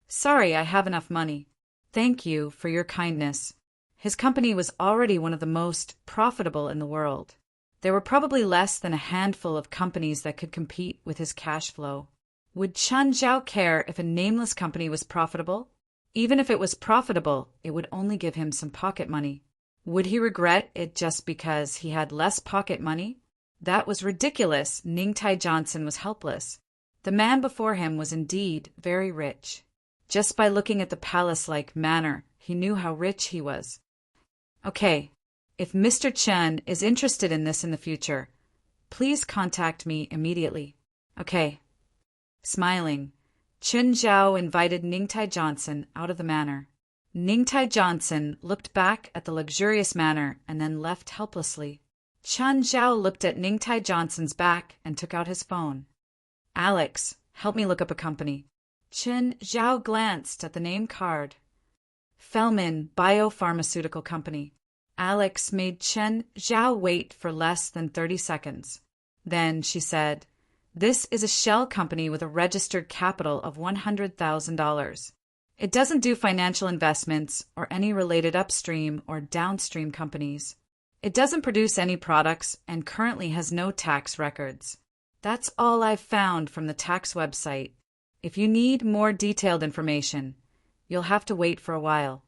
Sorry, I have enough money. Thank you for your kindness. His company was already one of the most profitable in the world. There were probably less than a handful of companies that could compete with his cash flow. Would Chen Zhao care if a nameless company was profitable? Even if it was profitable, it would only give him some pocket money. Would he regret it just because he had less pocket money? That was ridiculous. Ningtai Johnson was helpless. The man before him was indeed very rich. Just by looking at the palace-like manor, he knew how rich he was. Okay, if Mr. Chen is interested in this in the future, please contact me immediately. Okay. Smiling, Chen Zhao invited Ningtai Johnson out of the manor. Ningtai Johnson looked back at the luxurious manor and then left helplessly. Chen Zhao looked at Ningtai Johnson's back and took out his phone. Alex, help me look up a company. Chen Zhao glanced at the name card. Fellman Biopharmaceutical Company. Alex made Chen Zhao wait for less than 30 seconds. Then she said, "This is a shell company with a registered capital of $100,000. It doesn't do financial investments or any related upstream or downstream companies. It doesn't produce any products and currently has no tax records. That's all I've found from the tax website. If you need more detailed information, you'll have to wait for a while."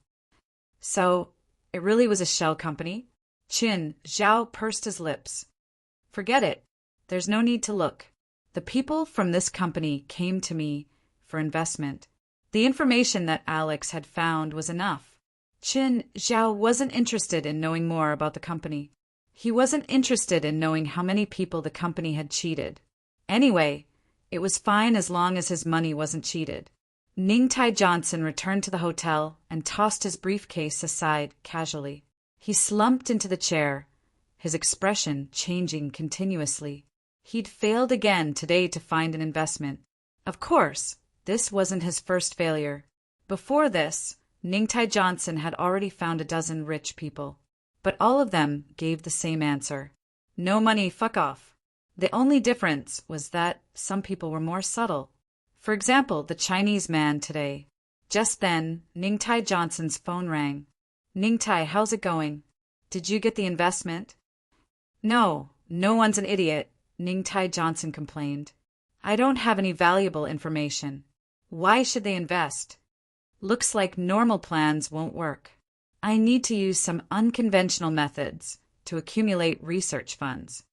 So, it really was a shell company? Chen Zhao pursed his lips. Forget it. There's no need to look. The people from this company came to me for investment. The information that Alex had found was enough. Chen Zhao wasn't interested in knowing more about the company. He wasn't interested in knowing how many people the company had cheated. Anyway, it was fine as long as his money wasn't cheated. Ningtai Johnson returned to the hotel and tossed his briefcase aside casually. He slumped into the chair, his expression changing continuously. He'd failed again today to find an investment. Of course, this wasn't his first failure. Before this, Ningtai Johnson had already found a dozen rich people. But all of them gave the same answer. No money, fuck off. The only difference was that some people were more subtle. For example, the Chinese man today. Just then, Ningtai Johnson's phone rang. "Ningtai, how's it going? Did you get the investment?" "No, no one's an idiot," Ningtai Johnson complained. "I don't have any valuable information. Why should they invest? Looks like normal plans won't work. I need to use some unconventional methods to accumulate research funds."